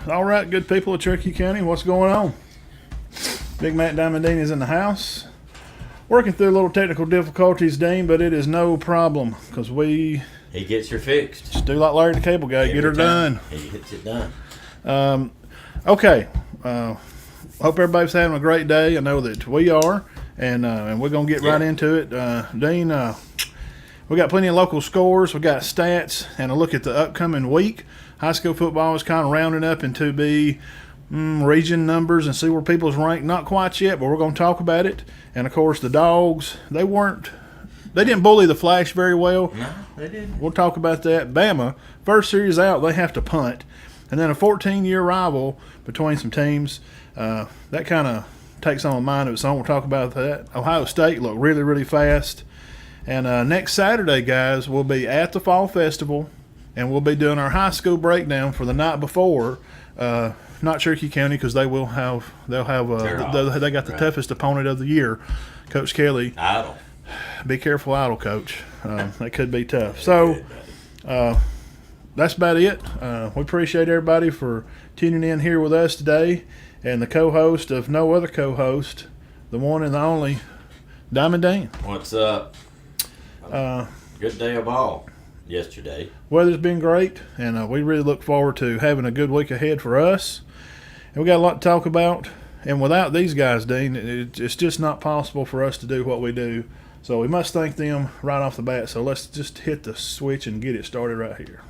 All right, good people of Cherokee County, what's going on? Big Matt Diamond Dean is in the house. Working through a little technical difficulties, Dean, but it is no problem because He gets her fixed. just do like Larry the Cable Guy, get her done. He gets it done. Okay. Hope everybody's having a great day. I know that we are, and we're going to get right into it. Dean, we got plenty of local scores. We got stats and a look at the upcoming week. High school football is kind of rounding up into be region numbers and see where people's ranked. Not quite yet, but we're going to talk about it. And, of course, the Dawgs, they didn't bully the Flash very well. No, they didn't. We'll talk about that. Bama, first series out, they have to punt. And then a 14-year rival between some teams. That kind of takes on a mind of its own. We'll talk about that. Ohio State looked really, really fast. And next Saturday, guys, we'll be at the Fall Festival, and we'll be doing our high school breakdown for the night before. Not Cherokee County because they got the toughest opponent of the year, Coach Kelly. Idle. Be careful, Idle, Coach. That could be tough. So that's about it. We appreciate everybody for tuning in here with us today, and the co-host of no other co-host, the one and the only Diamond Dean. What's up? Good day of all yesterday. Weather's been great, and we really look forward to having a good week ahead for us. And we got a lot to talk about. And without these guys, Dean, it's just not possible for us to do what we do. So we must thank them right off the bat. So let's just hit the switch and get it started right here.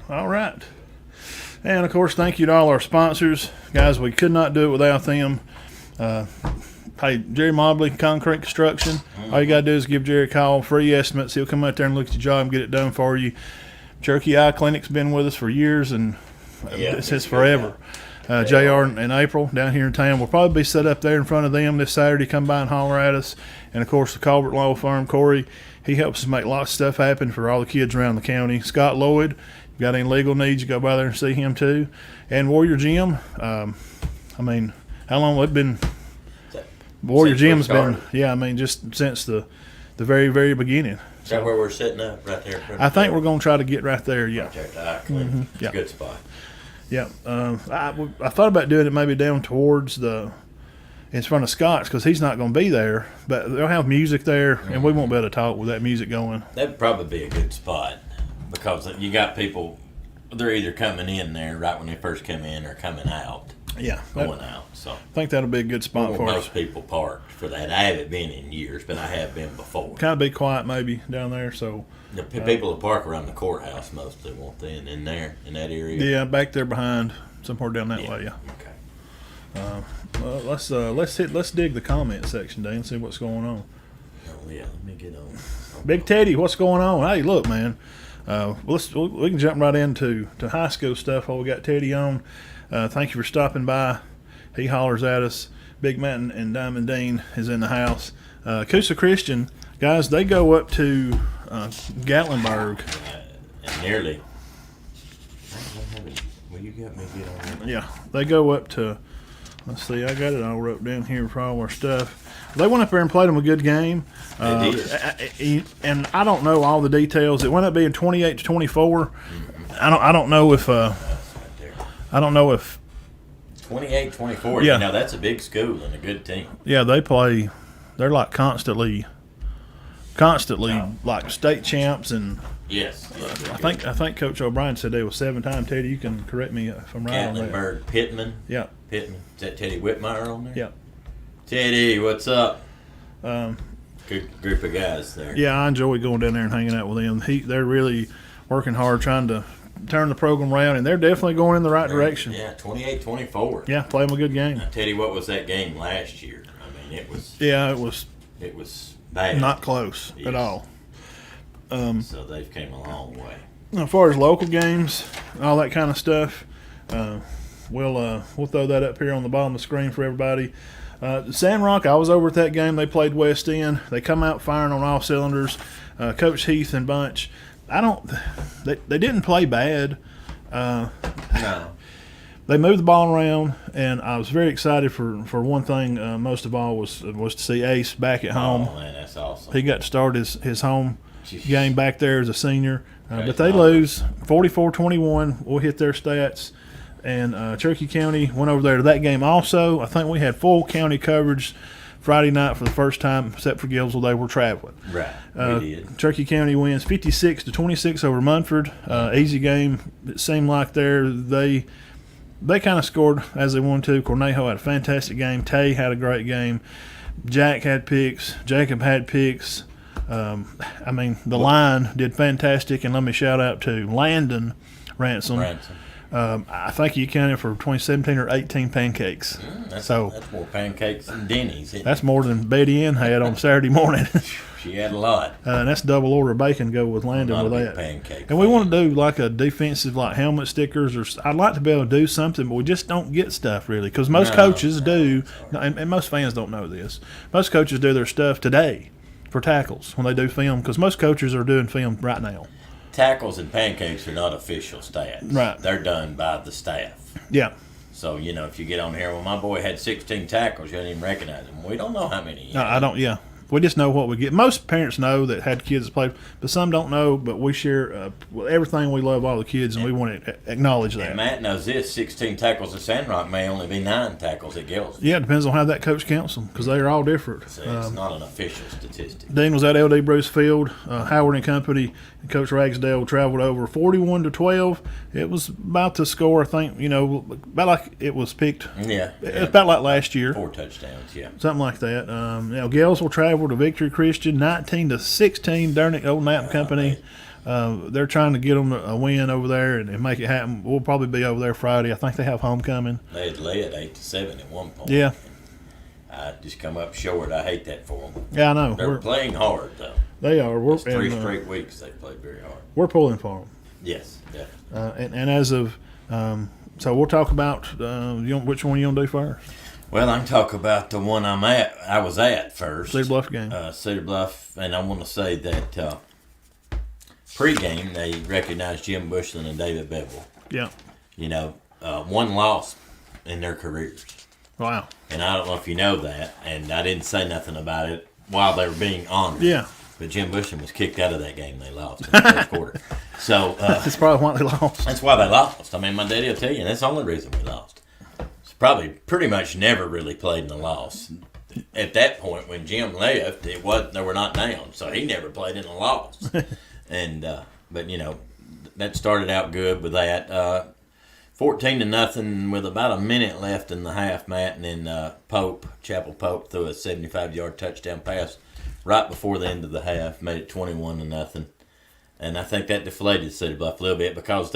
All right. And, of course, thank you to all our sponsors. Guys, we could not do it without them. Hey, Jerry Mobley, Concrete Construction. All you got to do is give Jerry a call, free estimates. He'll come out there and look at your job and get it done for you. Cherokee Eye Clinic's been with us for years, and this is forever. JR and April down here in town. We'll probably be set up there in front of them this Saturday. Come by and holler at us. And, of course, the Culbert Law Firm, Corey, he helps us make lots of stuff happen for all the kids around the county. Scott Lloyd, got any legal needs, you go by there and see him too. And Warrior Gym, how long have it been? Warrior Gym's been, just since the very, very beginning. Is that where we're sitting up right there? I think we're going to try to get right there, yeah. Right there at the Eye Clinic. Good spot. Yeah. I thought about doing it maybe down towards in front of Scott's because he's not going to be there, but they'll have music there, and we won't be able to talk with that music going. That'd probably be a good spot. Because you got people, they're either coming in there right when they first come in or coming out. Yeah. Going out. So I think that'll be a good spot for us. Most people parked for that. I haven't been in years, but I have been before. Kind of be quiet maybe down there. So the people that park around the courthouse mostly won't they in there, in that area? Yeah, back there behind, somewhere down that way, yeah. Okay. Let's dig the comment section, Dan, and see what's going on. Oh, yeah. Let me get on. Big Teddy, what's going on? Hey, look, man. We can jump right into high school stuff while we got Teddy on. Thank you for stopping by. He hollers at us. Big Matt and Diamond Dean is in the house. Coosa Christian, guys, they go up to Gatlinburg. And nearly. Will you get me get on that? Yeah, they go up to, let's see, I got it all wrote down here for all our stuff. They went up there and played them a good game. They did. And I don't know all the details. It went up being 28-24. Mm-hmm. I don't know if 28-24. Yeah. Now that's a big school and a good team. Yeah, they're like constantly like state champs, and yes. I think Coach O'Brien said they were 7 times. Teddy, you can correct me if I'm right on that. Gatlinburg, Pittman. Yeah. Pittman. Is that Teddy Whitmire on there? Yeah. Teddy, what's up? Good group of guys there. Yeah, I enjoy going down there and hanging out with them. They're really working hard trying to turn the program around, and they're definitely going in the right direction. Yeah, 28-24. Yeah, play them a good game. I tell you what was that game last year. I it was it was bad. not close at all. So they've came a long way. As far as local games, all that kind of stuff, we'll throw that up here on the bottom of the screen for everybody. Sandrock, I was over at that game. They played West End. They come out firing on all cylinders. Coach Heath and bunch. They didn't play bad. No. They moved the ball around, and I was very excited for one thing. Most of all was to see Ace back at home. Oh man, that's awesome. He got to start his home game back there as a senior. But they awesome. lose 44-21. We'll hit their stats. And Cherokee County went over there to that game also. I think we had full county coverage Friday night for the first time, except for Gillsville. They were traveling. Right, we did. Cherokee County wins 56-26 over Munford. Easy game. It seemed like they kind of scored as they wanted to. Cornejo had a fantastic game. Tay had a great game. Jack had picks. Jacob had picks. The line did fantastic. And let me shout out to Landon Ransom. I think he accounted for between 17 or 18 pancakes. That's more pancakes than Denny's. That's more than Betty Ann had on Saturday morning. She had a lot. And that's double order of bacon go with Landon with that. Pancake. And we want to do like a defensive helmet stickers, or I'd like to be able to do something, but we just don't get stuff really because most coaches do, and most fans don't know this. Most coaches do their stuff today for tackles when they do film because most coaches are doing film right now. Tackles and pancakes are not official stats. Right. They're done by the staff. Yeah. So, if you get on here, well, my boy had 16 tackles, you don't even recognize him. We don't know how many he had. No, I don't, yeah. We just know what we get. Most parents know that had kids that played, but some don't know, but we share everything. We love all the kids, and we want to acknowledge that. And Matt knows this, 16 tackles at Sandrock may only be 9 tackles at Gillsville. Yeah, it depends on how that coach counts them because they are all different. So it's not an official statistic. Dean was at LD Bruce Field. Howard and Company and Coach Ragsdale traveled over 41-12. It was about to score, I think, about like it was picked. Yeah. It's about like last year. 4 touchdowns, yeah. Something like that. Gillsville traveled to Victory Christian, 19-16. Dernick Old Nap Company. They're trying to get them a win over there and make it happen. We'll probably be over there Friday. I think they have homecoming. They had led 8-7 at one point. Yeah. I just come up short. I hate that for them. Yeah, I know. They're playing hard, though. They are. It's 3 straight weeks they played very hard. We're pulling for them. Yes, definitely. And as of so we'll talk about which one you want to do first. Well, I can talk about the one I was at first. Cedar Bluff game. Cedar Bluff, and I want to say that pregame they recognized Jim Bushland and David Bevel. Yeah. One loss in their careers. Wow. And I don't know if you know that, and I didn't say nothing about it while they were being honored. Yeah. But Jim Bushland was kicked out of that game. They lost in the first quarter. So that's probably why they lost. That's why they lost. I mean, my daddy will tell you, and that's the only reason we lost. It's probably pretty much never really played in a loss. At that point, when Jim left, they were not down, so he never played in a loss. And but that started out good with that. 14-0 with about a minute left in the half, Matt, and then Chapel Pope threw a 75-yard touchdown pass right before the end of the half, made it 21-0. And I think that deflated Cedar Bluff a little bit because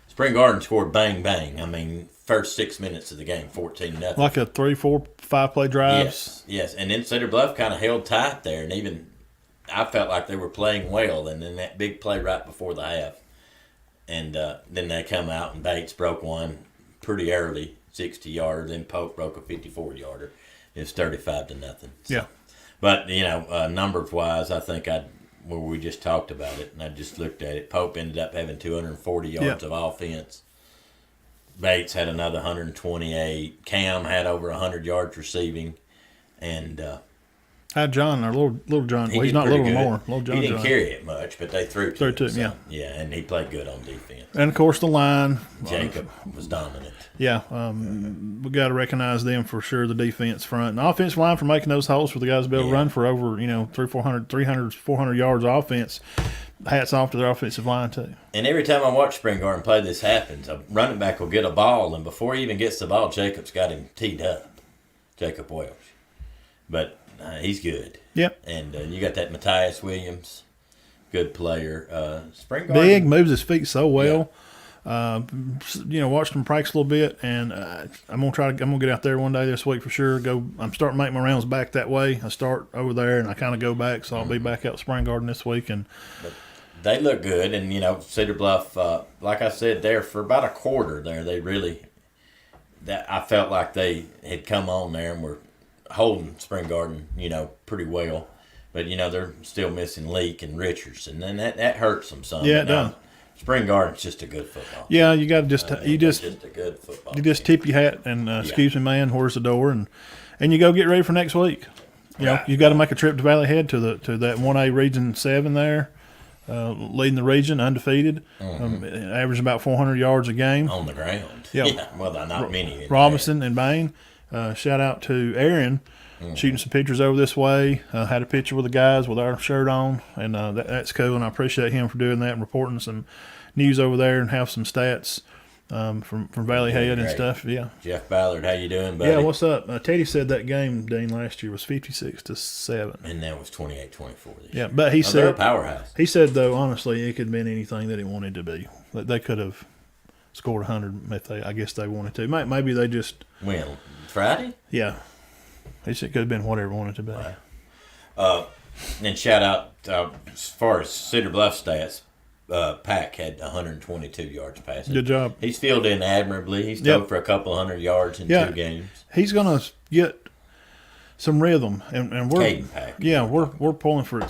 Spring Garden scored bang, bang. I mean, first 6 minutes of the game, 14-0. Like a 3, 4, 5 play drives. Yes. And then Cedar Bluff kind of held tight there, and even I felt like they were playing well. And then that big play right before the half. And then they come out, and Bates broke one pretty early, 60 yards. Then Pope broke a 54-yarder. It was 35-0. So. Yeah. But, numbers-wise, I think we just talked about it, and I just looked at it. Pope ended up having 240 yards of offense. Bates had another 128. Cam had over 100 yards receiving. And had John, our little John. Well, he's not pretty little good. anymore. Little John. He didn't carry it much, but they threw to him. Yeah. Yeah, and he played good on defense. And, of course, the line. Jacob was dominant. Yeah, we got to recognize them for sure, the defense front. And the offensive line for making those holes for the guys to be able to run for over, 300, 400 yards of offense. Hats off to their offensive line, too. And every time I watch Spring Garden play, this happens. A running back will get a ball, and before he even gets the ball, Jacob's got him teed up, Jacob Welsh. But he's good. Yep. And you got that Matthias Williams, good player. Spring Garden. Big, moves his feet so well. Watched them practice a little bit, and I'm gonna get out there one day this week for sure. I'm starting to make my rounds back that way. I start over there, and I kind of go back, so I'll be back out Spring Garden this week. And they look good, and Cedar Bluff, like I said, there for about a quarter there, I felt like they had come on there and were holding Spring Garden, pretty well. But they're still missing Leak and Richardson, and that hurts them some. Yeah, it does. Spring Garden's just a good football. Yeah, you got to just just a good football. You just tip your hat and excuse me, man. Where's the door? And you go get ready for next week. You got to make a trip to Valley Head to that 1A Region 7 there, leading the region undefeated, averaging about 400 yards a game on the ground. Yeah, well, not many. Robinson and Bain. Shout out to Aaron. Shooting some pictures over this way. Had a picture with the guys with our shirt on, and that's cool. And I appreciate him for doing that and reporting some news over there and have some stats from Valley Head and stuff. Yeah. Jeff Ballard, how you doing, buddy? Yeah, what's up? Teddy said that game, Dean, last year was 56-7, and that was 28-24 this year. Yeah, but he said they're a powerhouse. He said though, honestly, it could have been anything that it wanted to be. They could have scored 100 if I guess they wanted to. Maybe they just when Friday. Yeah. He said it could have been whatever it wanted to be. Right. And shout out, as far as Cedar Bluff stats, Pack had 122 yards passing. Good job. He's filled in admirably. He's thrown for a couple 100 yards in 2 games. He's going to get some rhythm, and we're Caden Pack. Yeah, we're pulling for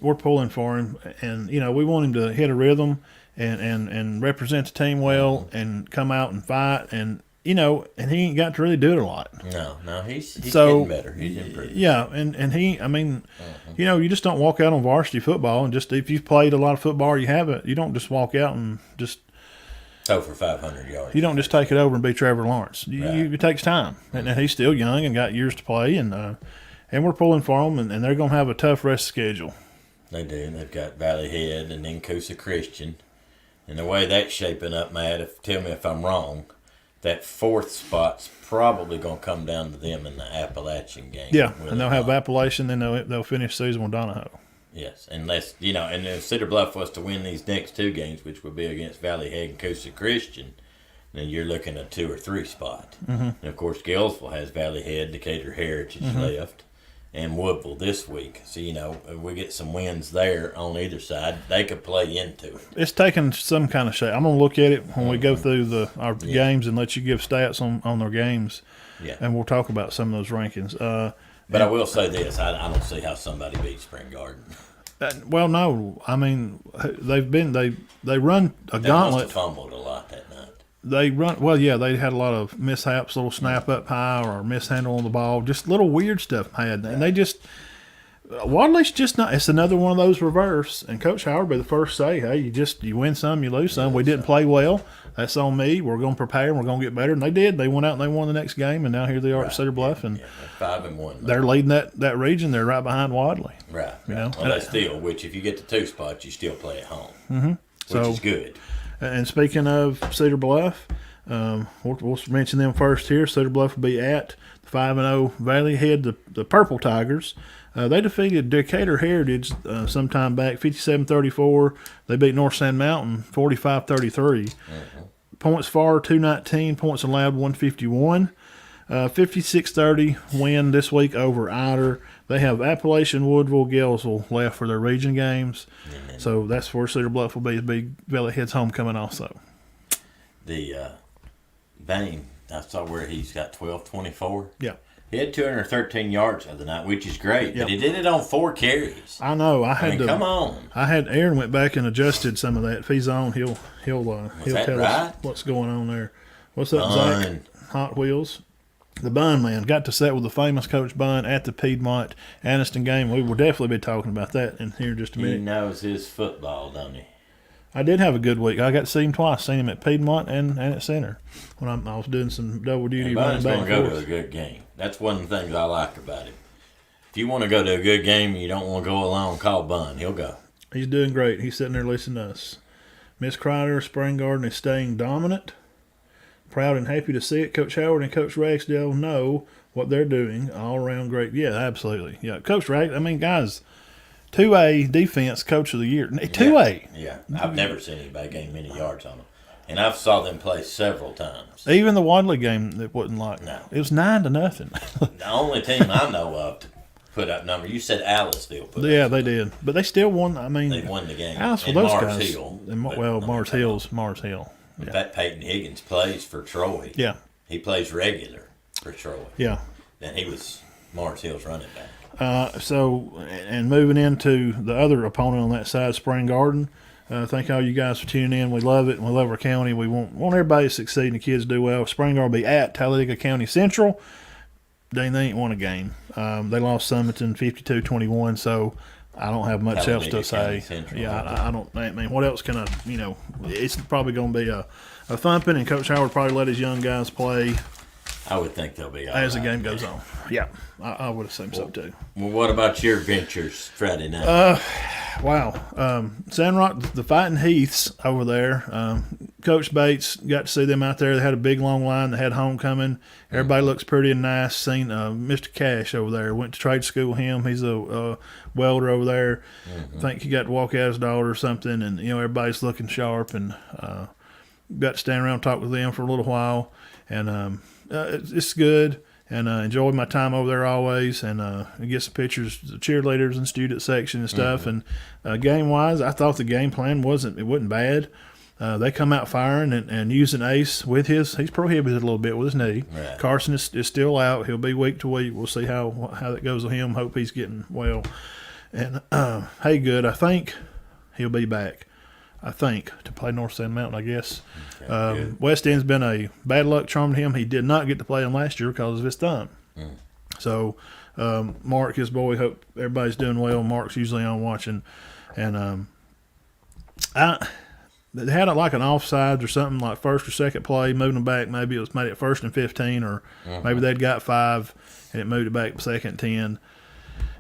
we're pulling for him, and we want him to hit a rhythm and represent the team well and come out and fight and he ain't got to really do it a lot. No, he's getting better. He's improving. Yeah, and he, you just don't walk out on varsity football and just if you've played a lot of football or you haven't, you don't just walk out and just throw for 500 yards. You don't just take it over and be Trevor Lawrence. It takes time, and he's still young and got years to play, and we're pulling for him, and they're going to have a tough rest schedule. They do. They've got Valley Head and then Coosa Christian, and the way that's shaping up, Matt. Tell me if I'm wrong. That 4th spot's probably going to come down to them in the Appalachian game. Yeah, and they'll have Appalachian, then they'll finish season with Donahoe. Yes, unless, and if Cedar Bluff was to win these next 2 games, which would be against Valley Head and Coosa Christian, then you're looking at 2 or 3 spot. And, of course, Gillsville has Valley Head, Decatur Heritage left, and Woodville this week. So, if we get some wins there on either side, they could play into it. It's taking some kind of shape. I'm going to look at it when we go through our games and let you give stats on their games. Yeah. And we'll talk about some of those rankings. But I will say this. I don't see how somebody beats Spring Garden. Well, no. I mean, they run a gauntlet. They must have fumbled a lot that night. They had a lot of mishaps, little snap up high or mishandle on the ball, just little weird stuff had. And they just Wadley's just not. It's another one of those reverse. And Coach Howard be the first to say, hey, you win some, you lose some. We didn't play well. That's on me. We're going to prepare and we're going to get better. And they did. They went out and they won the next game, and now here they are at Cedar Bluff, and they're 5-1. They're leading that region. They're right behind Wadley. Right. Well, they still, which if you get the 2 spots, you still play at home, which is good. And speaking of Cedar Bluff, we'll mention them first here. Cedar Bluff will be at the 5-0 Valley Head, the Purple Tigers. They defeated Decatur Heritage sometime back, 57-34. They beat North Sand Mountain 45-33. Points for 219, points allowed 151. 56-30 win this week over Eider. They have Appalachian, Woodville, Gillsville left for their region games. So that's where Cedar Bluff will be. Big Valley Head's homecoming also. The Bain, I saw where he's got 12-24. Yeah. He had 213 yards the other night, which is great, but he did it on 4 carries. I know. Come on. I had Aaron went back and adjusted some of that. If he's on, he'll tell us what's going on there. What's up, Zach? Hot Wheels. The Bun man got to sit with the famous Coach Bun at the Piedmont Anniston game. We will definitely be talking about that in here in just a minute. He knows his football, don't he? I did have a good week. I got to see him twice. Seen him at Piedmont and at Center when I was doing some double duty. Bun's going to go to a good game. That's one of the things I like about him. If you want to go to a good game and you don't want to go alone, call Bun. He'll go. He's doing great. He's sitting there listening to us. Miss Kreider, Spring Garden is staying dominant. Proud and happy to see it. Coach Howard and Coach Ragsdale know what they're doing. All around great. Yeah, absolutely. Yeah, Coach Rags. I mean, guys, 2A defense Coach of the Year. 2A. Yeah. I've never seen anybody gain many yards on him. And I've saw them play several times. Even the Wadley game, it wasn't like No. It was 9-0. The only team I know of to put up number. You said Aliceville put Yeah, up. they did, but they still won. I mean, They won the game. Alice for And those Mars guys. Hill, And, but- well, Mars Hill. In Yeah, fact, Peyton Higgins plays for Troy. yeah, He plays regular for Troy. yeah. Then he was Mars Hill's running back. So, and moving into the other opponent on that side, Spring Garden. Thank all you guys for tuning in. We love it, and we love our county. We want everybody to succeed and the kids do well. Spring Garden will be at Talladega County Central. They ain't won a game. They lost Summerton 52-21, so I don't have much else to Talladega say. County Central. Yeah, I don't. I mean, what else can I? It's probably going to be a thumping, and Coach Howard probably let his young guys play I would think they'll be all as the right. game goes on. Yeah, I would assume so too. Well, what about your ventures Friday night? Wow. Sandrock, the Fighting Heaths over there. Coach Bates, got to see them out there. They had a big, long line. They had homecoming. Everybody looks pretty and nice. Seen Mr. Cash over there. Went to trade school with him. He's a welder over there. I think he got to walk out his daughter or something. And, everybody's looking sharp. And got to stand around and talk with them for a little while. And it's good. And enjoyed my time over there always, and get some pictures of the cheerleaders and student section and stuff. And game wise, I thought the game plan wasn't bad. They come out firing and using Ace with he's prohibited a little bit with his knee. Right. Carson is still out. He'll be week to week. We'll see how that goes with him. Hope he's getting well. And Haygood, I think he'll be back. I think, to play North Sand Mountain, I guess. Okay, West End's been a bad luck charm to him. He did not get to play him last year because of his thumb. So, Mark, his boy, hope everybody's doing well. Mark's usually on watching. And they had like an offsides or something, like first or second play, moving them back. Maybe it was made it 1st and 15, or maybe they'd got 5 and it moved it back 2nd and 10.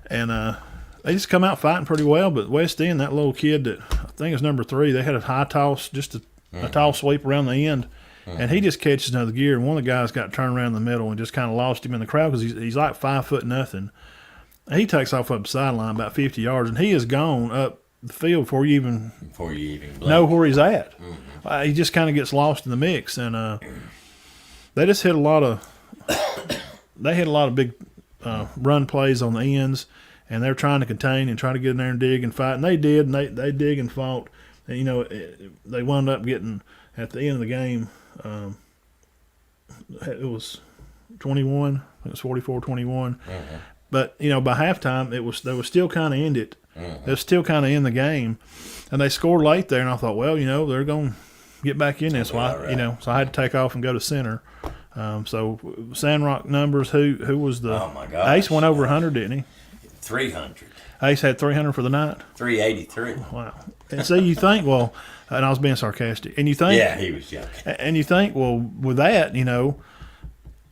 And they just come out fighting pretty well. But West End, that little kid that I think is number 3, they had a high toss, just a tall sweep around the end. And he just catches another gear. And one of the guys got turned around in the middle and just kind of lost him in the crowd because he's like 5'0". He takes off up the sideline about 50 yards, and he is gone up the field before you even know where he's at. He just kind of gets lost in the mix. And they just hit a lot of big run plays on the ends. And they're trying to contain and try to get in there and dig and fight. And they did, and they dig and fought. And, they wound up getting, at the end of the game, it was 21. It was 44-21. But, by halftime, they was still kind of ended. They was still kind of in the game. And they scored late there, and I thought, well, they're going to get back in this. So I had to take off and go to center. So Sandrock numbers, who was the – oh, my gosh. Ace went over 100, didn't he? 300. Ace had 300 for the night. 383. Wow. And so you think, well, and I was being sarcastic, and you think, Yeah, he was joking. and you think, well, with that, and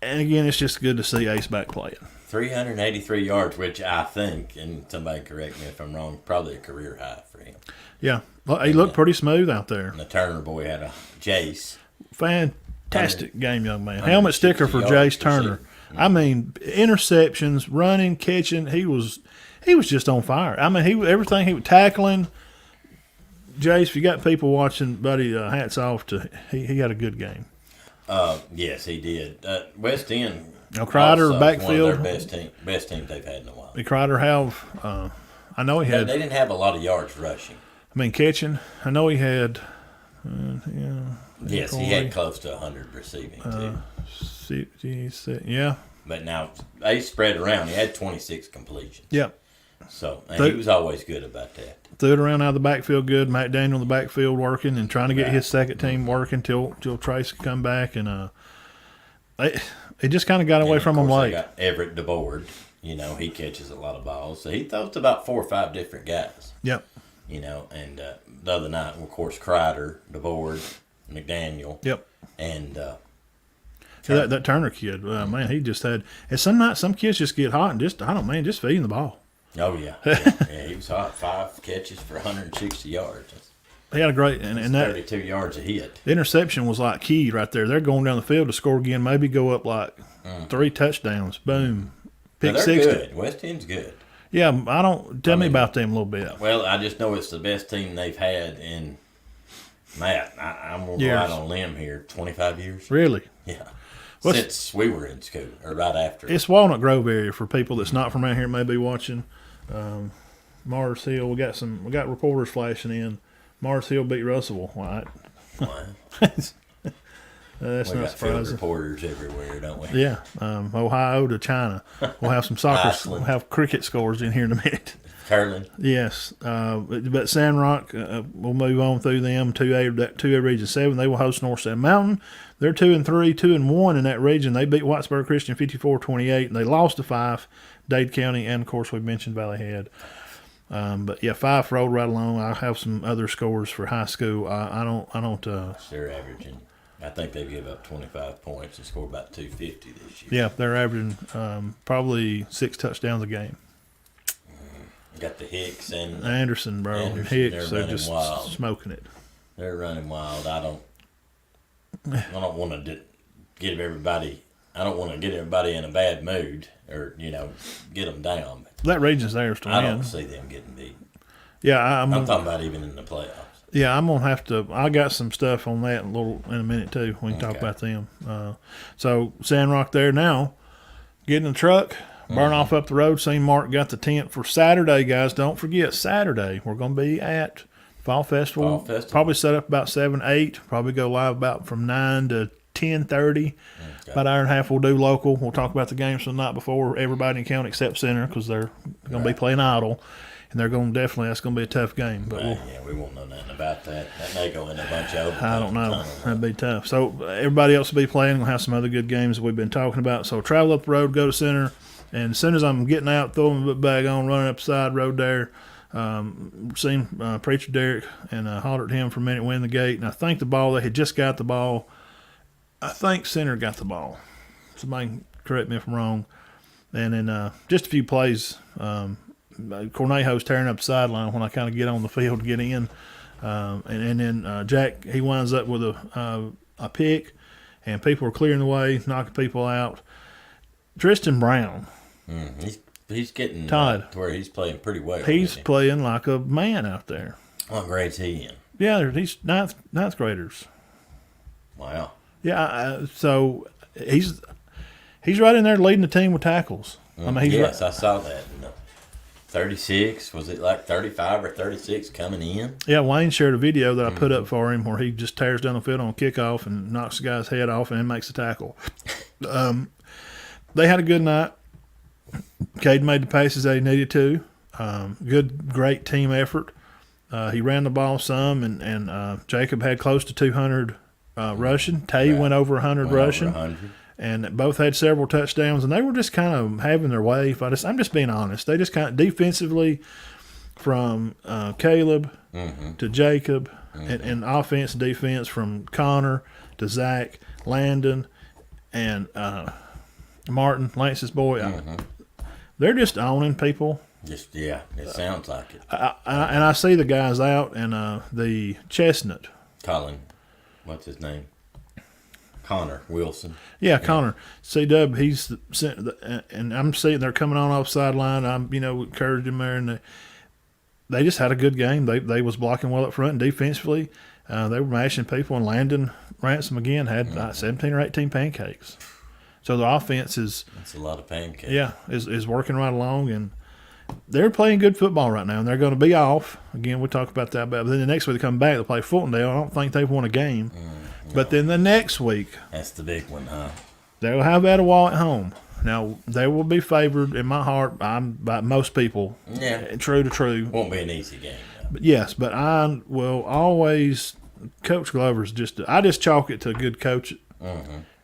again, it's just good to see Ace back playing. 383 yards, which I think, and somebody correct me if I'm wrong, probably a career high for him. Yeah, well, he looked pretty smooth out there. And the Turner boy had a Jace. Fantastic game, young man. Helmet sticker for Jace Turner. I mean, interceptions, running, catching. He was just on fire. I mean, everything he was tackling. Jace, if you got people watching, buddy, hats off to he had a good game. Yes, he did. West End. Now, Crider, also backfield. one of their best teams they've had in a while. Did Crider have? I know he had. They didn't have a lot of yards rushing. I mean, catching. I know he had. Yes, he had close to 100 receiving too. Yeah. But now they spread around. He had 26 completions. Yep. So he was always good about that. Threw it around out of the backfield good. Matt Daniel in the backfield working and trying to get his second team working till Trace could come back. And it just kind of got away from him late. They got Everett DeBoard. He catches a lot of balls. So he throws to about 4 or 5 different guys. Yep. And the other night, of course, Crider, DeBoard, McDaniel. Yep. And that Turner kid, man, he just had. And some nights, some kids just get hot and just feeding the ball. Oh, yeah. Yeah, he was hot. 5 catches for 160 yards. He had a great, and that 32 yards a hit. The interception was like key right there. They're going down the field to score again, maybe go up like 3 touchdowns. Boom. Pick They're 60. good. West End's good. Yeah, tell me about them a little bit. Well, I just know it's the best team they've had in Matt, I'm going to go out on a limb here. 25 years? Really? Yeah. Since we were in school, or right after. It's Walnut Grove area for people that's not from out here may be watching. Mars Hill, we got reporters flashing in. Mars Hill beat Russellville. Wow. That's We not got field surprising. reporters everywhere, don't we? Yeah, Ohio to China. We'll have some soccer. Iceland. We'll have cricket scores in here in a minute. Curling. Yes, but Sandrock, we'll move on through them. 2A Region 7, they will host North Sand Mountain. They're 2-3, 2-1 in that region. They beat Whitesboro Christian 54-28, and they lost to 5, Dade County, and of course we mentioned Valley Head. But yeah, 5 rolled right along. I have some other scores for high school. I don't. They're averaging. I think they give up 25 points and score about 250 this year. Yeah, they're averaging probably 6 touchdowns a game. Got the Hicks and Anderson, bro. Anderson, Hicks, they're they're just wild. smoking it. They're running wild. I don't want to get everybody. I don't want to get everybody in a bad mood or get them down. That region's theirs to I win. don't see them getting beat. Yeah, I'm talking about even in the playoffs. Yeah, I'm gonna have to. I got some stuff on that in a minute too. We can talk Okay. about them. So Sandrock there now. Get in the truck, burn off up the road. Seen Mark got the tent for Saturday, guys. Don't forget Saturday. We're gonna be at Fall Festival. Probably set up about 7, 8. Probably go live about from 9 to 10:30. Okay. About an hour and a half. We'll do local. We'll talk about the games from the night before. Everybody in county except Center because they're gonna be playing Idle. And they're going to that's going to be a tough game. But We won't know nothing about that. That may go in a bunch of overtime. I don't know. That'd be tough. So everybody else will be playing. We'll have some other good games that we've been talking about. So travel up the road, go to Center. And as soon as I'm getting out, throwing my bag on, running up the side road there, seen Preacher Derek and hollered at him for a minute, win the gate. And I think they had just got the ball. I think Center got the ball. Somebody can correct me if I'm wrong. And then just a few plays, Cornejo's tearing up the sideline when I kind of get on the field to get in. And then Jack, he winds up with a pick, and people are clearing the way, knocking people out. Tristan Brown. He's getting Todd. to where he's playing pretty well. He's playing like a man out there. What grade's he in? Yeah, he's ninth graders. Wow. Yeah, so he's right in there leading the team with tackles. I mean, Yes, I saw that. 36, was it like 35 or 36 coming in? Yeah, Wayne shared a video that I put up for him where he just tears down the field on a kickoff and knocks the guy's head off and then makes the tackle. They had a good night. Cade made the passes they needed to. Great team effort. He ran the ball some, and Jacob had close to 200 rushing. Tay went over 100 rushing. 100. And both had several touchdowns, and they were just kind of having their way. I'm just being honest. They just kind of defensively, from Caleb to Jacob, and offense and defense from Connor to Zach, Landon, and Martin, Lance's boy. They're just owning people. It sounds like it. And I see the guys out, and the Chestnut. Colin, what's his name? Connor Wilson. Yeah, Connor. C-Dub, he's and I'm seeing they're coming on off sideline. I'm, encouraging them there, and they just had a good game. They was blocking well up front and defensively. They were mashing people, and Landon Ransom again had 17 or 18 pancakes. So the offense is – that's a lot of pancakes. Yeah, is working right along, and they're playing good football right now, and they're going to be off. Again, we'll talk about that. But then the next week they come back, they'll play Fultondale. I don't think they've won a game. But then the next week – that's the big one, huh? they'll have Etowah at home. Now, they will be favored in my heart by most people. Yeah. True to true. Won't be an easy game, though. But yes, but I will always – Coach Glover's I just chalk it to a good coach.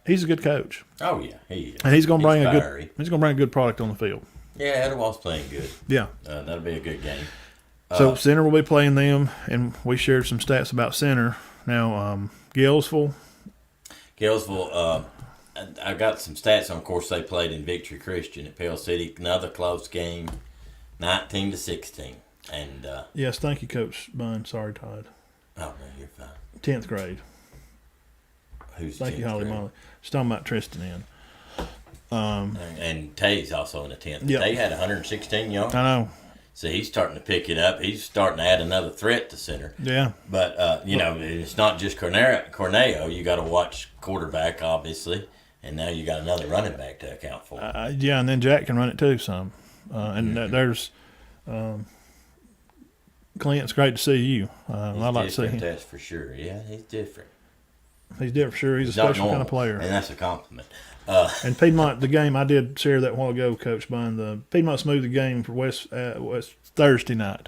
He's a good coach. Oh, yeah, he is. And he's going to bring fiery. he's going to bring a good product on the field. Yeah, Etowah's playing good. Yeah. That'll be a good game. So Center will be playing them, and we shared some stats about Center. Now, Gillsville, I got some stats on. Of course, they played in Victory Christian at Pell City. Another close game, 19-16. And yes, thank you, Coach Bunn. Sorry, Todd. oh no, you're fine. 10th grade. Who's Thank you, Holly Molly. Just talking about Tristan in. And Tay's also in the 10th. Yep. Tay had 116 yards. I know. So he's starting to pick it up. He's starting to add another threat to center. Yeah. But, it's not just Corneo. You got to watch quarterback, obviously. And now you got another running back to account for. Yeah, and then Jack can run it too some. There's Clint, it's great to see you. I like to see him. That's for sure. Yeah, he's different. He's different for sure. He's a special kind of player. And that's a compliment. And Piedmont, the game I did share that a while ago, Coach Bond, the Piedmont smoothed the game for West Thursday night.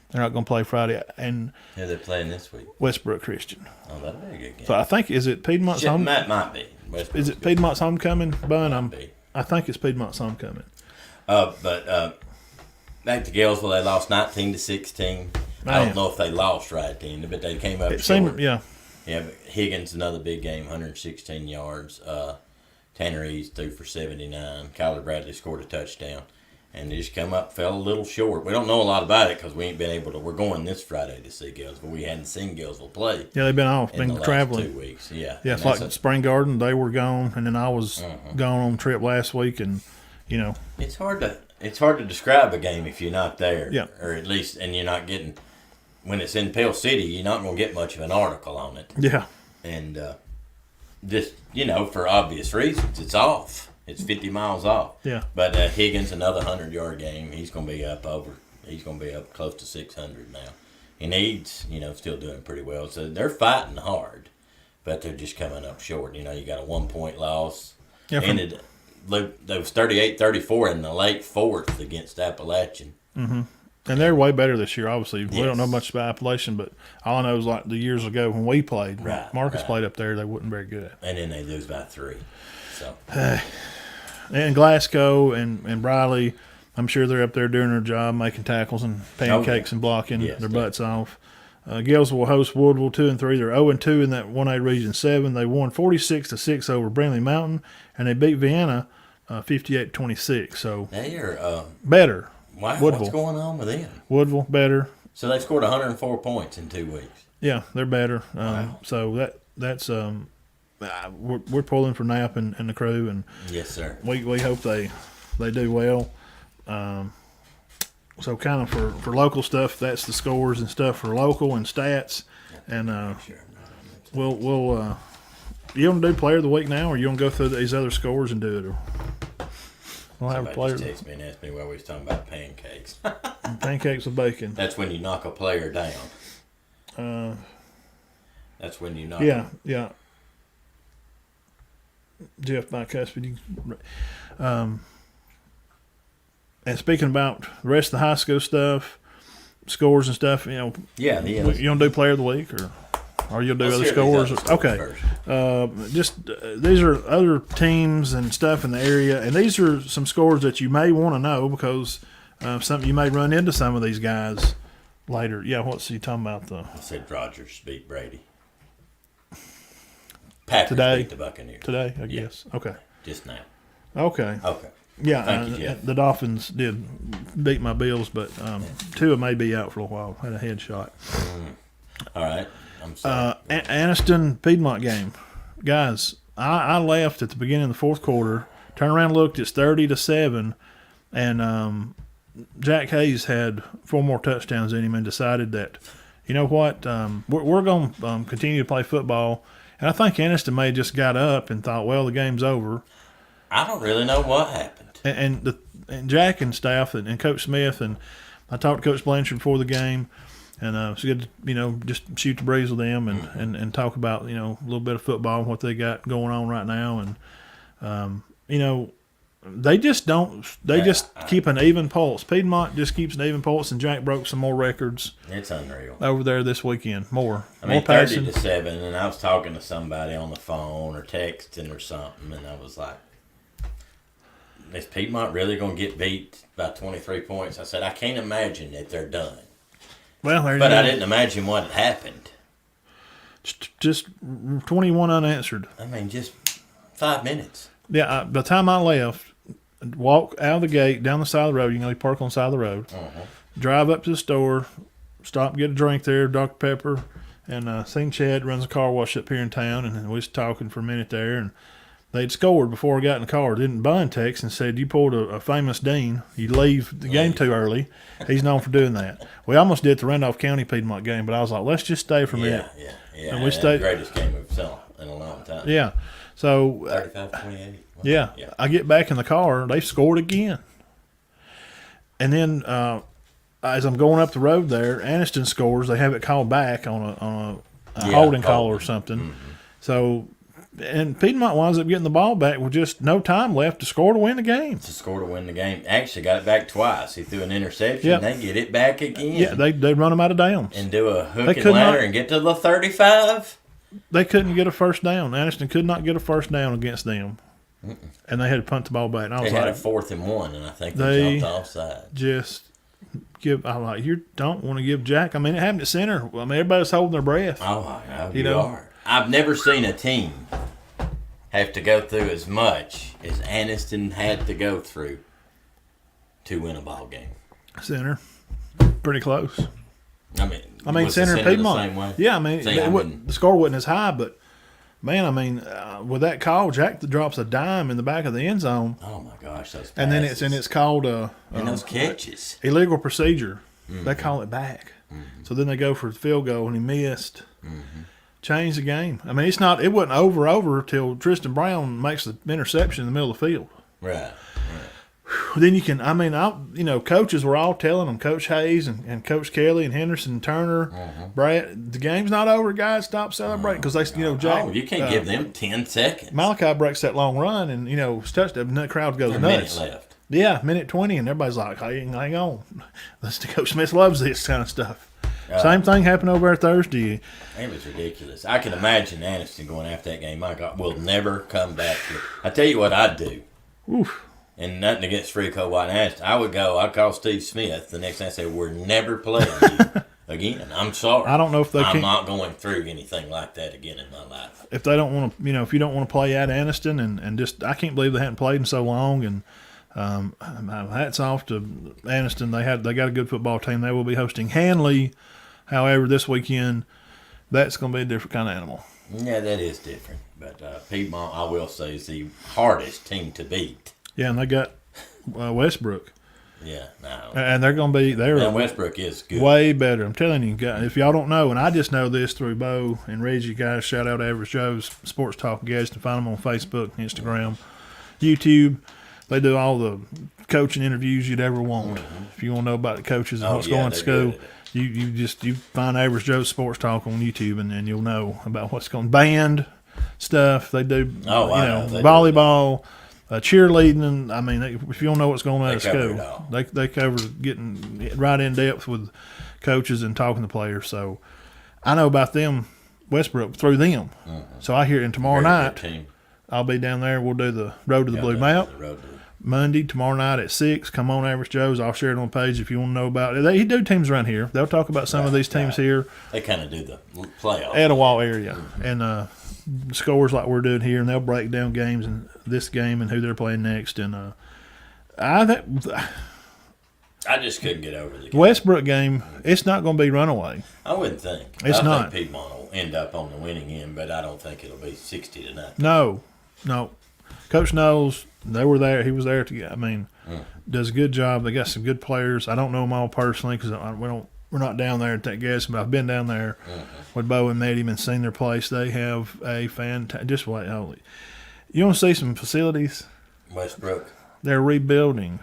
They're not going to play Friday. And who they're playing this week? Westbrook Christian. Oh, that'll be a good game. So I think, is it Piedmont's home? That might be. Is it Piedmont's homecoming, Bun? I think it's Piedmont's homecoming. But back to Galesville, they lost 19-16. I don't know if they lost right at the end, but they came up short. Yeah. Yeah, but Higgins, another big game, 116 yards. Tanner Eads threw for 79. Kyler Bradley scored a touchdown. And they just come up, fell a little short. We don't know a lot about it because we ain't been able to. We're going this Friday to see Galesville. We hadn't seen Galesville play. Yeah, they've been off, been traveling. 2 weeks, yeah. Yeah, it's like Spring Garden. They were gone, and then I was gone on trip last week, and it's hard to describe a game if you're not there. Yeah, or at least, and you're not getting. When it's in Pell City, you're not going to get much of an article on it. Yeah, and just for obvious reasons, it's off. It's 50 miles off. Yeah. But Higgins, another 100-yard game. He's going to be up close to 600 now. And Eads, still doing pretty well. So they're fighting hard, but they're just coming up short. You got a 1-point loss. Yeah. Ended, they was 38-34 in the late fourth against Appalachian. Mm-hmm. And they're way better this year, obviously. Yes. We don't know much about Appalachian, but all I know is like the years ago when we played. Right, Marcus played up there, they wasn't very good. And then they lose by 3. So. And Glasgow and Briley, I'm sure they're up there doing their job, making tackles and pancakes and blocking their butts off. Galesville will host Woodville 2-3. They're 0-2 in that 1A Region 7. They won 46-6 over Brindley Mountain, and they beat Vienna 58-26. So they are better. Wow, Woodville. What's going on with them? Woodville better. So they scored 104 points in 2 weeks. Yeah, they're better. Wow. So that's we're pulling for Knapp and the crew, and yes, sir. We hope they do well. So kind of for local stuff, that's the scores and stuff for local and stats, and we'll you want to do player of the week now, or you want to go through these other scores and do it? Or we'll have a player. Just texted me and asked me why we was talking about pancakes. Pancakes with bacon. That's when you knock a player down. That's when you knock. Yeah, yeah. Jeff bicuspid. And speaking about the rest of the high school stuff, scores and stuff, Yeah. You want to do player of the week, or you'll do other scores? Okay. These are other teams and stuff in the area, and these are some scores that you may want to know because something you may run into some of these guys later. Yeah, what's he talking about? I said Rogers beat Brady. Packers beat the Buccaneers. Today, I guess. Okay. Just now. Okay. Okay. Yeah, Thank you, Jeff. The Dolphins did beat my Bills, but Tua may be out for a while. Had a headshot. All right. I'm sorry. Anniston Piedmont game. Guys, I left at the beginning of the fourth quarter, turned around and looked, it's 30-7, and Jack Hayes had 4 more touchdowns in him and decided that, you know what, we're going to continue to play football. And I think Anniston may have just got up and thought, well, the game's over. I don't really know what happened. And Jack and staff and Coach Smith, and I talked to Coach Blanchard before the game, and it's good to, just shoot the breeze with them and talk about, a little bit of football and what they got going on right now. And, they just don't – they just keep an even pulse. Piedmont just keeps an even pulse, and Jack broke some more records. It's unreal. Over there this weekend. More passing. 30-7, and I was talking to somebody on the phone or texting or something, and I was like, is Piedmont really going to get beat by 23 points? I said, I can't imagine that they're done. Well, I didn't imagine what had happened. Just 21 unanswered. Just 5 minutes. Yeah, by the time I left, walk out of the gate, down the side of the road. You park on the side of the road. Drive up to the store, stop and get a drink there, Dr. Pepper, and seen Chad runs a car wash up here in town, and we was talking for a minute there, and they'd scored before I got in the car. Didn't Bun text and said, you pulled a famous Dean. You leave the game too early. He's known for doing that. We almost did the Randolph County Piedmont game, but I was like, let's just stay for a minute. Yeah. And we stayed. The greatest game we've seen in a long time. Yeah. So 35-28. Yeah. I get back in the car. They scored again. And then as I'm going up the road there, Anniston scores. They have it called back on a holding call or something. Mm-hmm. So, and Piedmont winds up getting the ball back with just no time left to score to win the game. Actually got it back twice. He threw an interception. Yep. They get it back again. Yeah, they run them out of downs. And do a hook and ladder and get to the 35. They couldn't get a first down. Anniston could not get a first down against them. Mm-mm. And they had to punt the ball back. And they had a 4th and 1, and I think they jumped offside. You don't want to give Jack. I mean, it happened at center. I mean, everybody's holding their breath. Oh, you know? I've never seen a team have to go through as much as Anniston had to go through to win a ball game. Center, pretty close. I mean, center and Piedmont. The same way? Yeah, the score wasn't as high, but man, with that call, Jack drops a dime in the back of the end zone. Oh my gosh, those passes. And then it's called and those catches, illegal procedure. Mm-hmm. They call it back. Mm-hmm. So then they go for the field goal, and he missed. Mm-hmm. Changed the game. I mean, it wasn't over till Tristan Brown makes the interception in the middle of the field. Right. Then you can, coaches were all telling them, Coach Hayes and Coach Kelly and Henderson and Turner, Brad, the game's not over, guys. Stop celebrating because Jack. You can't give them 10 seconds. Malachi breaks that long run and touchdown, and the crowd goes nuts. A minute left. Yeah, minute 20, and everybody's like, "Hey, hang on." Coach Smith loves this kind of stuff. Same thing happened over there Thursday. It was ridiculous. I can imagine Anniston going after that game. My God, we'll never come back here. I tell you what I'd do. Oof. And nothing against Freco White and Anniston. I'd call Steve Smith the next day and say, we're never playing you again. I'm sorry. I don't know if I'm not going through anything like that again in my life. If they don't want to, if you don't want to play at Anniston and just, I can't believe they hadn't played in so long. And hats off to Anniston. They got a good football team. They will be hosting Hanley. However, this weekend, that's going to be a different kind of animal. Yeah, that is different. But Piedmont, I will say, is the hardest team to beat. Yeah, and they got Westbrook. Yeah, no. And they're going to be Westbrook is good. Way better. I'm telling you, guys, if y'all don't know, and I just know this through Bo and Reggie, guys, shout out to Average Joe's Sports Talk guys. To find them on Facebook, Instagram, YouTube. They do all the coaching interviews you'd ever want. Mm-hmm. If you want to know about the coaches and what's going to school. You find Average Joe's Sports Talk on YouTube, and then you'll know about what's going band stuff. They do, volleyball, cheerleading. And if you don't know what's going on at school, they cover getting right in depth with coaches and talking to players. So I know about them, Westbrook, through them. Mm-hmm. So I hear, and tomorrow night I'll be down there. We'll do the Road to the Blue Map. Monday, tomorrow night at 6. Come on, Average Joe's. I'll share it on the page if you want to know about it. They do teams around here. They'll talk about some of these teams here. They kind of do the playoff. Etowah area. And scores like we're doing here, and they'll break down games and this game and who they're playing next. And I just couldn't get over the game. Westbrook game, it's not going to be runaway. I wouldn't think. It's I not. think Piedmont will end up on the winning end, but I don't think it'll be 60-0. No. Coach Knowles, they were there. He was there to. Does a good job. They got some good players. I don't know them all personally because we're not down there at that gas, but I've been down there with Bo and met him and seen their place. They have a fantastic. Just wait, you want to see some facilities? Westbrook. They're rebuilding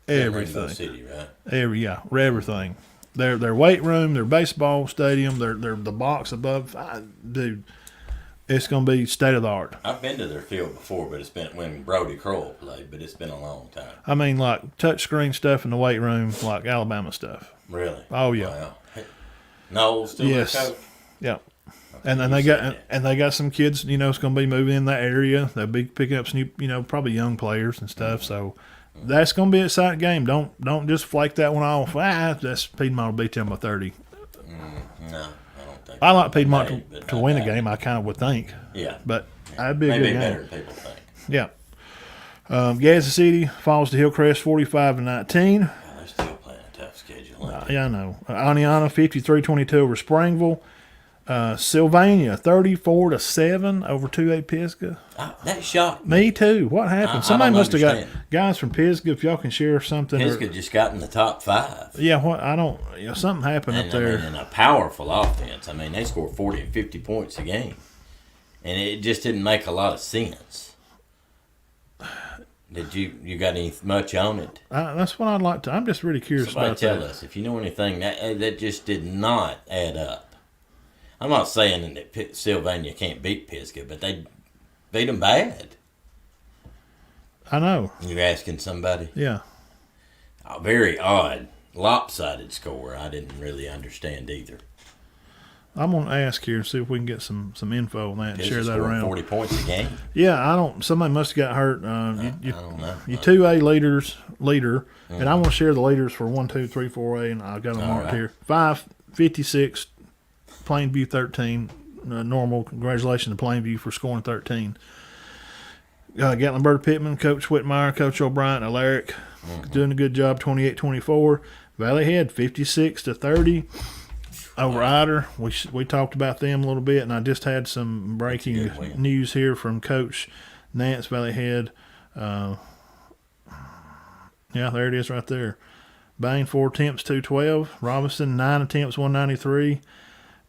everything. Rainbow City, right? Everything. Their weight room, their baseball stadium, their the box above. Dude. It's going to be state of the art. I've been to their field before, but it's been when Brody Kroll played, but it's been a long time. Like touch screen stuff in the weight room, like Alabama stuff. Really? Oh yeah. Wow. Knowles still their coach? Yeah. Okay, and they got some kids. It's going to be moving in that area. They'll be picking up some new, probably young players and stuff. So that's going to be an exciting game. Don't just flake that one off. That's Piedmont will beat them by 30. No. I like Piedmont to win a game, I kind of would think. Yeah. But that'd be a good game. Better than people think. Yeah. Gadsden City falls to Hillcrest 45-19. They're still playing a tough schedule. Yeah, I know. Aniana 53-22 over Springville. Sylvania 34-7 over 2A Pisgah. That shocked me. Me too. What happened? I Somebody don't must have got understand. guys from Pisgah. If y'all can share something, Pisgah just got in the top 5. yeah. What I don't. Something happened up there. And a powerful offense. I mean, they score 40 and 50 points a game. And it just didn't make a lot of sense. Did you got any much on it? That's what I'd like to. I'm just really curious Somebody about tell that. us if you know anything that just did not add up. I'm not saying that Sylvania can't beat Pisgah, but they beat them bad. I know. You're asking somebody? Yeah. A very odd, lopsided score. I didn't really understand either. I'm gonna ask here and see if we can get some info on that and Pisgah share that scored around. 40 points a game. Yeah, I don't. Somebody must have got hurt. I don't know. You 2A leader, and I want to share the leaders for 1, 2, 3, 4A, and I got them All marked right. here. 556, Plainview 13, normal. Congratulations to Plainview for scoring 13. Gatlinburg Pittman, Coach Whitmire, Coach O'Brien, Alaric doing a good job. 28-24. Valley Head 56-30 over Ider. We talked about them a little bit, and I just had some breaking That's a good win. news here from Coach Nance, Valley Head. Yeah, there it is right there. Bain 4 attempts, 212. Robinson 9 attempts, 193,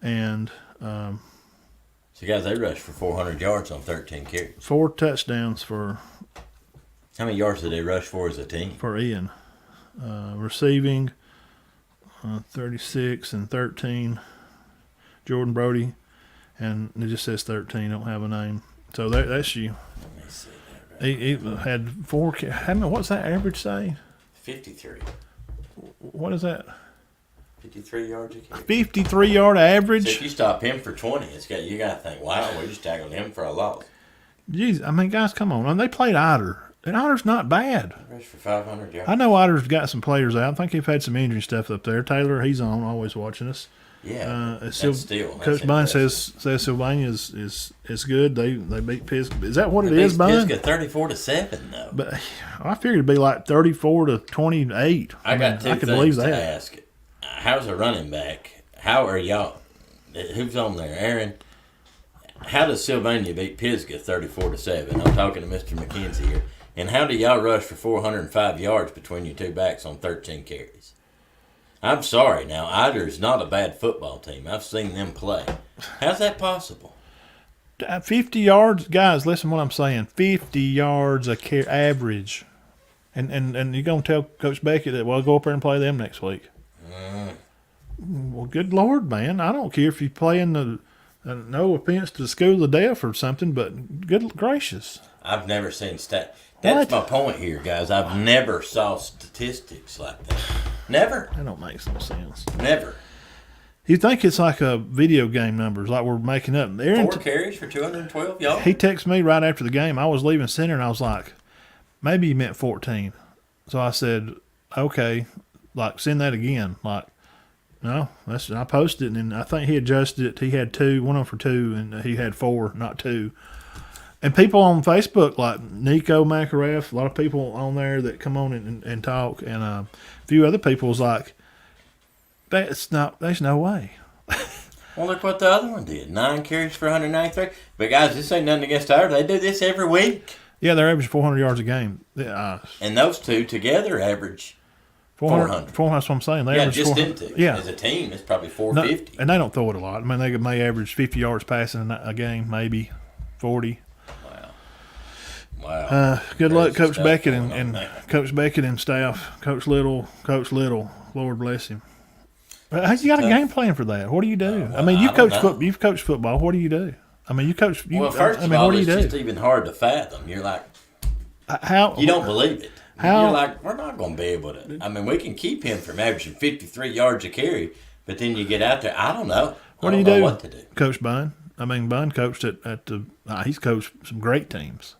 and So, guys, they rushed for 400 yards on 13 carries. 4 touchdowns for How many yards did they rush for as a team? Ian. Receiving 36 and 13. Jordan Brody, and it just says 13. Don't have a name. So that's you. Let me see that. Right. He had 4. What's that average say? 53. What is that? 53 yards a carry. 53-yard So if average. you stop him for 20, you got to think, wow, we just tackled him for a loss. Jeez, I mean, guys, come on. I mean, they played Ider, and Ider's not bad. Rushed for 500 yards. I know Ider's got some players out. I think they've had some injury stuff up there. Taylor, he's on, always watching us. Yeah, that's Coach Bun impressive. says Sylvania is good. They beat Pisgah. Is that what They it is, beat Bun? Pisgah 34-7, though. But I figured it'd be like 34-28. I got two I could things believe to that. ask. How's a running back? How are y'all? Who's on there? Aaron? How does Sylvania beat Pisgah 34-7? I'm talking to Mr. McKenzie here. And how do y'all rush for 405 yards between your two backs on 13 carries? I'm sorry now. Ider's not a bad football team. I've seen them play. How's that possible? 50 yards, guys. Listen, to what I'm saying. 50 yards average, and you're gonna tell Coach Beckett that we'll go up there and play them next week. Well, good Lord, man! I don't care if you play in the. No offense to the School of the Deaf or something, but good gracious. I've never seen stat. That's What? my point here, guys. I've never saw statistics like that. Never. That don't make some sense. Never. You think it's like a video game numbers, like we're making up. Aaron, 4 carries for 212 yards? he texted me right after the game. I was leaving center, and I was like, maybe he meant 14. So I said, okay, like send that again. Like, no, I posted it, and I think he adjusted it. He had 2, went on for 2, and he had 4, not 2. And people on Facebook, like Nico Makaref, a lot of people on there that come on and talk, and a few other people was like, there's no way. Well, look what the other one did. 9 carries for 193. But, guys, this ain't nothing against Ider. They do this every week. Yeah, they're averaging 400 yards a game. And those two together average 400. 400, that's what I'm saying. They Yeah, average just 400. them two. Yeah. As a team, it's probably No, 450. and they don't throw it a lot. I mean, they may average 50 yards passing a game, maybe 40. Wow. Good luck, Crazy Coach stuff Beckett going on and there. Coach Beckett and staff. Coach Little. Lord bless him. You got a game plan for that. What do you do? well, I mean, I you've don't coached know. You've coached football. What do you do? I mean, you coach. Well, first of what all, do you it's do? just even hard to fathom. You're like, How you don't believe it. How- You're like, we're not going to be able to. I mean, we can keep him from averaging 53 yards a carry, but then you get out there, I don't know. What I do don't you know do, what to do. Coach Bun? I mean, Bun coached at the. He's coached some great teams.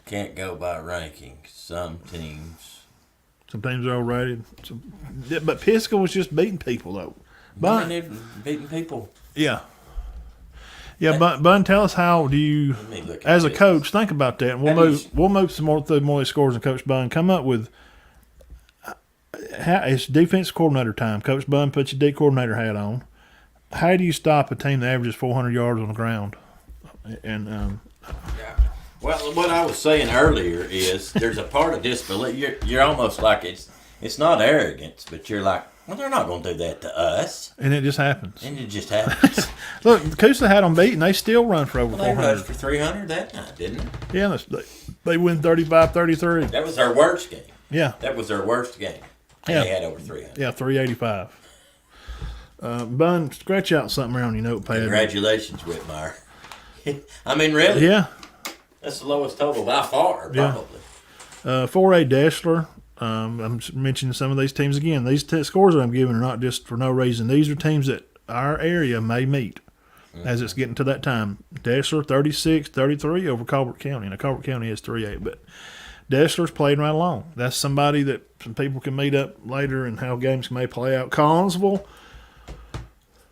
Can't go by rankings. Some teams. Some teams are overrated. But Pisgah was just beating people though. But Bun, they're beating people. yeah. Yeah, Bun, tell us how do you, Let me look at as a this. coach, think about that. And we'll move some more through more of the scores and Coach Bun. Come up with how it's defense coordinator time. Coach Bun, put your D coordinator hat on. how do you stop a team that averages 400 yards on the ground? And Well, what I was saying earlier is there's a part of disbelief. You're almost like it's not arrogance, but you're like, well, they're not going to do that to us. and it just happens. And it just happens. Look, Coosa had them beat, and they still run for over Well, they 400. rushed for 300 that night, didn't they? Yeah, they win 35-33. That was their worst game. Yeah, That was their worst game. And Yeah. they had over 300. yeah, 385. Bun, scratch out something around your notepad. Congratulations, Whitmire. I mean, really? Yeah, That's the lowest total by far, Yeah. probably. 4A Deshler. I'm mentioning some of these teams again. These scores that I'm giving are not just for no reason. These are teams that our area may meet as it's getting to that time. Deshler 36-33 over Colbert County. Now, Colbert County is 3A, but Deshler's playing right along. That's somebody that some people can meet up later and how games may play out. Collinsville,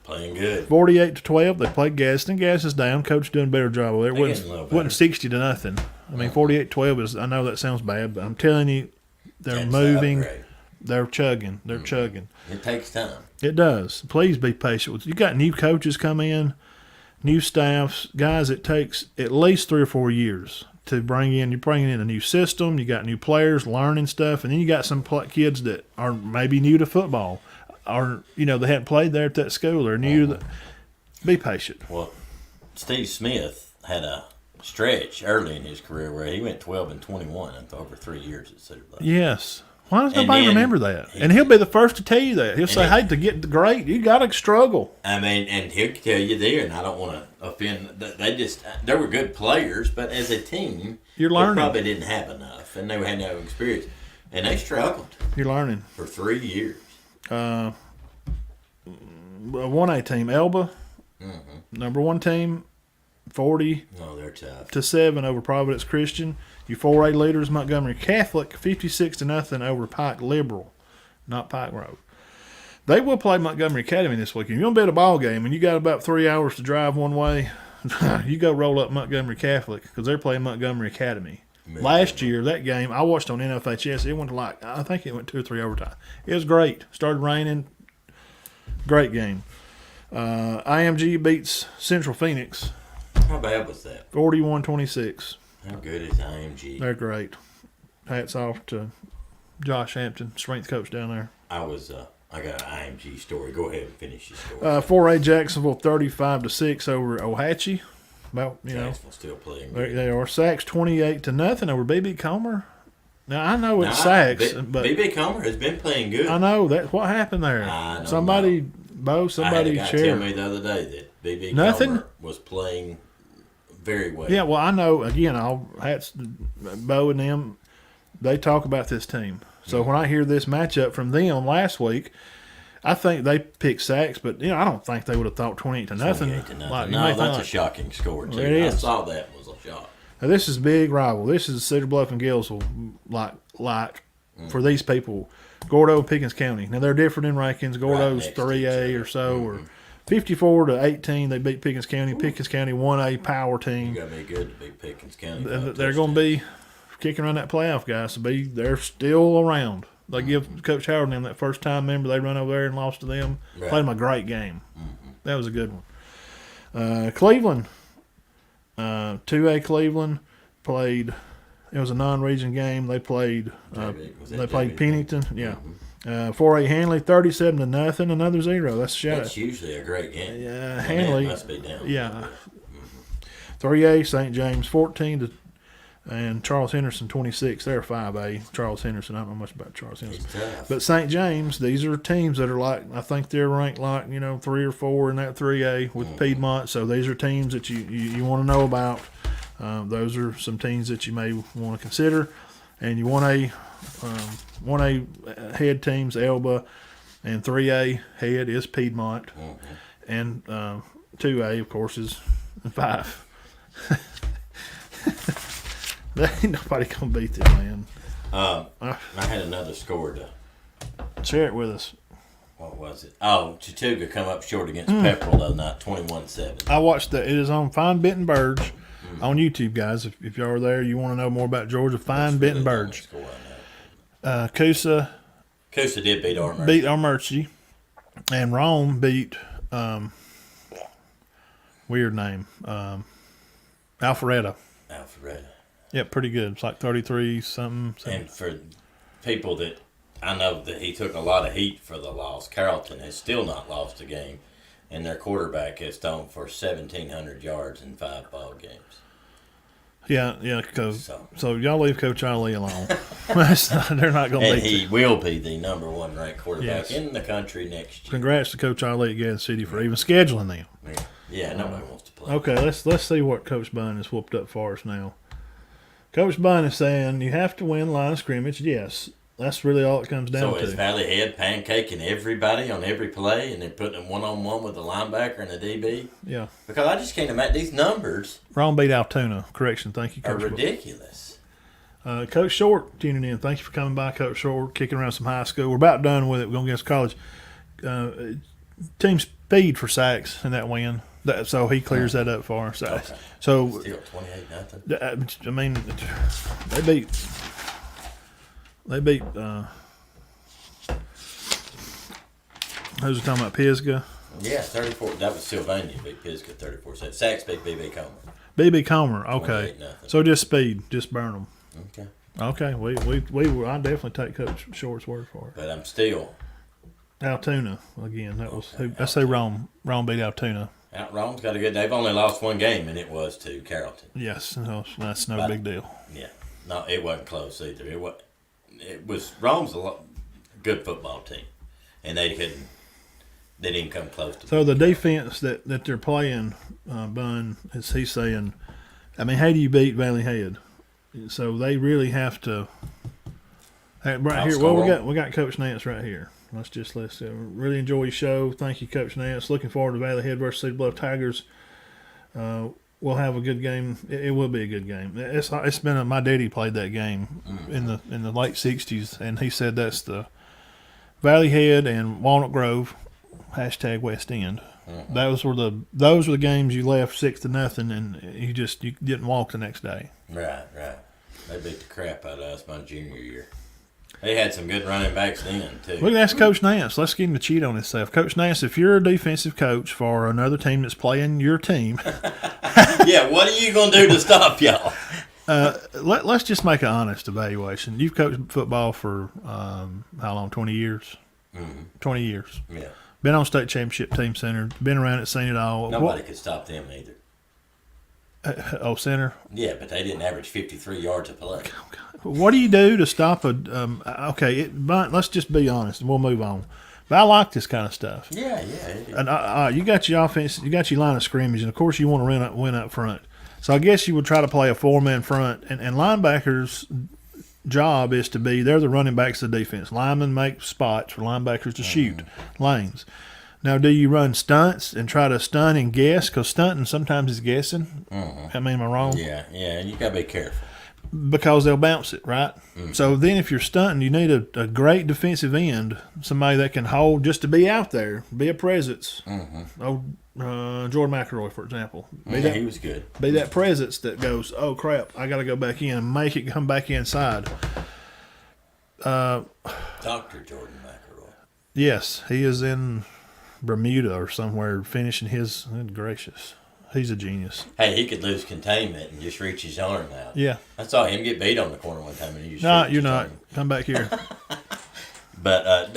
Playing good. 48-12. They played Gaston. Gaston's down. Coach doing a better job with it. They're getting a little better. Wasn't 60-0. I mean, 48-12 is. I know that sounds bad, but I'm telling you, they're That's moving. the upgrade. They're chugging. They're chugging. It takes time. It does. Please be patient. You got new coaches come in, new staffs, guys. It takes at least 3 or 4 years to bring in. You're bringing in a new system. You got new players learning stuff, and then you got some kids that are maybe new to football, or they hadn't played there at that school. They're new to. Be patient. Well, Steve Smith had a stretch early in his career where he went 12-21 over 3 years at Cedar Bluff. Yes. Why does And nobody then remember that? And he'll be the first to tell you that. He'll say, then- "Hey, to get great, you got to struggle." I mean, and he'll tell you there, and I don't want to offend. They were good players, but as a team, You're they learning. probably didn't have enough, and they had no experience, and they struggled You're learning. for 3 years. 1A team, Elba, number 1 team, 40 Oh, they're tough. to 7 over Providence Christian. Your 4A leaders, Montgomery Catholic, 56-0 over Pike Liberal, not Pike Road. They will play Montgomery Academy this weekend. You're going to be at a ball game, and you got about 3 hours to drive one way. You go roll up Montgomery Catholic because they're playing Montgomery Academy. Last year, that game, I watched on NFHS. It went to I think it went 2 or 3 overtime. It was great. Started raining. Great game. IMG beats Central Phoenix How bad was that? 41-26. How good is IMG? They're great. Hats off to Josh Hampton, strength coach down there. I got an IMG story. Go ahead and finish your story. 4A Jacksonville 35-6 over Ohatchee. About Jacksonville's still playing they good. they are. Sacks 28-0 over BB Comer. Now I know it's Now, Sacks, but BB Comer has been playing good. I know that's what happened there. I don't Somebody I had a somebody guy tell shared. me the other day that BB Nothing? Comer was playing very well. Yeah, well, I know. Again, all hats to Bo and them. They talk about this team. So when I hear this matchup from them last week, I think they picked Sacks, but I don't think they would have thought 28-0. 28-0. Like, you No, may that's a think, shocking score too. It I is. saw that was a shock. now, this is a big rival. This is Cedar Bluff and Gillsville. Like for these people, Gordo and Pickens County. Now they're different in rankings. Gordo's next to each 3A other. or so, or 54-18. They beat Pickens County. Pickens County 1A power You team. got to be good to beat Pickens County. And they're going to be kicking around that playoff, guys. They're still around. They give Coach Howard and them that first time. Remember, they run over there and lost to them. Right. Played them a great game. That was a good one. Cleveland, 2A Cleveland played. It was a non-region game. They played. They played Pennington. Yeah. 4A Hanley 37-0. Another 0. That's a shot. That's usually a great game. Yeah, Well, Hanley. that must be down. Yeah. 3A St. James 14 and Charles Henderson 26. They're 5A. Charles Henderson. I don't know much about Charles Henderson. It's tough. But St. James, these are teams that are I think they're ranked 3 or 4 in that 3A with Piedmont. So these are teams that you want to know about. Those are some teams that you may want to consider. And you 1A head teams, Elba, and 3A head is Piedmont. And 2A, of course, is 5. There ain't nobody going to beat them, man. I had another score to. Share it with us. What was it? Oh, Chattooga come up short against Pepperell the other night, 21-7. I watched that. It is on Fine Benton Burge on YouTube, guys. If y'all are there, you want to know more about Georgia, Fine Benton Burge. Coosa Coosa did beat Armour. beat Armurchie, and Rome beat Weird name. Alpharetta. Alpharetta. Yep, pretty good. It's like 33 something. And for people that I know that he took a lot of heat for the loss, Carrollton has still not lost a game, and their quarterback has thrown for 1,700 yards in 5 ball games. Yeah, because so y'all leave Coach Ali alone. They're not going to And beat he you. will be the number 1 ranked quarterback Yes. in the country next year. Congrats to Coach Ali at Gadsden City for even scheduling them. Yeah, nobody wants to play. Okay, let's see what Coach Bunn has whooped up for us now. Coach Bunn is saying you have to win line of scrimmage. Yes, that's really all it comes down So is to. Valley Head pancaking everybody on every play and then putting them one-on-one with the linebacker and the DB? Yeah. Because I just can't imagine these numbers Wrong beat Altoona. Correction. Thank you, are Coach. ridiculous. Coach Short tuning in. Thank you for coming by, Coach Short. We're kicking around some high school. We're about done with it. We're going against college. Team speed for sacks in that win. So he clears that up for us. Okay. So Still 28-0. I mean, they beat. Who's we talking about? Pisgah. Yeah, 34. That was Sylvania beat Pisgah 34-7. Sacks beat BB Comer. BB Comer. Okay. 28-0. So just speed, just burn them. Okay. Okay. We I definitely take Coach Short's word for it. But I'm still Altoona again. That's who wrong beat Altoona. Outrong's got a good. They've only lost 1 game, and it was to Carrollton. Yes, no, that's no big deal. Yeah, no, it wasn't close either. It was Rome's good football team, and they didn't come close to. So the defense that they're playing, Bun, is he's saying, I mean, how do you beat Valley Head? So they really have to. Right here, well, we got Coach Nance right here. Let's really enjoy your show. Thank you, Coach Nance. Looking forward to Valley Head versus Cedar Bluff Tigers. We'll have a good game. It will be a good game. It's been my daddy played that game in the late '60s, and he said that's the Valley Head and Walnut Grove # West End. Those were the games you left 6-0, and you didn't walk the next day. Right. They beat the crap out of us my junior year. They had some good running backs then, too. We can ask Coach Nance. Let's get him to cheat on himself. Coach Nance, if you're a defensive coach for another team that's playing your team. Yeah, what are you going to do to stop y'all? Let's just make an honest evaluation. You've coached football for how long? 20 years? 20 years. Yeah. Been on state championship team center. Been around it, seen it all. Nobody could stop them either. Center? Yeah, but they didn't average 53 yards a play. What do you do to stop a let's just be honest, and we'll move on. But I like this kind of stuff. Yeah. It is. And you got your offense, you got your line of scrimmage, and of course you want to win up front. So I guess you would try to play a 4-man front, and linebackers' job is to be they're the running backs of the defense. Linemen make spots for linebackers to shoot lanes. Now, do you run stunts and try to stun and guess? Because stunting sometimes is guessing. I mean, am I wrong? Yeah, and you got to be careful. Because they'll bounce it, right? So then if you're stunting, you need a great defensive end, somebody that can hold just to be out there, be a presence. Jordan McElroy, for example. He was good. Be that presence that goes, oh, crap, I got to go back in and make it come back inside. Dr. Jordan McElroy. Yes, he is in Bermuda or somewhere finishing his – good gracious. He's a genius. Hey, he could lose containment and just reach his arm out. Yeah. I saw him get beat on the corner one time. And he just No, reached you're his not. arm. Come back here. But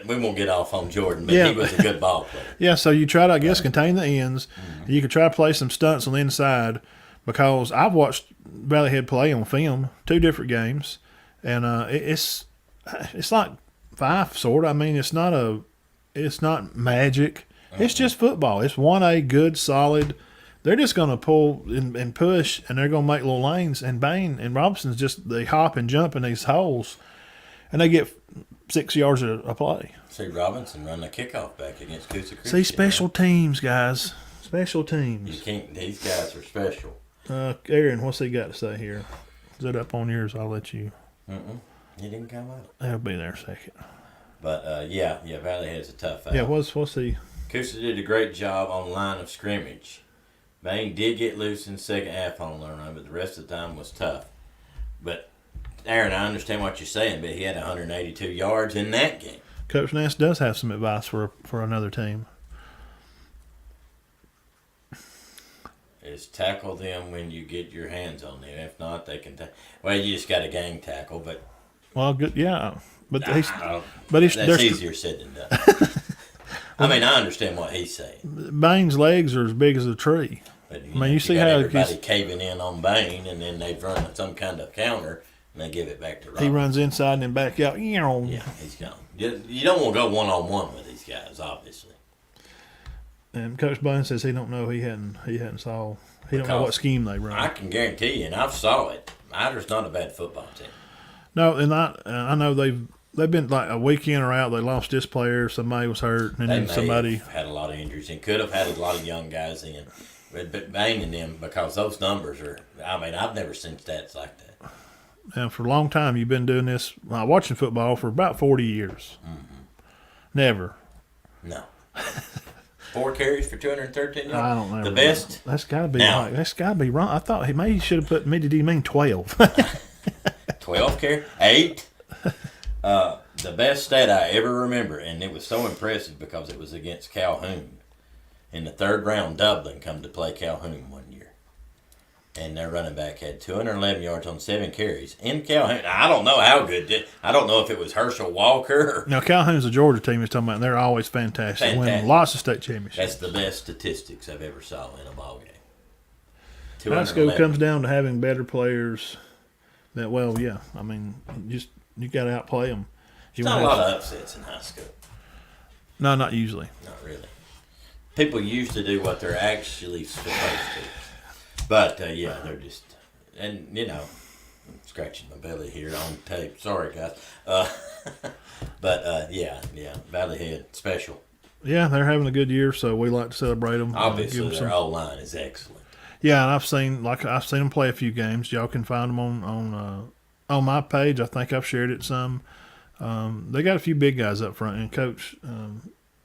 we won't get off on Jordan. But he was a good ball player. Yeah, so you try to, I guess, contain the ends. You can try to play some stunts on the inside because I've watched Valley Head play on film, 2 different games, and it's like Fife, sort of. I mean, it's not magic. It's just football. It's 1A, good, solid. They're just going to pull and push, and they're going to make little lanes. And Bain and Robinson's they hop and jump in these holes, and they get 6 yards a play. See Robinson run the kickoff back against Coosa Creek. See, special teams, guys. Special teams. You can't. These guys are special. Aaron, what's he got to say here? Is that up on yours? I'll let you. He didn't come up. He'll be there in a second. But Valley Head's a tough out. Yeah, what's he? Coosa did a great job on the line of scrimmage. Bain did get loose in the second half on the run, but the rest of the time was tough. But, Aaron, I understand what you're saying, but he had 182 yards in that game. Coach Nance does have some advice for another team. is tackle them when you get your hands on them. If not, they can. Well, you just got a gang tackle, but Well, good, yeah, but that's easier said than done. I mean, I understand what he's saying. Bain's legs are as big as a tree. But, you see got how everybody caving in on Bain, and then they've run some kind of counter, and they give it back to Robinson. He runs inside and then back out. Yeah, he's gone. You don't want to go one-on-one with these guys, obviously. And Coach Bain says he don't know. He hadn't saw. He don't know what scheme they run. I can guarantee you, and I've saw it. Ida's not a bad football team. No, and I know they've been like a week in or out. They lost this player. Somebody was hurt, and then somebody had a lot of injuries and could have had a lot of young guys in. But Bain and them, because those numbers are. I mean, I've never seen stats like that. And for a long time, you've been doing this, watching football for about 40 years. Mm-hmm. Never. No. 4 carries for 213 yards. I don't know. The best. That's got to be right. That's got to be wrong. I thought he maybe should have put me. Did he mean 12? 12 carries? 8. The best stat I ever remember, and it was so impressive because it was against Calhoun. In the 3rd round, Dublin come to play Calhoun one year. And their running back had 211 yards on 7 carries. In Calhoun, I don't know how good. I don't know if it was Herschel Walker. Now, Calhoun's the Georgia team he's talking about, and they're always fantastic. Winning lots of state championships. That's the best statistics I've ever saw in a ball game. High school comes down to having better players. That I mean, you got to outplay them. There's not a lot of upsets in high school. No, not usually. Not really. People used to do what they're actually supposed to. But, they're just, and, I'm scratching my belly here on tape. Sorry, guys. But, Valley Head, special. Yeah, they're having a good year, so we like to celebrate them. Obviously, their O-line is excellent. Yeah, and I've seen them play a few games. Y'all can find them on my page. I think I've shared it some. They got a few big guys up front, and Coach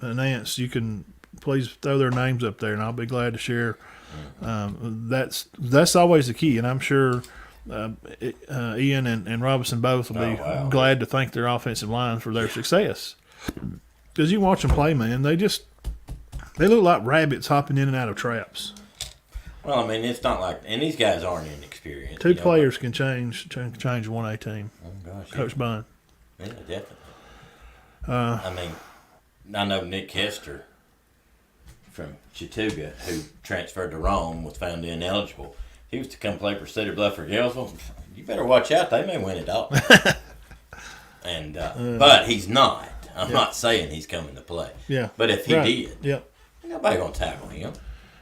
Nance, you can please throw their names up there, and I'll be glad to share. That's always the key, and I'm sure Ian and Robinson both will be glad to thank their offensive line for their success. Because you watch them play, man, they look like rabbits hopping in and out of traps. Well, I mean, it's not like, and these guys aren't inexperienced. 2 players can change a 1A team. Oh gosh, Coach Bond. Yeah, definitely. I mean, I know Nick Hester from Chattooga, who transferred to Rome, was found ineligible. He was to come play for Cedar Bluff or Gainesville. You better watch out; they may win it all. And but he's not. I'm not saying he's coming to play. Yeah. But if he did, nobody gonna tackle him.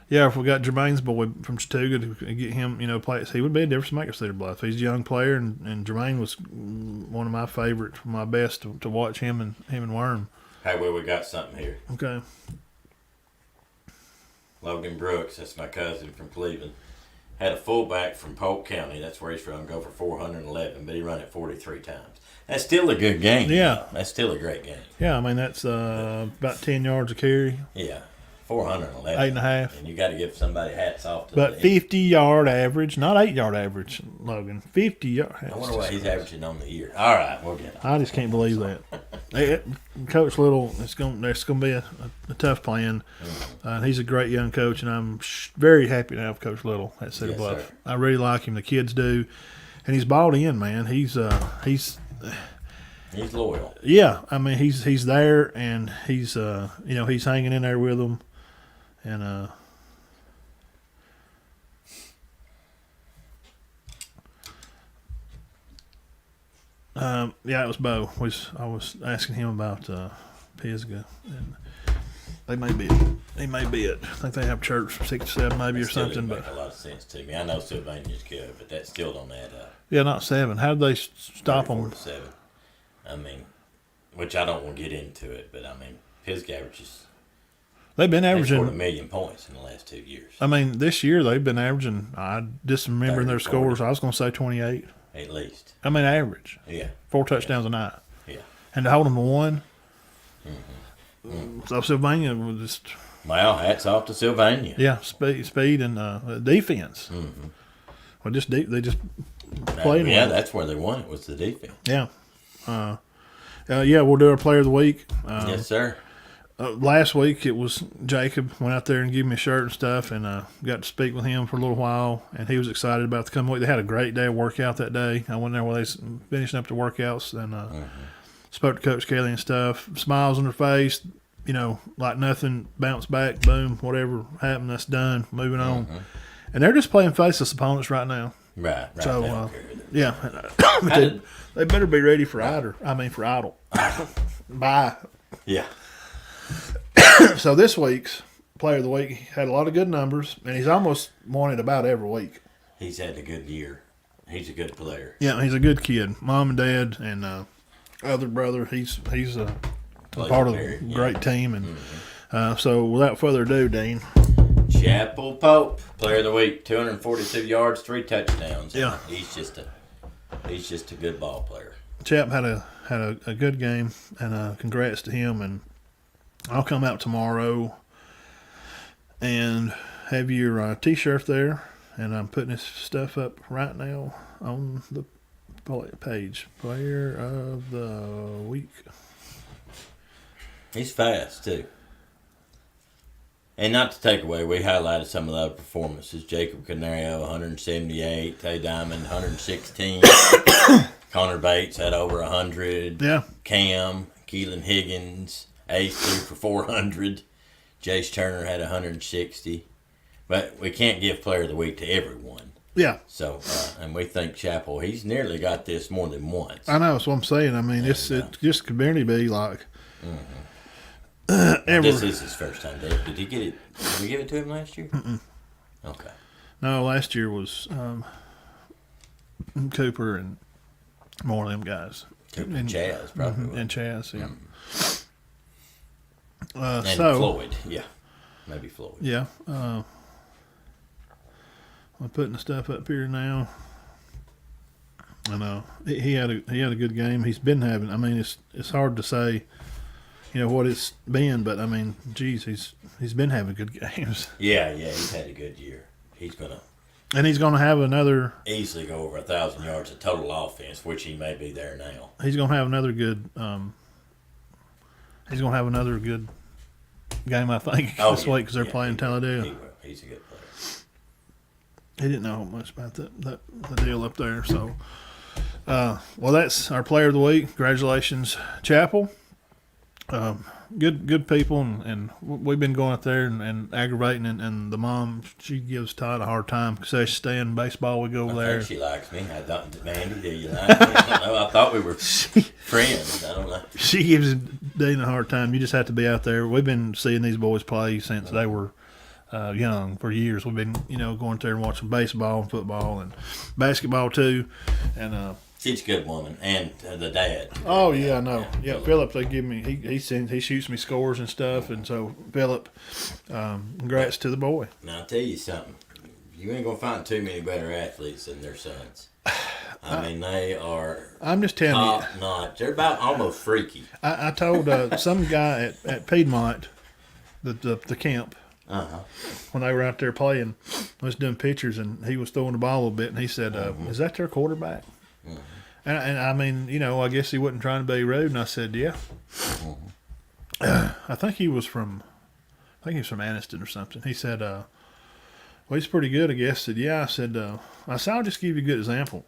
Yeah, if we got Jermaine's boy from Chattooga to get him, play, he would be a difference maker for Cedar Bluff. He's a young player, and Jermaine was one of my favorites, my best to watch him and Worm. Hey, well, we got something here. Okay. Logan Brooks, that's my cousin from Cleveland, had a fullback from Polk County. That's where he's from. Go for 411, but he run it 43 times. That's still a good game. Yeah, that's still a great game. Yeah, I mean that's about 10 yards a carry. Yeah. 411. 8.5. And you got to give somebody hats off to But 50-yard average, not 8-yard average, Logan. 50-yard. I wonder what he's averaging on the year. All right, we'll get it. I just can't believe that. Coach Little, it's going to be a tough plan. He's a great young coach, and I'm very happy to have Coach Little at Cedar Bluff. Sir. I really like him. The kids do, and he's bought in, man. He's loyal. Yeah, I mean he's there, and he's he's hanging in there with them. And it was Bo. I was asking him about Pisgah, and he may be it. I think they have church from 6 to 7 maybe or something. But a lot of sense to me. I know Sylvania's good, but that still don't add up. Yeah, not 7. How did they stop them? 7. I mean, which I don't want to get into it, but I mean, Pisgah averages. They've been averaging 1 million points in the last 2 years. I mean, this year they've been averaging. I just remembering their scores. I was going to say 28 at least. I mean, average. Yeah. 4 touchdowns a night. Yeah. And to hold them to 1. Mm-hmm. So Sylvania was just. Well, hats off to Sylvania. Yeah, speed and defense. Mm-hmm. Well, they just played. Yeah, that's where they won. It was the defense. Yeah. We'll do our player of the week. Yes, sir. last week it was Jacob went out there and gave me a shirt and stuff, and got to speak with him for a little while, and he was excited about the coming week. They had a great day of workout that day. I went there while they was finishing up the workouts, and spoke to Coach Kelly and stuff. Smiles on their face, like nothing. Bounce back, boom, whatever happened, that's done. Moving on, and they're just playing faceless opponents right now. Right. So yeah, they better be ready for for Idle. Bye. Yeah. So this week's Player of the Week had a lot of good numbers, and he's almost won it about every week. He's had a good year. He's a good player. Yeah, he's a good kid. Mom and dad and other brother, he's a part of a great team. And so without further ado, Dean. Chapel Pope, Player of the Week, 242 yards, 3 touchdowns. Yeah, he's just a good ball player. Chap had a good game, and congrats to him. And I'll come out tomorrow and have your T-shirt there, and I'm putting this stuff up right now on the page. Player of the Week. He's fast too. And not to take away, we highlighted some of the other performances. Jacob Canario, 178. Tay Diamond, 116. Connor Bates had over 100. Yeah. Cam, Keelan Higgins, Ace threw for 400. Jace Turner had 160. But we can't give Player of the Week to everyone. Yeah. So, and we think Chapel, he's nearly got this more than once. I know, that's what I'm saying. I mean, it just could barely be like... This is his first time. Did he get it? Did we give it to him last year? Okay. No, last year was Cooper and more of them guys. Cooper and Chaz, probably. And Chaz, yeah. And Floyd, yeah. Maybe Floyd. Yeah. I'm putting the stuff up here now. I know he had a good game. He's been having. I mean, it's hard to say, what it's been, but I mean, geez, he's been having good games. Yeah, he's had a good year. He's gonna have another easily go over 1,000 yards of total offense, which he may be there now. He's gonna have another good. He's gonna have another good game, I think, this week because they're playing Talladega. He will. He's a good player. He didn't know much about the deal up there, so. Well, that's our Player of the Week. Congratulations, Chapel. Good people, and we've been going up there and aggravating, and the mom, she gives Todd a hard time because they stay in baseball. We go over there. I think she likes me. I thought, Mandy, do you like me? I don't know. I thought we were friends. I don't know. She gives Dean a hard time. You just have to be out there. We've been seeing these boys play since they were young for years. We've been, going there and watching baseball and football and basketball too, and. She's a good woman, and the dad. Oh yeah, I know. Yeah, Philip, they give me. He shoots me scores and stuff, and so Philip, congrats to the boy. Now I'll tell you something. You ain't gonna find too many better athletes than their sons. I mean, they are. I'm just telling top notch. They're about almost freaky. I told some guy at Piedmont, the camp. When they were out there playing, I was doing pictures, and he was throwing the ball a little bit, and he said, "Is that their quarterback?" And I mean, I guess he wasn't trying to be rude, and I said, "Yeah." I think he was from Anniston or something. He said, "Well, he's pretty good, I guess." I said, "Yeah." I said, "I'll just give you a good example.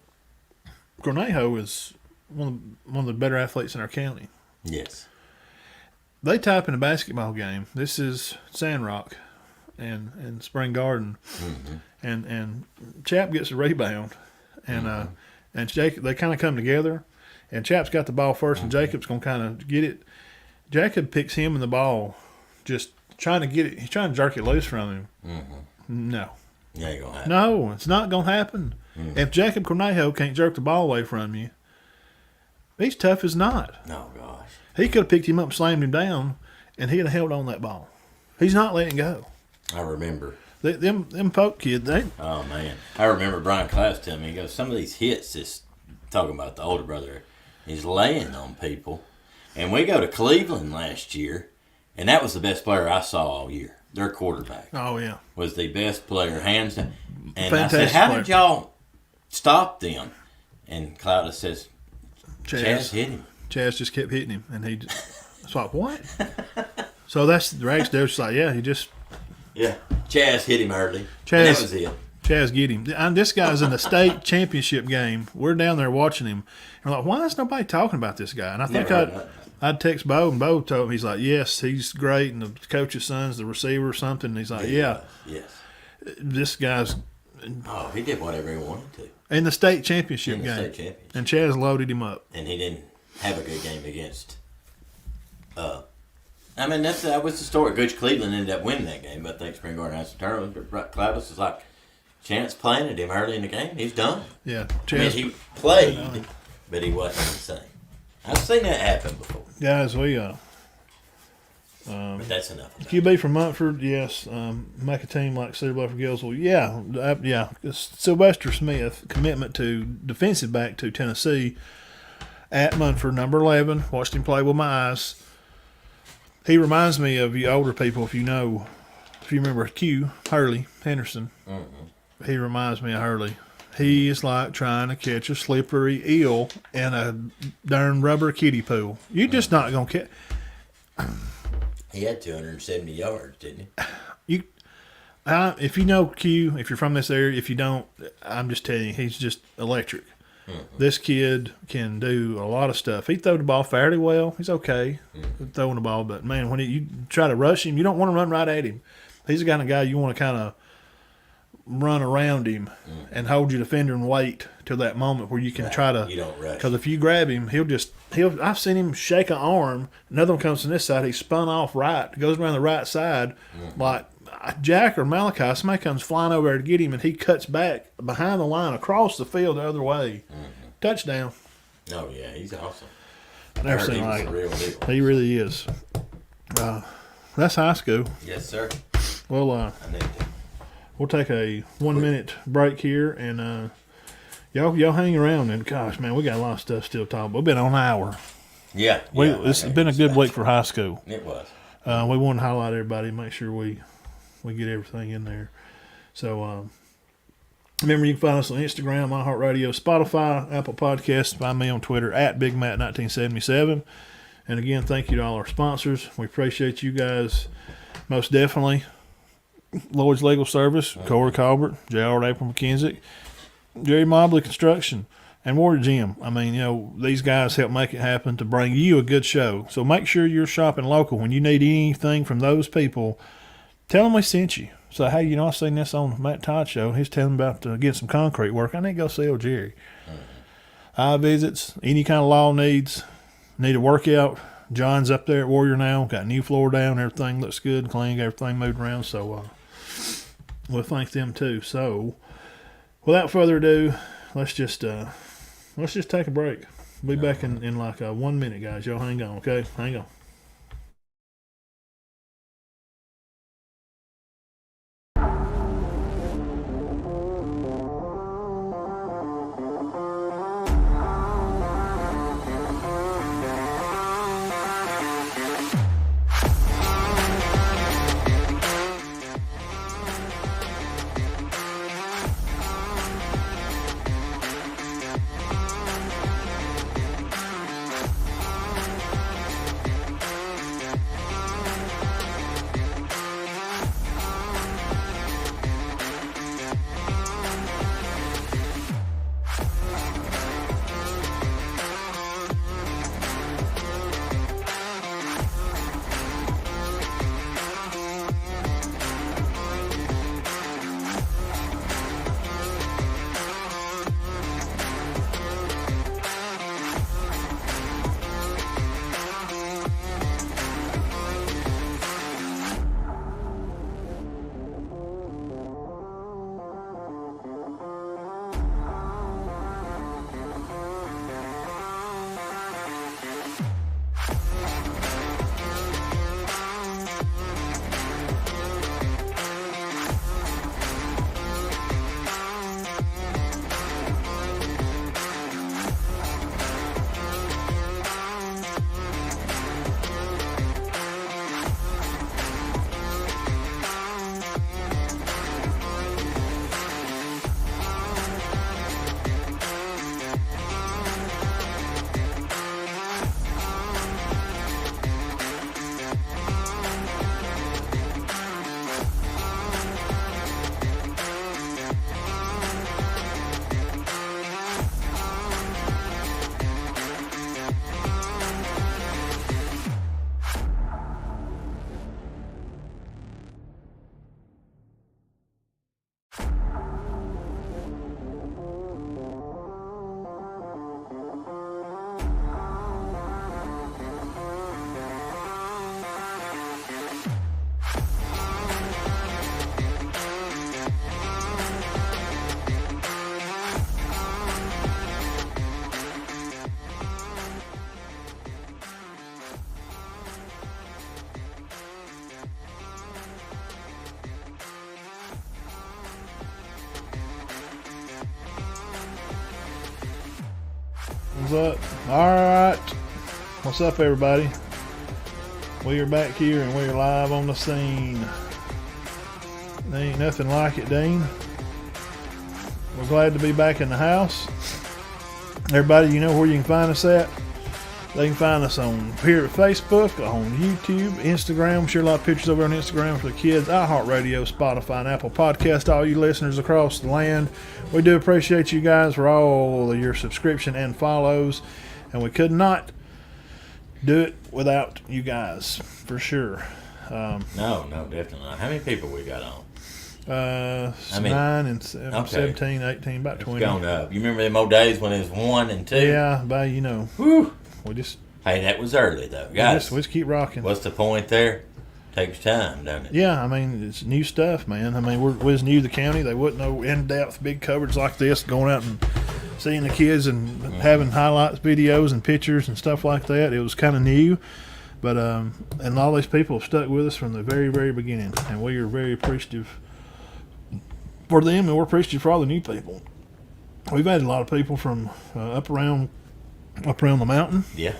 Cornejo is one of the better athletes in our county." Yes. They type in a basketball game. This is Sandrock and Spring Garden, and Chap gets a rebound, and and Jacob, they kind of come together, and Chap's got the ball first, and Jacob's going to kind of get it. Jacob picks him and the ball, just trying to get it. He's trying to jerk it loose from him. No. It ain't going to happen. No, it's not going to happen. If Jacob Cornejo can't jerk the ball away from you, he's tough as not. Oh, gosh. He could have picked him up, slammed him down, and he'd have held on that ball. He's not letting go. I remember. Them Polk kids, Oh, man. I remember Brian Klaus telling me, he goes, some of these hits, this talking about the older brother, is laying on people. And we go to Cleveland last year, and that was the best player I saw all year. Their quarterback. Oh, yeah. Was the best player, hands down. And Fantastic I said, how player. did y'all stop them? And Cloudus says, Chaz hit him. Chaz just kept hitting him, and he just, it's like, what? So that's the Ragsdale's just like, yeah, he just Yeah. Chaz hit him early. And Chaz- that was it. Chaz get him. And this guy's in the state championship game. We're down there watching him. And we're like, why is nobody talking about this guy? And I think Never heard of it. I'd text Bo, and Bo told me, he's like, yes, he's great, and the coach's son's the receiver or something. And he's like, yeah, Yes. this guy's Oh, he did whatever he wanted to in the state championship in the game. state championship. And Chaz loaded him up. And he didn't have a good game against. I mean, that was the story. Coach Cleveland ended up winning that game, but I think Spring Garden has to turn. But Clavis was like, Chance planted him early in the game. He's done. Yeah, I mean, he played, but he wasn't the same. I've seen that happen before. guys, we But that's enough. QB from Montford, yes. Make a team like Cedar Bluff or Gillsville, yeah. Sylvester Smith, commitment to defensive back to Tennessee at Montford, number 11. Watched him play with my eyes. He reminds me of you older people, if you remember Q, Hurley Henderson. Mm-hmm. He reminds me of Hurley. He is like trying to catch a slippery eel in a darn rubber kiddie pool. You're just not going to catch. He had 270 yards, didn't he? If you know Q, if you're from this area, if you don't, I'm just telling you, he's just electric. Mm-hmm. This kid can do a lot of stuff. He throw the ball fairly well. He's okay throwing the ball, but man, when you try to rush him, you don't want to run right at him. He's the kind of guy you want to kind of run around him and hold your defender and wait till that moment where you can try to. You don't rush. Because if you grab him, he'll. I've seen him shake an arm. Another one comes from this side. He spun off right, goes around the right side, like Jack or Malachi. Somebody comes flying over there to get him, and he cuts back behind the line across the field the other way. Touchdown. Oh yeah, he's awesome. Never He seen was like a real deal. he really is. That's high school. Yes, sir. Well, I need to. we'll take a 1 minute break here, and y'all hang around. And gosh, man, we got a lot of stuff still to talk about. We've been on an hour. Yeah. It's been a good week for high school. It was. We want to highlight everybody, make sure we get everything in there. So remember, you can find us on Instagram, iHeartRadio, Spotify, Apple Podcasts. Find me on Twitter at BigMatt1977. And again, thank you to all our sponsors. We appreciate you guys most definitely. Lloyd's Legal Service, Corey Colbert, J.R. April McKenzie, Jerry Mobley Construction, and Warrior Gym. I mean, these guys help make it happen to bring you a good show. So make sure you're shopping local. When you need anything from those people, tell them we sent you. So, hey, I seen this on Matt Todd show. He's telling me about getting some concrete work. I need to go see old Jerry. Eye visits, any kind of law needs, need a workout. John's up there at Warrior now. Got a new floor down. Everything looks good, clean, everything moved around. So, we'll thank them too. So, without further ado, let's just take a break. We'll be back in like 1 minute, guys. Y'all hang on, okay? Hang on. Thumbs up. All right. What's up, everybody? We are back here and we are live on the scene. There ain't nothing like it, Dean. We're glad to be back in the house. Everybody, you know where you can find us at? They can find us on here at Facebook, on YouTube, Instagram. Share a lot of pictures over on Instagram for the kids. iHeartRadio, Spotify, and Apple Podcast. All you listeners across the land, we do appreciate you guys for all of your subscription and follows. And we could not do it without you guys, for sure. No, definitely not. How many people we got on? 9 and 17, 18, about 20. It's gone up. You remember them old days when it was 1 and 2? Yeah, but Whew. We just. Hey, that was early though, guys. We just keep rocking. What's the point there? Takes time, doesn't it? Yeah, I mean it's new stuff, man. I mean we was new to the county. They wouldn't know in-depth big coverage like this, going out and seeing the kids and having highlights, videos, and pictures and stuff like that. It was kind of new, but and all these people have stuck with us from the very, very beginning, and we are very appreciative for them, and we're appreciative for all the new people. We've had a lot of people from up around the mountain. Yeah.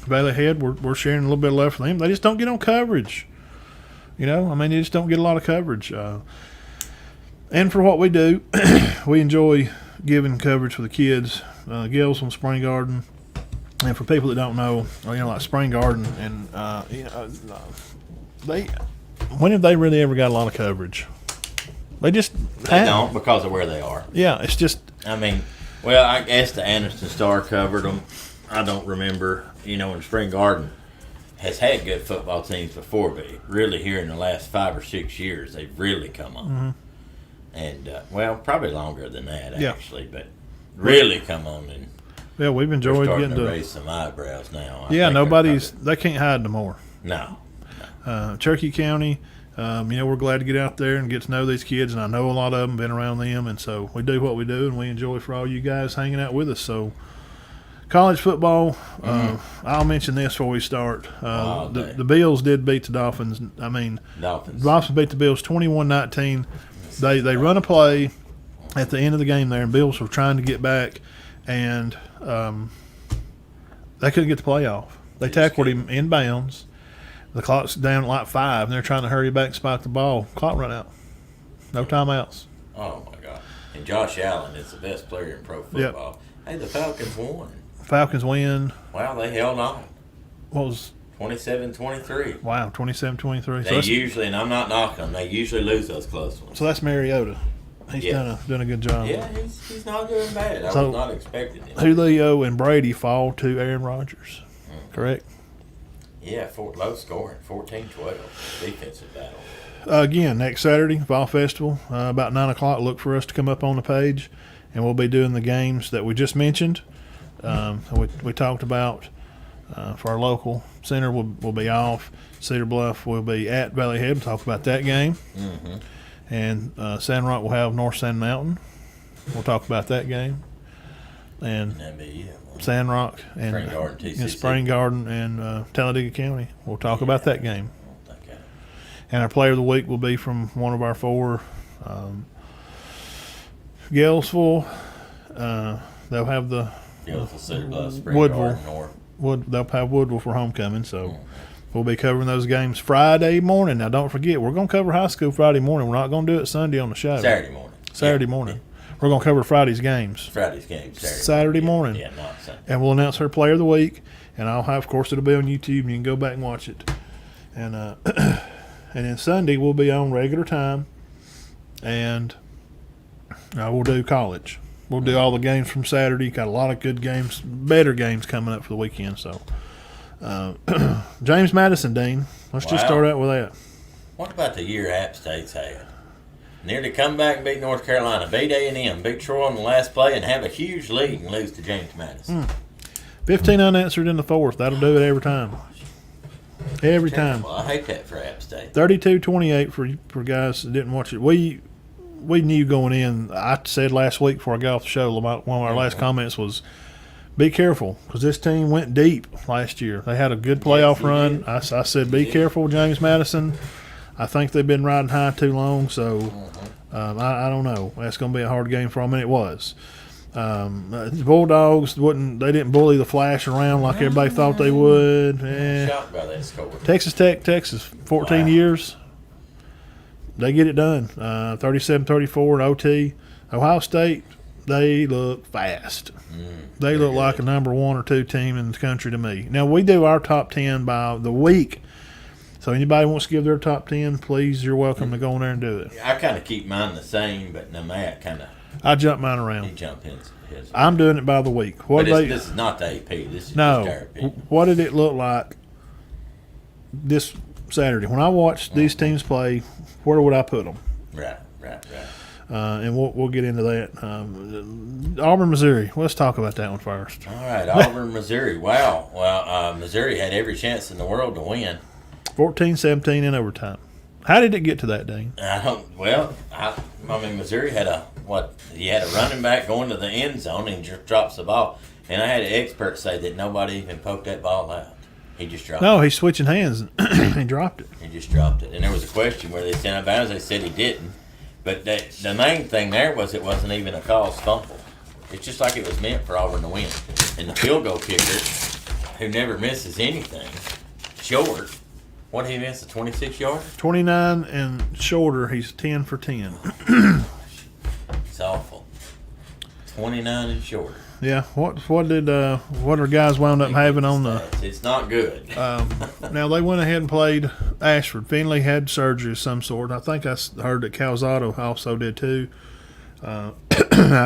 Valley Head, we're sharing a little bit of love for them. They just don't get on coverage. They just don't get a lot of coverage. And for what we do, we enjoy giving coverage for the kids. Gales from Spring Garden. And for people that don't know, like Spring Garden, and when have they really ever got a lot of coverage? They don't, because of where they are. Yeah, it's just. I mean, well, I guess the Anniston Star covered them. I don't remember. And Spring Garden has had good football teams before, but really here in the last 5 or 6 years, they've really come on. Mm-hmm. And, probably longer than that, actually, but really come on. And yeah, we've enjoyed getting to raise some eyebrows now. They can't hide no more. No. Cherokee County, we're glad to get out there and get to know these kids, and I know a lot of them, been around them, and so we do what we do, and we enjoy for all you guys hanging out with us. So college football, I'll mention this before we start. The Bills did beat the Dolphins. Dolphins beat the Bills 21-19. They run a play at the end of the game there, and Bills were trying to get back, and they couldn't get the play off. They tackled him in bounds. The clock's down at like 5, and they're trying to hurry back and spike the ball. Clock run out. No timeouts. Oh, my God. And Josh Allen is the best player in pro football. Yep. Hey, the Falcons won. Falcons win. Wow, they held on. What was 27-23. Wow, 27-23. They usually, and I'm not knocking them, they usually lose those close ones. So that's Mariota. He's done a good job. Yeah, he's not doing bad. I was not expecting him. Julio and Brady fall to Aaron Rodgers. Mm-hmm. Correct? Yeah, low scoring, 14-12. Defensive battle. Again, next Saturday, Fall Festival, about 9 o'clock, look for us to come up on the page, and we'll be doing the games that we just mentioned. We talked about for our local center will be off. Cedar Bluff will be at Valley Head. We'll talk about that game. Mm-hmm. And Sand Rock will have North Sand Mountain. We'll talk about that game. And Sand Rock and Spring Garden and Talladega County. We'll talk about that game. Okay. And our player of the week will be from one of our 4. Galesville. They'll have the Woodville. They'll have Woodville for homecoming, so we'll be covering those games Friday morning. Now, don't forget, we're going to cover high school Friday morning. We're not going to do it Sunday on the show. Saturday morning. Yeah. We're going to cover Friday's games. Saturday morning. Yeah, not Sunday. And we'll announce our player of the week, and I'll have, of course, it'll be on YouTube, and you can go back and watch it. And and then Sunday we'll be on regular time, and we'll do college. We'll do all the games from Saturday. Got a lot of good games, better games coming up for the weekend. So, James Madison, Dean. Let's just start out with that. What about the year App State's had? Nearly come back and beat North Carolina, beat A&M, beat Troy on the last play, and have a huge lead and lose to James Madison. 15 unanswered in the 4th. That'll do it every time. Every time. Well, I hate that for App State. 32-28 for guys that didn't watch it. We knew going in. I said last week before I got off the show, one of our last comments was, be careful, because this team went deep last year. They had a good playoff run. I said, be careful, James Madison. I think they've been riding high too long, so I don't know. That's going to be a hard game for them, and it was. The Bulldogs they didn't bully the Flash around like everybody thought they would. Shocked by that score. Texas Tech, 14 years. They get it done. 37-34 in OT. Ohio State, they look fast. They look like a number 1 or 2 team in the country to me. Now, we do our top 10 by the week. So anybody wants to give their top 10, please, you're welcome to go in there and do it. I kind of keep mine the same, but now Matt kind of I jump mine he around. jump in his. I'm doing it by the week. This is not the AP. This is just our opinion. What did it look like this Saturday? When I watched these teams play, where would I put them? Right. And we'll get into that. Auburn, Missouri. Let's talk about that one first. All right, Auburn, Missouri. Wow. Well, Missouri had every chance in the world to win. 14-17 in overtime. How did it get to that, Dean? I mean, Missouri had he had a running back going to the end zone and just drops the ball. And I had an expert say that nobody even poked that ball out. He just dropped it. No, he's switching hands and he dropped it. He just dropped it. And there was a question where they sent out of bounds. They said he didn't. But the main thing there was it wasn't even a caused fumble. It's just like it was meant for Auburn to win. And the field goal kicker, who never misses anything, short. What did he miss? A 26-yard? 29 and shorter. He's 10 for 10. It's awful. 29 and shorter. Yeah. What are guys wound up having on the? It's not good. Now they went ahead and played Ashford. Finley had surgery of some sort. I think I heard that Calzado also did too. I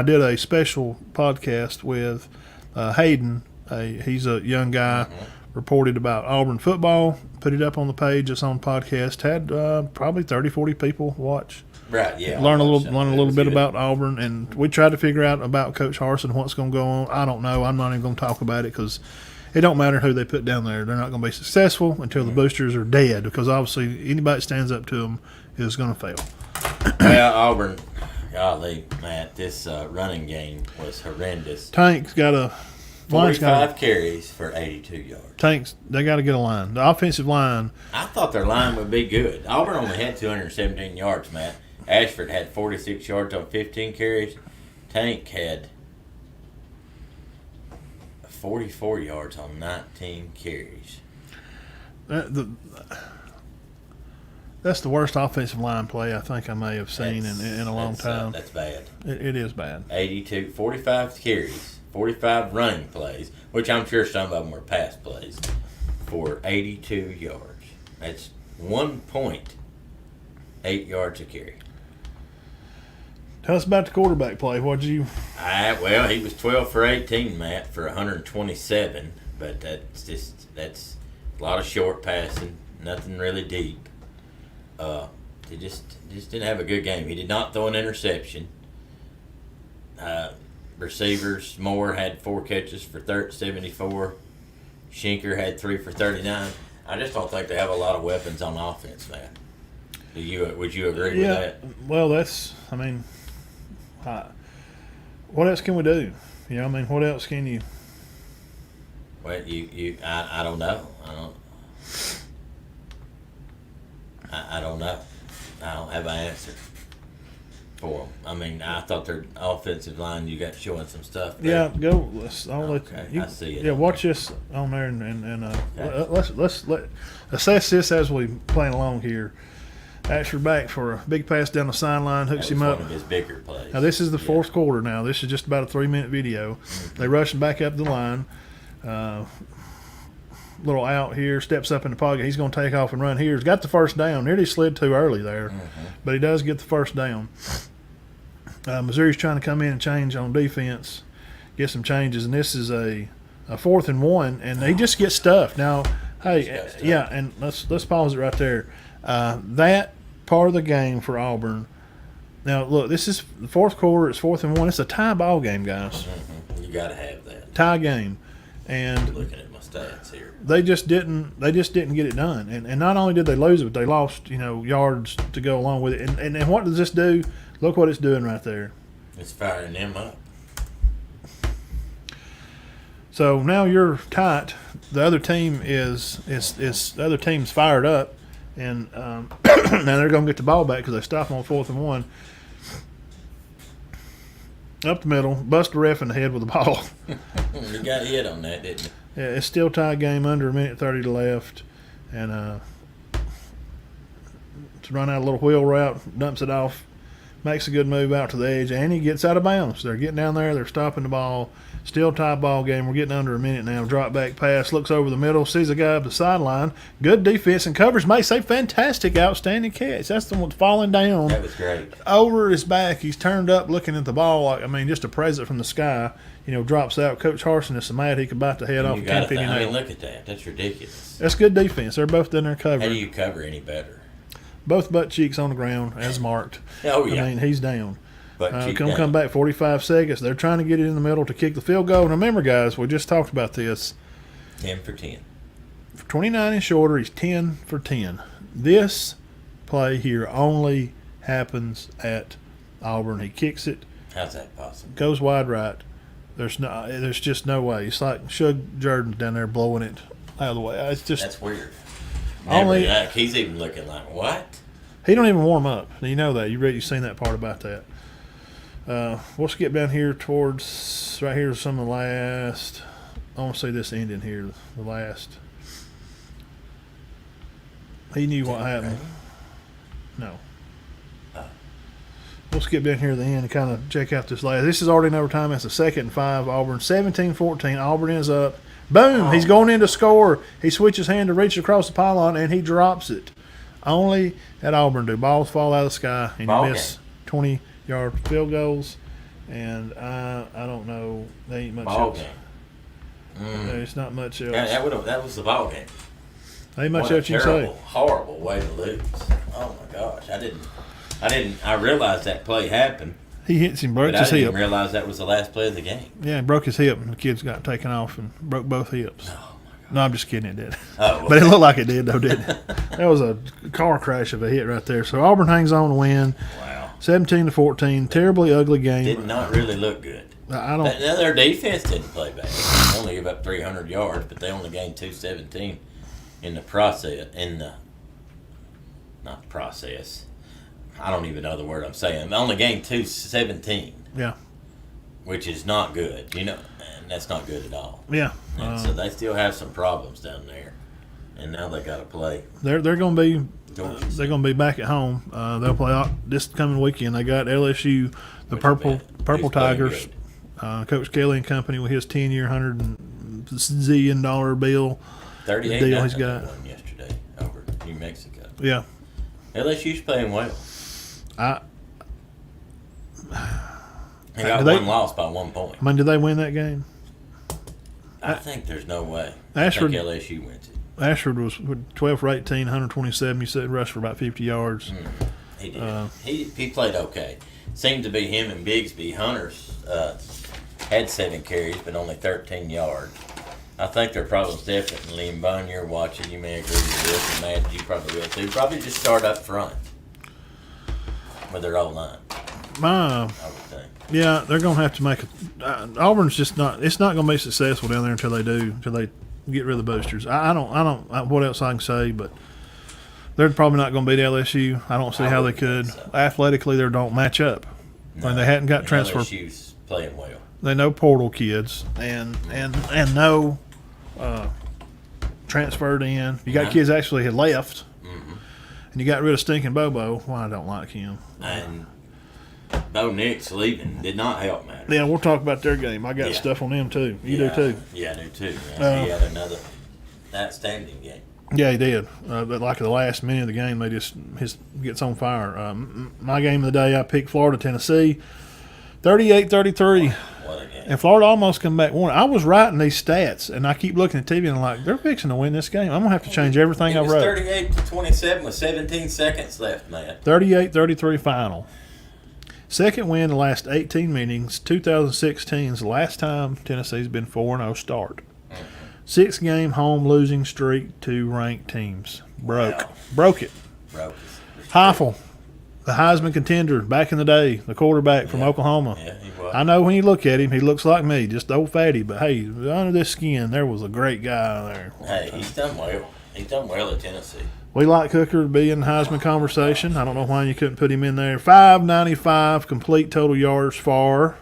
did a special podcast with Hayden. He's a young guy. Reported about Auburn football. Put it up on the page. It's on podcast. Had probably 30, 40 people watch. Right. Yeah. Learn a little bit about Auburn, and we tried to figure out about Coach Harsin, what's going to go on. I don't know. I'm not even going to talk about it because it don't matter who they put down there. They're not going to be successful until the boosters are dead, because obviously anybody that stands up to them is going to fail. Well, Auburn, golly, Matt, this running game was horrendous. Tank's got a 45 carries for 82 yards. Tanks, they got to get a line. The offensive line. I thought their line would be good. Auburn only had 217 yards, Matt. Ashford had 46 yards on 15 carries. Tank had 44 yards on 19 carries. That's the worst offensive line play I think I may have seen in a long time. That's bad. It is bad. 45 carries, 45 running plays, which I'm sure some of them were pass plays, for 82 yards. That's 1.8 yards a carry. Tell us about the quarterback play. Well, he was 12 for 18, Matt, for 127, but that's a lot of short passing, nothing really deep. He just didn't have a good game. He did not throw an interception. Receivers, Moore had 4 catches for 74. Schenker had 3 for 39. I just don't think they have a lot of weapons on offense, man. Would you agree with that? Well, what else can we do? What else can you? Well, I don't know. I don't know. I don't have an answer for them. I thought their offensive line, you got showing some stuff there. Yeah, go. I see it. Yeah, watch this on there and let's assess this as we playing along here. Ashford back for a big pass down the sideline, hooks him up. One of his bigger plays. Now this is the fourth quarter. Now this is just about a 3-minute video. They rush him back up the line. Little out here, steps up in the pocket. He's going to take off and run here. He's got the first down. Nearly slid too early there, but he does get the first down. Missouri's trying to come in and change on defense, get some changes, and this is a 4th and 1, and he just gets stuffed. Now, hey, yeah, and let's pause it right there. That part of the game for Auburn. Now, look, this is the fourth quarter. It's 4th and 1. It's a tie ball game, guys. You got to have that tie game, and looking at my stats here, they just didn't get it done. And not only did they lose it, but they lost yards to go along with it. And what does this do? Look what it's doing right there. It's firing them up. So now you're tight. The other team the other team's fired up, and now they're going to get the ball back because they stopped on 4th and 1. up the middle, bust the ref in the head with the ball. You got hit on that, didn't you? Yeah, it's still tie game, under a minute 30 to left, and to run out a little wheel route, dumps it off, makes a good move out to the edge, and he gets out of bounds. They're getting down there, they're stopping the ball. Still tie ball game. We're getting under a minute now. Drop back pass, looks over the middle, sees a guy up the sideline. Good defense and coverage. May say fantastic, outstanding catch. That's the one falling down. That was great. Over his back, he's turned up looking at the ball. Like, I mean, just a present from the sky. Drops out. Coach Harsin is so mad he could bite the head off. I mean, look at that. That's ridiculous. That's good defense. They're both in there covering. How do you cover any better? Both butt cheeks on the ground as marked. Oh, yeah. I mean, he's down. Come back 45 seconds. They're trying to get it in the middle to kick the field goal. And remember, guys, we just talked about this. 10 for 10. For 29 and shorter, he's 10 for 10. This play here only happens at Auburn. He kicks it. How's that possible? Goes wide right. There's just no way. It's like Shug Jordan's down there blowing it out of the way. It's just that's weird. He's even looking like, what? He don't even warm up. You know that. You've seen that part about that. We'll skip down here towards right here. Some of the last. I want to see this ending here. The last. He knew what happened. No. We'll skip down here to the end and kind of check out this last. This is already in overtime. It's a 2nd and 5. Auburn 17-14. Auburn is up. Boom! He's going in to score. He switches hand to reach across the pylon and he drops it. Only at Auburn do balls fall out of the sky and you miss 20-yard field goals. And I don't know. There ain't much else. There's not much else. That was the ball game. Ain't much else you can say. Horrible way to lose. Oh my gosh! I realized that play happened. He hits him, broke his hip. I didn't realize that was the last play of the game. Yeah, he broke his hip, and the kids got taken off and broke both hips. Oh my God. No, I'm just kidding. It did. Oh, well, but it looked like it did, though, didn't it? That was a car crash of a hit right there. So Auburn hangs on to win. Wow. 17-14. Terribly ugly game. Did not really look good. I don't. Their defense didn't play bad. They only gave up 300 yards, but they only gained 217 in the process. Not process. I don't even know the word I'm saying. They only gained 217. Yeah. Which is not good, and that's not good at all. Yeah. And so they still have some problems down there, and now they got to play. They're going to be they're going to be back at home. They'll play this coming weekend. They got LSU, the Purple Tigers. Coach Kelly and company with his 10-year, $100 zillion bill. 38 deal he's got yesterday over New Mexico. Yeah. LSU's playing well. They got one loss by 1 point. I mean, did they win that game? I think there's no way. Ashford, I think LSU wins it. Ashford was 12 for 18, 127. You said rushed for about 50 yards. He did. He played okay. Seemed to be him and Bigsby. Hunter's had 7 carries, but only 13 yards. I think their problem's definitely in Bun. You're watching. You may agree with this, and Matt, you probably will too. Probably just start up front with their O-line. I would think. Yeah, they're going to have to make Auburn's just not. It's not going to be successful down there until they get rid of the boosters. I don't. What else I can say? But they're probably not going to beat LSU. I don't see how they could. So. Athletically, they don't match up. No, they hadn't got transfer. LSU's playing well. They know portal kids and no transferred in. You got kids actually had left, and you got rid of stinking Bobo. Well, I don't like him. And Bo Nix leaving did not help matter. Yeah, we'll talk about their game. I got stuff on them too. You do too. Yeah, I do too. He had another outstanding game. Yeah, he did. But like the last minute of the game, his gets on fire. My game of the day, I picked Florida, Tennessee, 38-33. What a game. And Florida almost come back one. I was writing these stats, and I keep looking at TV and I'm like, they're fixing to win this game. I'm going to have to change everything I wrote. It was 38-27 with 17 seconds left, man. 38-33 final. Second win in the last 18 meetings. 2016's the last time Tennessee's been 4-0 start. 6-game home losing streak to ranked teams. Broke it. Heifel, the Heisman contender back in the day, the quarterback from Oklahoma. Yeah, he was. I know when you look at him, he looks like me, just old fatty. But, hey, under this skin, there was a great guy there. Hey, he's done well. He's done well at Tennessee. We like Hooker to be in the Heisman conversation. I don't know why you couldn't put him in there. 595 complete total yards for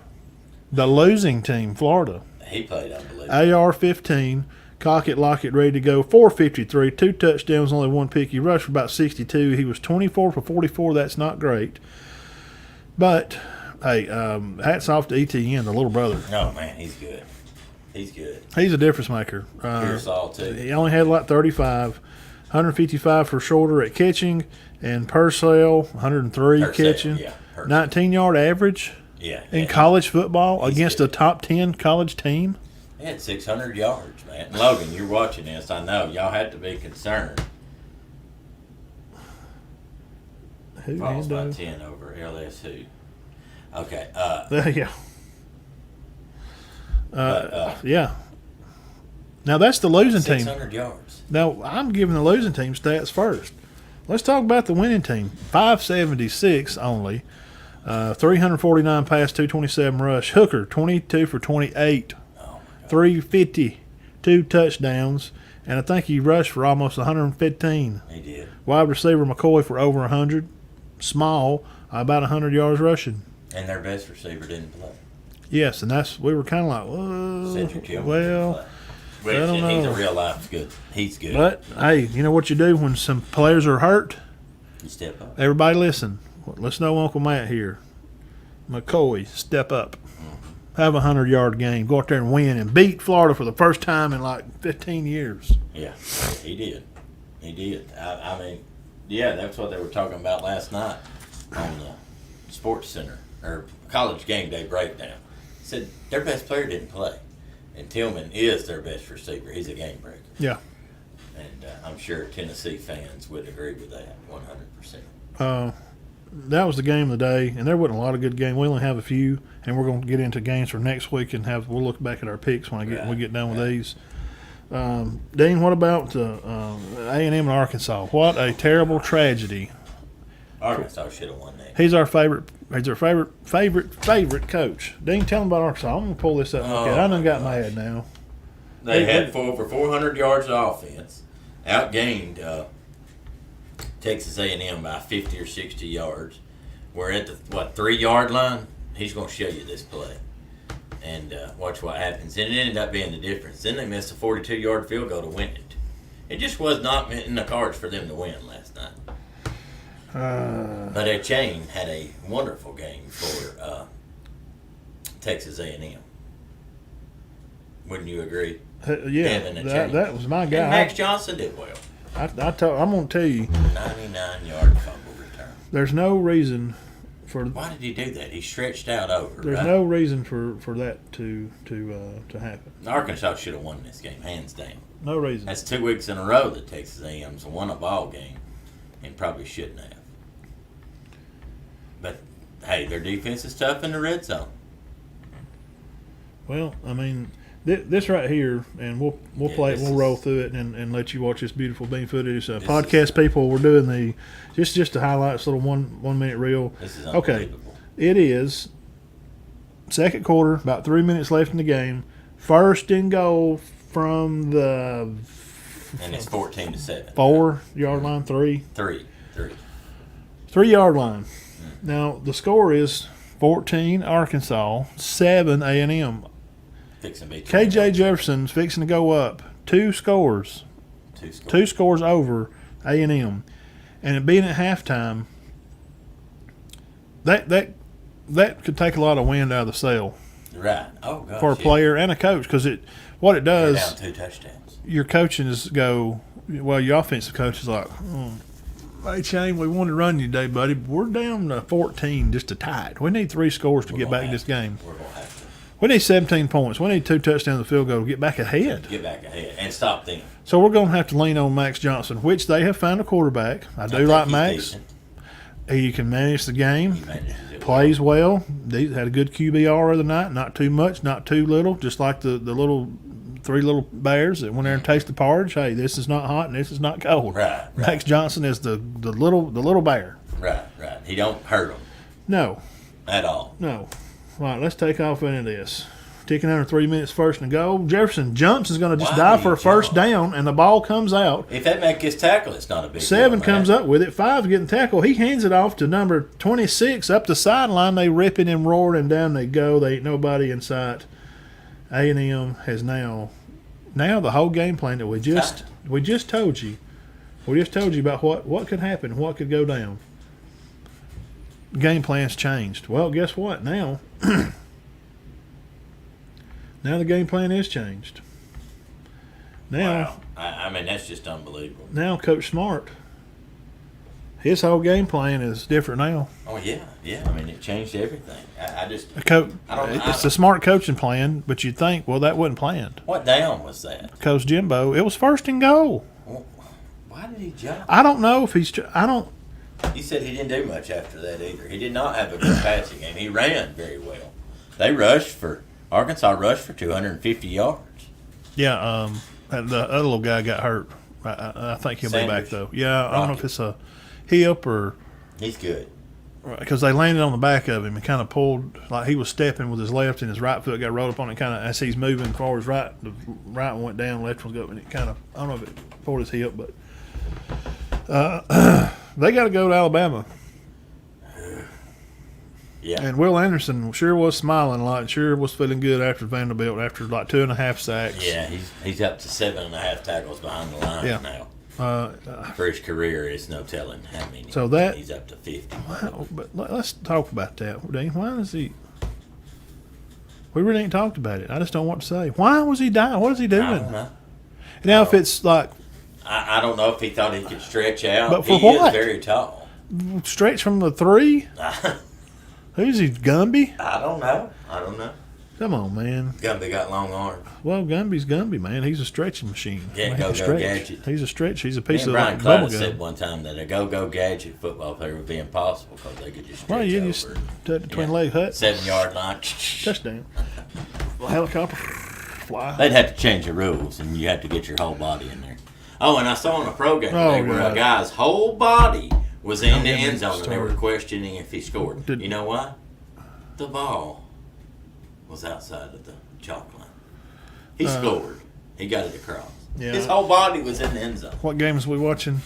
The losing team, Florida. He played unbelievable. AR-15, cock it, lock it, ready to go. 453, 2 touchdowns, only 1 pick. He rushed for about 62. He was 24 for 44. That's not great. But, hey, hats off to ETN, the little brother. Oh, man, he's good. He's good. He's a difference maker. Pearsall, too. He only had like 35, 155 for Shorter at catching, and Purcell, 103 catching. Yeah, 19-yard average in college football against a top 10 college team. He had 600 yards, man. And Logan, you're watching this. I know. Y'all had to be concerned. Who Falls by 10 over LSU. Okay. Yeah. Now, that's the losing 600 team. 600 yards. Now, I'm giving the losing team stats first. Let's talk about the winning team. 576 only. 349 pass, 227 rush. Hooker, 22 for 28. 350, 2 touchdowns. And I think he rushed for almost 115. He did. Wide receiver McCoy for over 100. Small, about 100 yards rushing. And their best receiver didn't play. Yes, and we were kind of like, well, I don't know. He's a real life good. He's good. But, hey, you know what you do when some players are hurt? You step up. Everybody listen. Let's know Uncle Matt here. McCoy, step up. Have a 100-yard game. Go out there and win and beat Florida for the first time in like 15 years. Yeah, he did. He did. I mean, yeah, that's what they were talking about last night on the Sports Center or College Game Day breakdown. He said their best player didn't play, and Tillman is their best receiver. He's a game breaker. Yeah. And I'm sure Tennessee fans would agree with that 100%. That was the game of the day, and there wasn't a lot of good games. We only have a few, and we're going to get into games for next week, and we'll look back at our picks when we get done with these. Dean, what about A&M and Arkansas? What a terrible tragedy. Arkansas should have won that. He's our favorite. He's our favorite coach. Dean, tell him about Arkansas. I'm going to pull this up. I done got mad now. They had over 400 yards of offense, outgained Texas A&M by 50 or 60 yards. We're at the 3-yard line. He's going to show you this play, and watch what happens. And it ended up being the difference. Then they missed a 42-yard field goal to win it. It just was not in the cards for them to win last night. But Chain had a wonderful game for Texas A&M. Wouldn't you agree? Yeah, that was my guy. And Max Johnson did well. I'm going to tell you. 99-yard fumble return. There's no reason for. Why did he do that? He stretched out over. There's no reason for that to happen. Arkansas should have won this game, hands down. No reason. That's 2 weeks in a row that Texas A&M's won a ball game, and probably shouldn't have. But hey, their defense is tough in the red zone. Well, I mean. This right here, and we'll play it. We'll roll through it and let you watch this beautiful bean footage. Podcast people, we're doing the just to highlight this little 1 minute reel. This is unbelievable. Okay, it is second quarter, about 3 minutes left in the game. First and goal from the and it's 14-7. 4-yard line, 3 3-yard line. Now the score is 14 Arkansas, 7 A&M. KJ Jefferson's fixing to go up 2 scores. 2 scores over A&M, and it being at halftime, that could take a lot of wind out of the sail. Right. Oh gosh. For a player and a coach, because what it does. Down 2 touchdowns. Your coaching is your offensive coach is like, hey Shane, we want to run you today, buddy. We're down to 14, just a tie it. We need 3 scores to get back in this game. We're gonna have to. We need 17 points. We need 2 touchdowns and a field goal to get back ahead. Get back ahead and stop them. So we're going to have to lean on Max Johnson, which they have found a quarterback. I do like Max. Decent. He can manage the game, plays well. He had a good QBR the other night. Not too much, not too little. Just like the 3 little bears that went there and tasted the porridge. Hey, this is not hot and this is not cold. Right. Max Johnson is the little bear. Right. He don't hurt them. No. At all. No. All right, let's take off into this. ticking under 3 minutes, first and goal. Jefferson jumps, is going to just Why dive did for he a first jump? down, and the ball comes out. If that man gets tackled, it's not a big 7 deal, comes man. up with it. 5 getting tackled. He hands it off to number 26 up the sideline. They rip it and roar, and down they go. They ain't nobody in sight. A&M has now the whole game plan that we just told you. We just told you about what could happen, what could go down. Game plan's changed. Well, guess what? Now the game plan is changed. Now, Wow. I mean, that's just unbelievable. now Coach Smart, his whole game plan is different now. Oh, yeah. I mean, it changed everything. I just It's the smart coaching plan, but you'd think, well, that wasn't planned. What down was that? Coach Jimbo, it was first and goal. Well, why did he jump? I don't know if I don't. He said he didn't do much after that either. He did not have a good passing game. He ran very well. Arkansas rushed for 250 yards. Yeah, and the other little guy got hurt. I think he'll be back, Sanders? though. Yeah, I don't know if it's a hip or He's good. because they landed on the back of him and kind of pulled like he was stepping with his left and his right foot got rolled up on it. Kind of as he's moving forward, the right one went down, left one go up, and it kind of I don't know if it pulled his hip, but they got to go to Alabama. Yeah. And Will Anderson sure was smiling a lot and sure was feeling good after Vanderbilt after like 2.5 sacks. Yeah, he's up to 7.5 tackles behind the line now. For his career, it's no telling how many. So that he's up to 50. Wow, but let's talk about that. Dean, why is he? We really ain't talked about it. I just don't want to say. Why was he dying? What is he doing? I don't know. Now, if it's like I don't know if he thought he could stretch out. But for he what? is very tall. stretch from the 3, who's he? Gumby? I don't know. Come on, man. Gumby got long arms. Well, Gumby's Gumby, man. He's a stretching machine. Yeah, He go-go can stretch. gadget. He's a stretch. He's a piece Me of and Brian like Cloud bubble said gum. one time that a go-go gadget football player would be impossible because they could just stretch Well, you over. just tuck the twin leg hut. 7-yard line. Touchdown. Helicopter. Fly. They'd have to change the rules, and you have to get your whole body in there. Oh, and I saw on a program today where a guy's whole body was in the end zone, and they were questioning if he scored. You know why? The ball was outside of the chalk line. He scored. He got it across. Yeah. His whole body was in the end zone. What game was we watching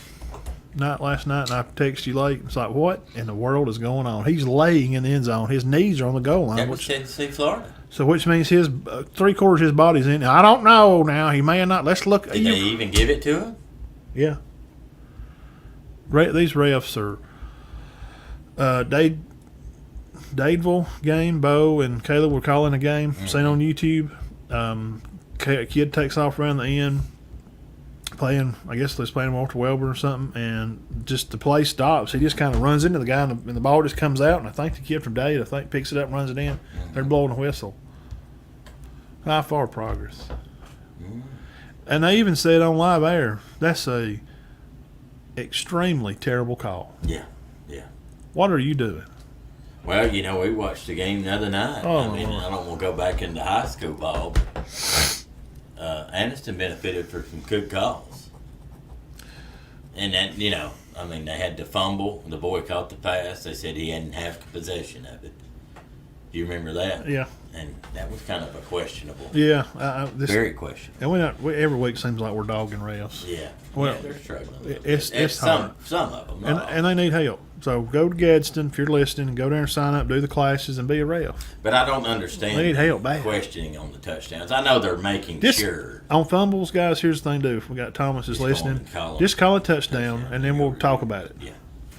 last night? And I texted you late. It's like, what in the world is going on? He's laying in the end zone. His knees are on the goal line. That was Tennessee, Florida. So which means his 3/4 of his body's in. I don't know now. He may not. Let's look. Did they even give it to him? Yeah. These refs are Dadeville game. Bo and Caleb were calling a game. Seen on YouTube. Kid takes off around the end. Playing, I guess they're playing Walter Welber or something, and just the play stops. He just kind of runs into the guy, and the ball just comes out. And I think the kid from Dade, picks it up and runs it in. They're blowing a whistle. High forward progress. And they even said on live air, that's a extremely terrible call. Yeah. What are you doing? Well, we watched the game the other night. Oh, I mean, I don't want to go back into high school ball, but Aniston benefited from some good calls. And then, they had to fumble. The boy caught the pass. They said he hadn't half possession of it. Do you remember that? Yeah. And that was kind of a questionable. Yeah. Very questionable. And every week seems like we're dogging refs. Yeah. Well, they're struggling. It's hard. Some of them. not all. And they need help. So go to Gadsden if you're listening, and go there and sign up, do the classes, and be a ref. But I don't understand They need help bad. questioning on the touchdowns. I know they're making sure. On fumbles, guys, here's the thing to do. If we got Thomas is Just listening, call 'em. just call a touchdown, and then we'll talk about it. Yeah.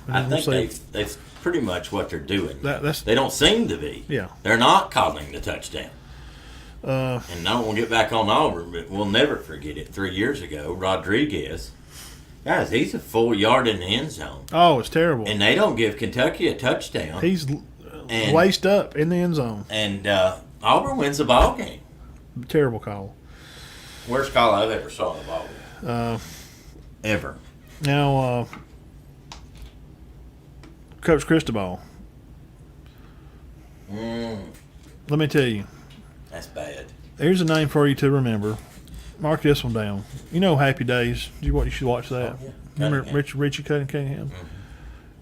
And I then we'll think see. that's pretty much what they're doing. That's- they don't seem to be. Yeah. They're not calling the touchdown. And I don't want to get back on Auburn, but we'll never forget it. 3 years ago, Rodriguez, guys, he's a full yard in the end zone. Oh, it's terrible. And they don't give Kentucky a touchdown. He's And- laced up in the end zone. And Auburn wins the ball game. Terrible call. Worst call I've ever saw in a ball game. Ever. Now, Coach Cristobal, let me tell you, That's bad. here's a name for you to remember. Mark this one down. You know Happy Days. You should watch that. Oh, yeah. Remember Cunningham. Richie Cunningham?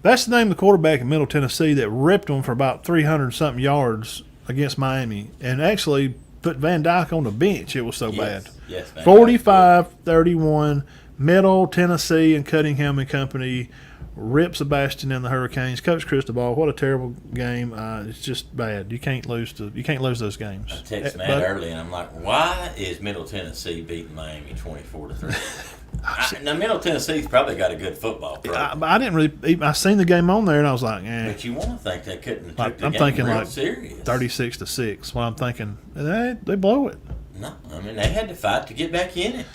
That's the name of the quarterback in Middle Tennessee that ripped them for about 300-something yards against Miami and actually put Van Dyke on the bench. It was so bad. Yes, Van Dyke. 45-31, Middle Tennessee and Cunningham and company rips Sebastian and the Hurricanes. Coach Cristobal, what a terrible game! It's just bad. You can't lose those games. I texted Matt early, and I'm like, "Why is Middle Tennessee beating Miami 24-3?" Now Middle Tennessee's probably got a good football program. I didn't really. I seen the game on there, and I was like, "Eh." But you want to think they couldn't have took the I'm game thinking real like serious. 36-6. Well, I'm thinking they blow it. No, I mean they had to fight to get back in it.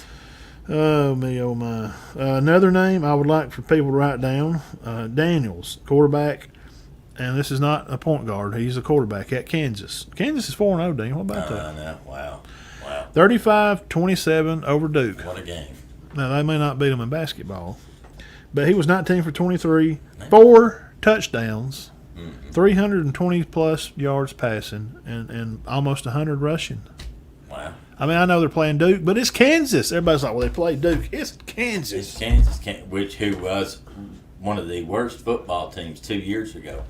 Oh, me, oh, my. Another name I would like for people to write down, Daniels, quarterback. And this is not a point guard. He's a quarterback at Kansas. Kansas is 4-0, Dean. What about that? No. Wow. 35-27 over Duke. What a game. Now, they may not beat them in basketball. But he was 19 for 23, 4 touchdowns, 320-plus yards passing, and almost 100 rushing. Wow. I mean, I know they're playing Duke, but it's Kansas. Everybody's like, well, they play Duke. It's Kansas. It's Kansas, who was one of the worst football teams 2 years ago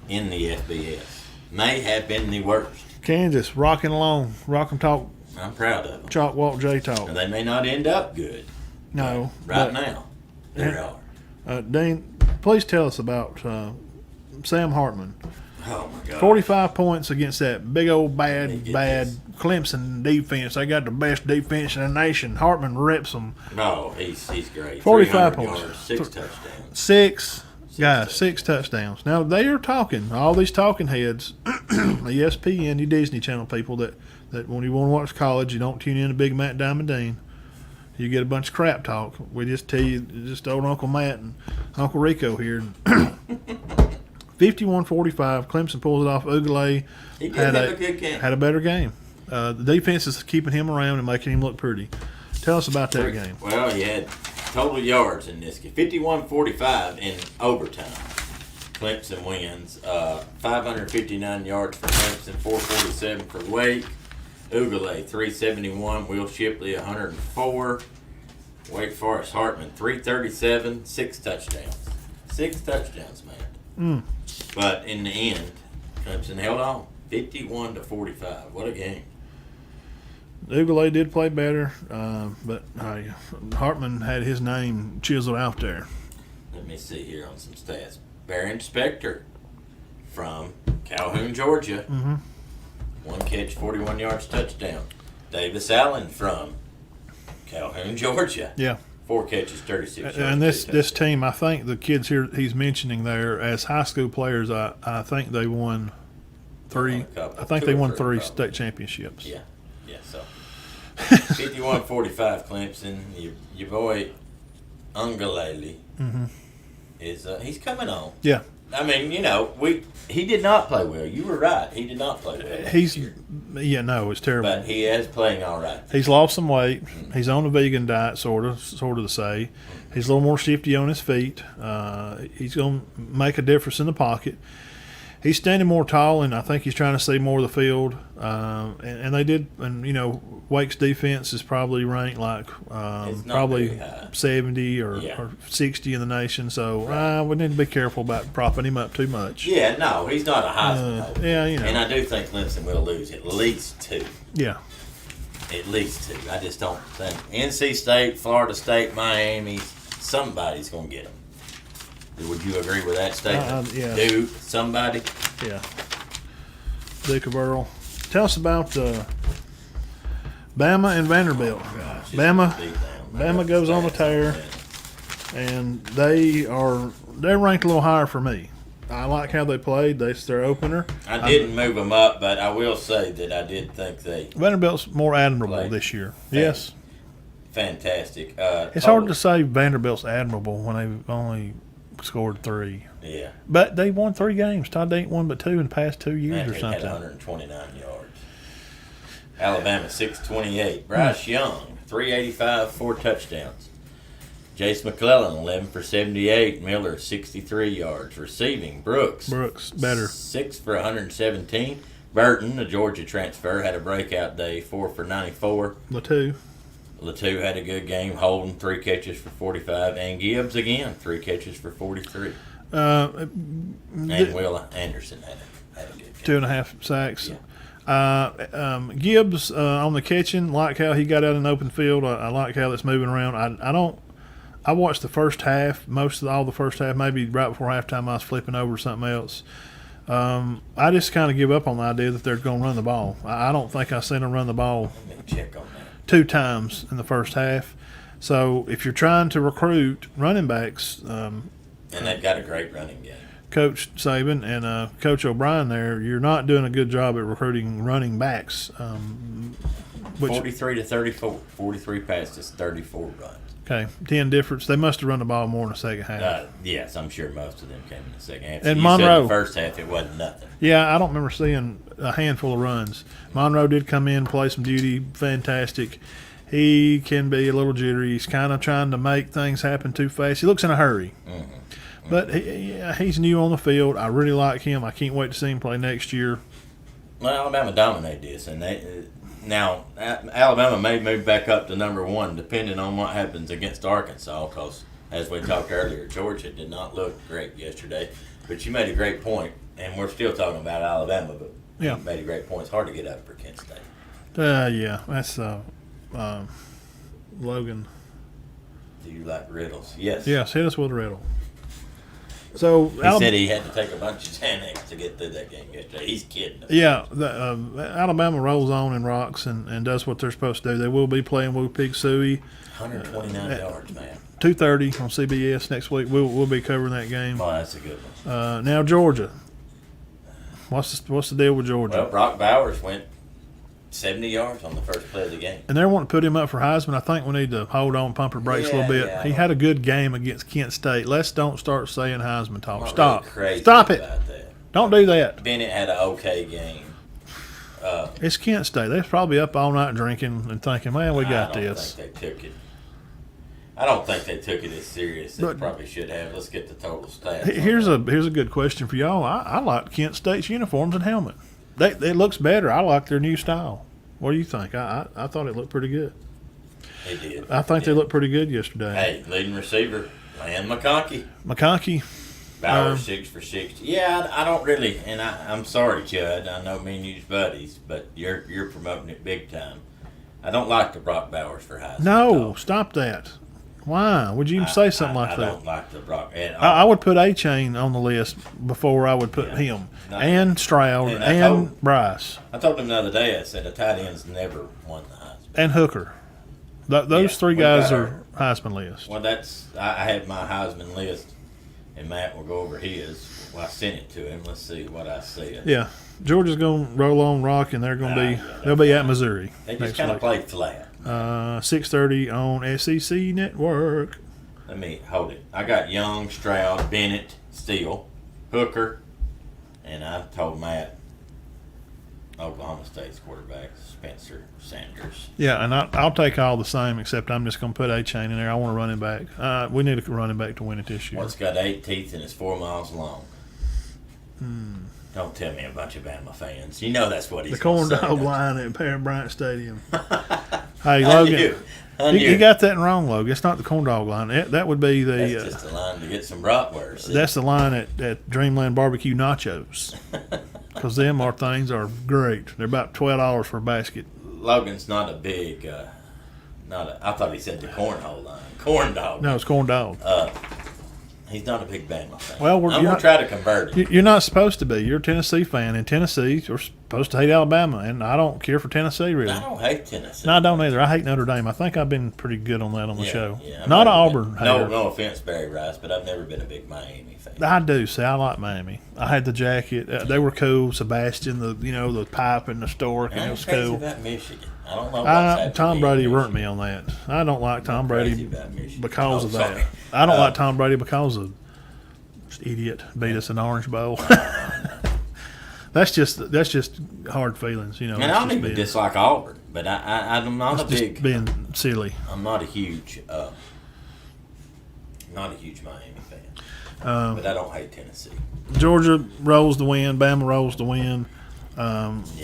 in the FBS. May have been the worst. Kansas, rocking along. Rock and talk. I'm proud of them. Chalk walk, J-talk. Now, they may not end up good. No. Right now, they are. Dean, please tell us about Sam Hartman. Oh, my God. 45 points against that big old bad Clemson defense. They got the best defense in the nation. Hartman rips them. No, he's great. 45 points. Yards, 6 touchdowns. Six touchdowns. Now, they are talking, all these talking heads, the ESPN, you Disney Channel people, that when you want to watch college, you don't tune in to Big Matt Diamond Dean. You get a bunch of crap talk. We just tell you, just old Uncle Matt and Uncle Rico here. 51-45, Clemson pulls it off. Ugalele He did have a good game. Had a better game. The defense is keeping him around and making him look pretty. Tell us about that game. Well, he had total yards in this game. 51-45 in overtime. Clemson wins. 559 yards for Clemson, 447 for Wake. Ugalele, 371. Will Shipley, 104. Wake Forest Hartman, 337. 6 touchdowns. 6 touchdowns, man. But in the end, Clemson held on. 51-45. What a game. Ugalele did play better, but Hartman had his name chiseled out there. Let me see here on some stats. Baron Spector from Calhoun, Georgia. 1 catch, 41 yards, touchdown. Davis Allen from Calhoun, Georgia. Yeah. 4 catches, 36 yards. And this team, I think the kids here he's mentioning there as high school players, I think they won 3. I think they won 3 state championships. Yeah, so 51-45 Clemson. Your boy Ugalele is he's coming on. Yeah. I mean, he did not play well. You were right. He did not play well. It's terrible. But he is playing all right. He's lost some weight. He's on a vegan diet, sort of to say. He's a little more shifty on his feet. He's going to make a difference in the pocket. He's standing more tall, and I think he's trying to see more of the field. And they did, and Wake's defense is probably ranked like probably 70 or 60 in the nation. So we need to be careful about propping him up too much. Yeah, no, he's not a Heisman hope. Yeah, And I do think Clemson will lose at least 2. Yeah. At least 2. I just don't think NC State, Florida State, Miami, somebody's going to get them. Would you agree with that statement? Yeah. Duke, somebody? Yeah. Duke of Earl. Tell us about Bama and Vanderbilt. Gosh, Bama goes on a tear, and they're ranked a little higher for me. I like how they played. That's their opener. I didn't move them up, but I will say that I did think Vanderbilt's more admirable this year. Yes. Fantastic. It's hard to say Vanderbilt's admirable when they've only scored 3. Yeah. But they won 3 games. Todd ain't won but 2 in the past 2 years or something. Had 129 yards. Alabama 628. Bryce Young 385, 4 touchdowns. Jace McClellan 11 for 78. Miller 63 yards. Receiving Brooks better 6 for 117. Burton, the Georgia transfer, had a breakout day 4 for 94. Latu had a good game. Holden 3 catches for 45, and Gibbs again 3 catches for 43. And Will Anderson had a good game. 2.5 sacks. Yeah. Gibbs on the catching, like how he got out in the open field. I like how that's moving around. I watched the first half, all the first half, maybe right before halftime I was flipping over to something else. I just kind of give up on the idea that they're going to run the ball. I don't think I've seen them run the ball Let me check on that. 2 times in the first half. So if you're trying to recruit running backs, And they've got a great running game. Coach Saban and Coach O'Brien there, you're not doing a good job at recruiting running backs. 43 to 34. 43 passes, 34 runs. Okay, 10 difference. They must have run the ball more in the second half. Yes, I'm sure most of them came in the second half. And You Monroe. said the first half, it wasn't nothing. Yeah, I don't remember seeing a handful of runs. Monroe did come in, play some duty, fantastic. He can be a little jittery. He's kind of trying to make things happen too fast. He looks in a hurry. But he's new on the field. I really like him. I can't wait to see him play next year. Well, Alabama dominated this, and now Alabama may move back up to number 1 depending on what happens against Arkansas. Because as we talked earlier, Georgia did not look great yesterday. But you made a great point, and we're still talking about Alabama. But you made a great point. It's hard to get up for Kent State. Yeah, that's Logan. Do you like riddles? Yes. Yes, hit us with a riddle. So He said he had to take a bunch of Xanax to get through that game yesterday. He's kidding us. Yeah, Alabama rolls on and rocks and does what they're supposed to do. They will be playing Woo Pig Suey. 129 yards, man. 2:30 on CBS next week. We'll be covering that game. Oh, that's a good one. Now Georgia. What's the deal with Georgia? Well, Brock Bowers went 70 yards on the first play of the game. And they want to put him up for Heisman. I think we need to hold on, pump our brakes a little bit. Yeah. He had a good game against Kent State. Let's don't start saying Heisman talk. I'm Stop. really crazy Stop it. about that. Don't do that. Bennett had an okay game. It's Kent State. They're probably up all night drinking and thinking, man, we got this. I don't think they took it as serious as they But- probably should have. Let's get the total stats. Here's a good question for y'all. I like Kent State's uniforms and helmet. It looks better. I like their new style. What do you think? I thought it looked pretty good. They did. I think they looked pretty good yesterday. Hey, leading receiver, Land McConkey. McConkey. Bowers 6 for 60. Yeah, I don't really, and I'm sorry, Chud. I know me and you's buddies, but you're promoting it big time. I don't like the Brock Bowers for Heisman. No, stop that. Why? Would you even say something like I that? don't like the Brock. I would put A-Chain on the list before I would put him. And Stroud and Bryce. I told him the other day, I said a tight end's never won the Heisman. And Hooker. Those three guys are Heisman list. Well, I have my Heisman list, and Matt will go over his. Well, I sent it to him. Let's see what I see. Yeah. Georgia's going to roll on rock, and they'll be at Missouri. They just kind of played flat. 6:30 on SEC Network. Let me hold it. I got Young, Stroud, Bennett, Steele, Hooker, and I told Matt Oklahoma State's quarterback, Spencer Sanders. Yeah, and I'll take all the same, except I'm just going to put A-Chain in there. I want a running back. We need a running back to win it this year. One's got 8 teeth and is 4 miles long. Don't tell me a bunch of Bama fans. You know that's what he's The corn gonna say, dog don't line at Parent Bryant Stadium. Hey, I Logan, knew. you got that wrong, Logan. It's not the corn dog line. That would be That's just a line to get some bratwurst. that's the line at Dreamland Barbecue Nachos. Because them things are great. They're about $12 for a basket. Logan's not a big, I thought he said the cornhole line. Corn dog. No, it's corn dog. He's not a big Bama fan. Well, I'm going to try to convert him. You're not supposed to be. You're a Tennessee fan. In Tennessee, you're supposed to hate Alabama, and I don't care for Tennessee, really. I don't hate Tennessee. No, I don't either. I hate Notre Dame. I think I've been pretty good on that on the show. Yeah, Not an Auburn hater. No offense, Barry Rice, but I've never been a big Miami fan. I do. See, I like Miami. I had the jacket. They were cool. Sebastian, the pipe and the stork, and it was crazy cool. about Michigan. I don't know what's happening. Tom Brady in burnt me on that. I don't like Tom Brady about Michigan. because of sorry. that. I don't like Tom Brady because of idiot beat us in Orange Bowl. That's just hard feelings, you know. And I don't even dislike Auburn, but I'm not a big. Just being silly. I'm not a huge Miami fan, but I don't hate Tennessee. Georgia rolls the win. Bama rolls the win.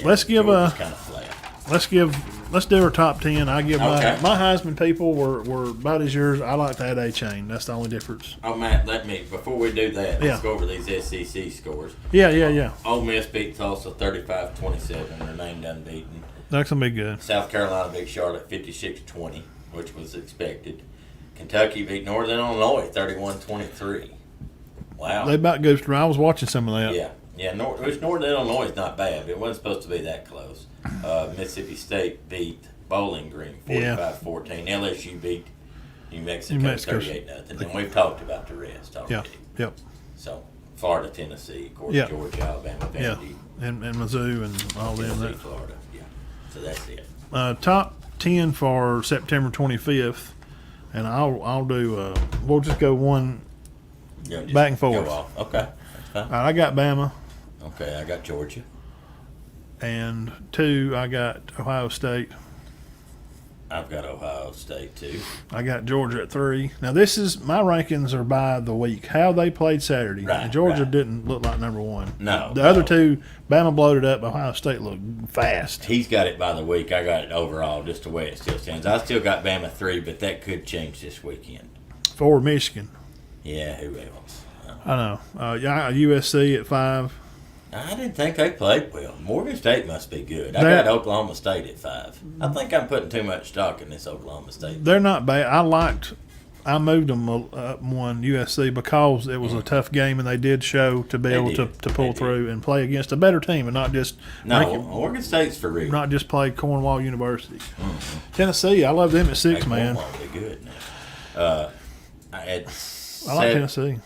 Let's give Georgia's kind of flat. let's do our top 10. I give Okay. my Heisman people were about as yours. I like to add A chain. That's the only difference. Oh, Matt, before we do that, Yeah. let's go over these SEC scores. Yeah. Ole Miss beat Tulsa 35-27, remained unbeaten. That's gonna be good. South Carolina beat Charlotte 56-20, which was expected. Kentucky beat Northern Illinois 31-23. Wow. They about goes through. I was watching some of that. Yeah. Northern Illinois is not bad, but it wasn't supposed to be that close. Mississippi State beat Bowling Green 45-14. LSU beat New Mexico 38-0. And we've talked about the rest already. Yep. So Florida, Tennessee, of course, Yeah. Georgia, Alabama, Vandy, And Mizzou and all them. Tennessee, That. Florida. Yeah. So that's it. Top 10 for September 25th, and I'll do. We'll just go one. Yeah, just Back and forth. Go off. Okay. That's fine. All right, I got Bama, Okay, I got Georgia. and 2 I got Ohio State. I've got Ohio State too. I got Georgia at 3. Now this is my rankings are by the week. How they played Saturday. Right, And Georgia right. didn't look like number 1. No, The other no. 2, Bama bloated up. Ohio State looked fast. He's got it by the week. I got it overall, just the way it still stands. I still got Bama 3, but that could change this weekend. 4 Michigan. Yeah, who else? I know. USC at 5. I didn't think they played well. Morgan State must be good. I They're- got Oklahoma State at 5. I think I'm putting too much stock in this Oklahoma State. They're not bad. I moved them up 1 USC because it was a tough game and they did show to be They able did. to pull They through and play against a better team and not just make No, it, Morgan State's for real. not just play Cornwall University. Tennessee, I love them at 6, They man. won't be good now. I like Tennessee.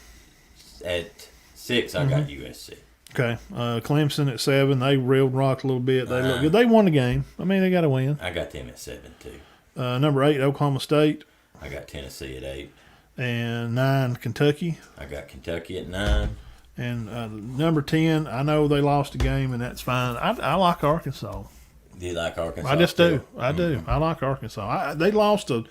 At 6, I got USC. Okay, Clemson at 7. They reeled rock a little bit. They look good. They won the game. I mean, they got to win. I got them at 7 too. Number 8, Oklahoma State, I got Tennessee at 8. and 9, Kentucky. I got Kentucky at 9. And number 10, I know they lost a game, and that's fine. I like Arkansas. Do you like Arkansas? I just too? do. I do. I like Arkansas. They lost a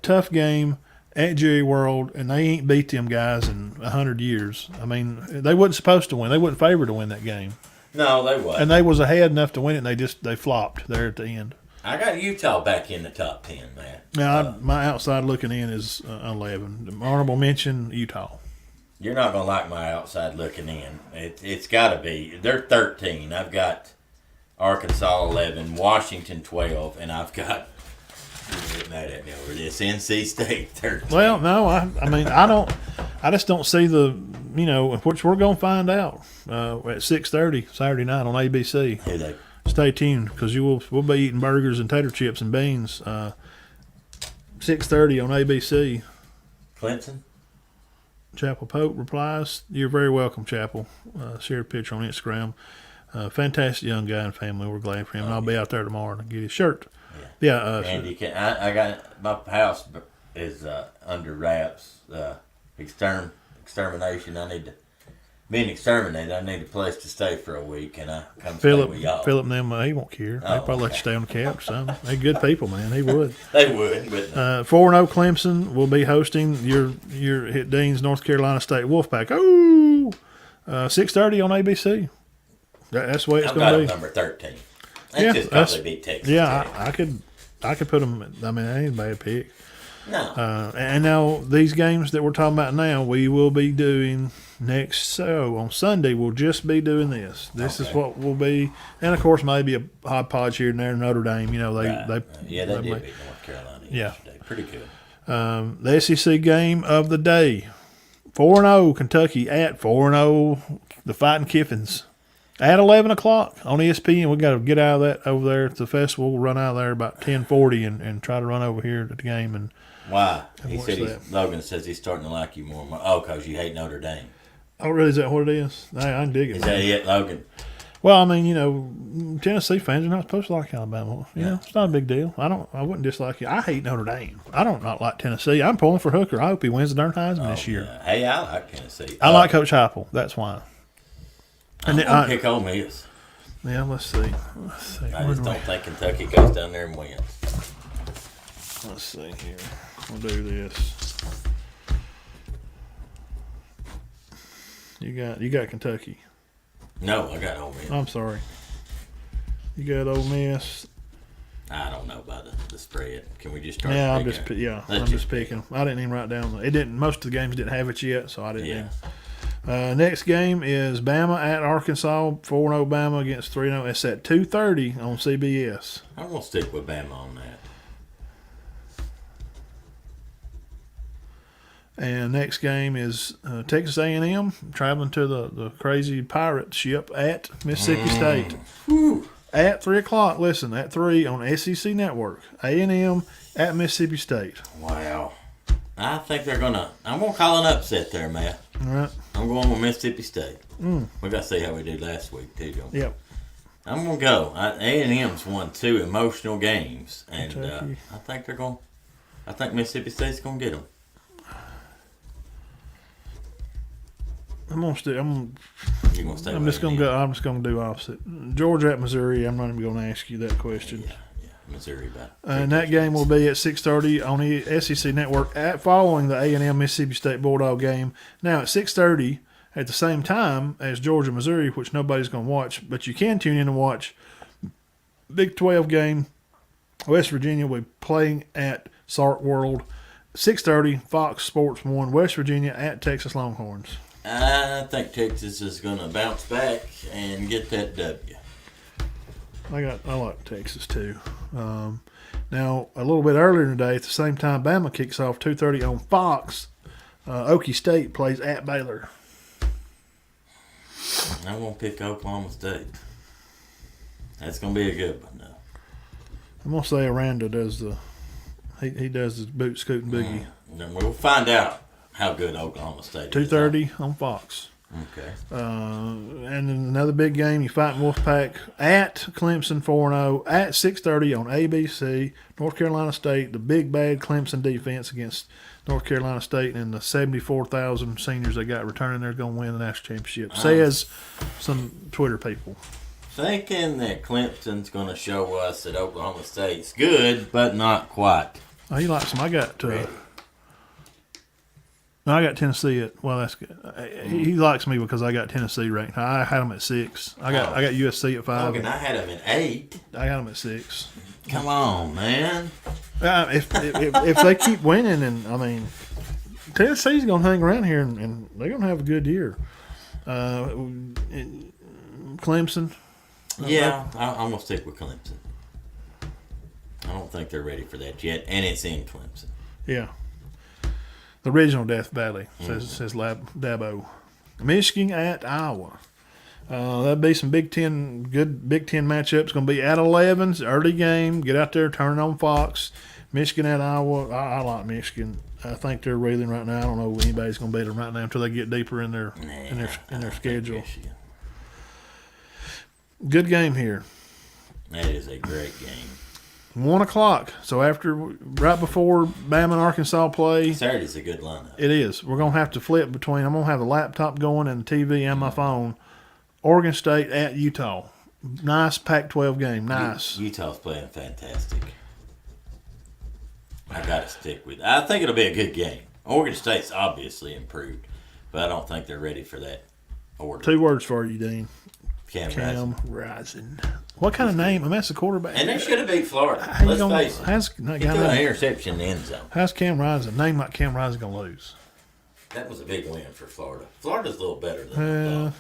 tough game at Jerry World, and they ain't beat them guys in 100 years. I mean, they wasn't supposed to win. They wasn't favored to win that game, No, they wasn't. and they was ahead enough to win it. And they flopped there at the end. I got Utah back in the top 10, man. Now, my outside looking in is 11. The honorable mention, Utah. You're not going to like my outside looking in. It's got to be. They're 13. I've got Arkansas 11, Washington 12, and I've got, you get mad at me over this, NC State 13. Well, no, I just don't see which we're going to find out at 6:30 Saturday night on ABC. Who they? Stay tuned because we'll be eating burgers and tater chips and beans. 6:30 on ABC. Clemson? Chapel Pope replies, "You're very welcome, Chapel." Shared a picture on Instagram. Fantastic young guy and family. We're glad for him. And I'll be out there tomorrow to get his shirt. Yeah. Andy, I got my house is under wraps. Extermination. I need to being exterminated. I need a place to stay for a week, and I come stay with y'all. Philip, and them, he won't care. They probably let you stay on the couch or something. They're good people, man. He would. They would, but 4-0 Clemson will be hosting your hit Dean's North Carolina State Wolfpack. Oh, 6:30 on ABC. That's the way it's I've going got to be. number 13. That's just because they beat Texas. Yeah, Tech. I could put them. I mean, that ain't a bad pick. No. And now these games that we're talking about now, we will be doing next. So on Sunday, we'll just be doing this. This is what we'll be, and of course, maybe a hodgepodge here and there. Notre Dame, they they did beat North Carolina yesterday. Pretty good. The SEC game of the day: 4-0 Kentucky at 4-0 the Fighting Kiffins at 11 o'clock on ESPN. We got to get out of that over there at the festival. We'll run out of there about 10:40 and try to run over here to the game and. Why? He watch said that. Logan says he's starting to like you more and more. Oh, because you hate Notre Dame. Oh, really? Is that what it is? I can dig it. Is that it, Logan? Well, I mean, Tennessee fans are not supposed to like Alabama. It's not a big deal. I wouldn't dislike it. I hate Notre Dame. I don't not like Tennessee. I'm pulling for Hooker. I hope he wins the darn Heisman this year. Yeah. Hey, I like Tennessee. I like Coach Heupel. That's why. I'm going to pick Ole Miss. Yeah, let's see. I just don't think Kentucky goes down there and wins. Let's see here. We'll do this. You got Kentucky. No, I got Ole Miss. I'm sorry. You got Ole Miss. I don't know about the spread. Can we just start? Yeah, I'm picking? just picking. I didn't even write down. It didn't. Most of the games didn't have it yet, so I didn't. Yeah. Next game is Bama at Arkansas. 4-0 Bama against 3-0. It's at 2:30 on CBS. I'm gonna stick with Bama on that. And next game is Texas A&M traveling to the crazy pirate ship at Mississippi State. Whew. At 3 o'clock, listen, at 3 on SEC Network. A&M at Mississippi State. Wow. I think they're going to – I'm going to call an upset there, Matt. All right. I'm going with Mississippi State. We got to see how we did last week, too, don't we? Yep. I'm going to go. A&M's won 2 emotional games, and I think they're going – I think Mississippi State's going to get them. I'm just gonna do opposite. Georgia at Missouri. I'm not even gonna ask you that question. Yeah. Missouri about. And that game will be at 6:30 on the SEC Network following the A&M Mississippi State Bulldog game. Now at 6:30 at the same time as Georgia Missouri, which nobody's gonna watch, but you can tune in and watch. Big 12 game. West Virginia will be playing at Sark World. 6:30 Fox Sports 1. West Virginia at Texas Longhorns. I think Texas is going to bounce back and get that W. I like Texas too. Now a little bit earlier today, at the same time, Bama kicks off 2:30 on Fox. Okie State plays at Baylor. I won't pick Oklahoma State. That's going to be a good one, though. I'm gonna say Aranda does he does the boot scooting boogie. Then we'll find out how good Oklahoma State is. 2:30 on Fox. Okay. And then another big game, you fighting Wolfpack at Clemson 4-0 at 6:30 on ABC. North Carolina State, the big bad Clemson defense against North Carolina State, and the 74,000 seniors they got returning, they're going to win the national championship. Says some Twitter people. Thinking that Clemson's going to show us that Oklahoma State's good, but not quite. Oh, he likes them. I got Tennessee at that's good. He likes me because I got Tennessee ranked. I had them at 6. I got USC at 5. And I had them at 8. I got them at 6. Come on, man. If they keep winning, and I mean, Tennessee's going to hang around here, and they're going to have a good year. Clemson. Yeah, I'm going to stick with Clemson. I don't think they're ready for that yet, and it's in Clemson. Yeah. The original Death Valley, says Dabo. Michigan at Iowa. That'd be some good Big Ten matchups. Going to be at 11. It's an early game. Get out there, turn it on Fox. Michigan at Iowa. I like Michigan. I think they're reeling right now. I don't know if anybody's going to beat them right now until they get deeper in their schedule. Good game here. That is a great game. 1 o'clock. So right before Bama and Arkansas play. Saturday's a good lineup. It is. We're going to have to flip between. I'm going to have the laptop going and the TV and my phone. Oregon State at Utah. Nice Pac-12 game. Nice. Utah's playing fantastic. I got to stick with it. I think it'll be a good game. Oregon State's obviously improved, but I don't think they're ready for that order. 2 words for you, Dean. Cam Rising. What kind of name? I mean, that's a quarterback. And they should have beat Florida. Let's face it. He threw an interception in the end zone. How's Cam Rising? A name like Cam Rising going to lose? That was a big win for Florida. Florida's a little better than I thought.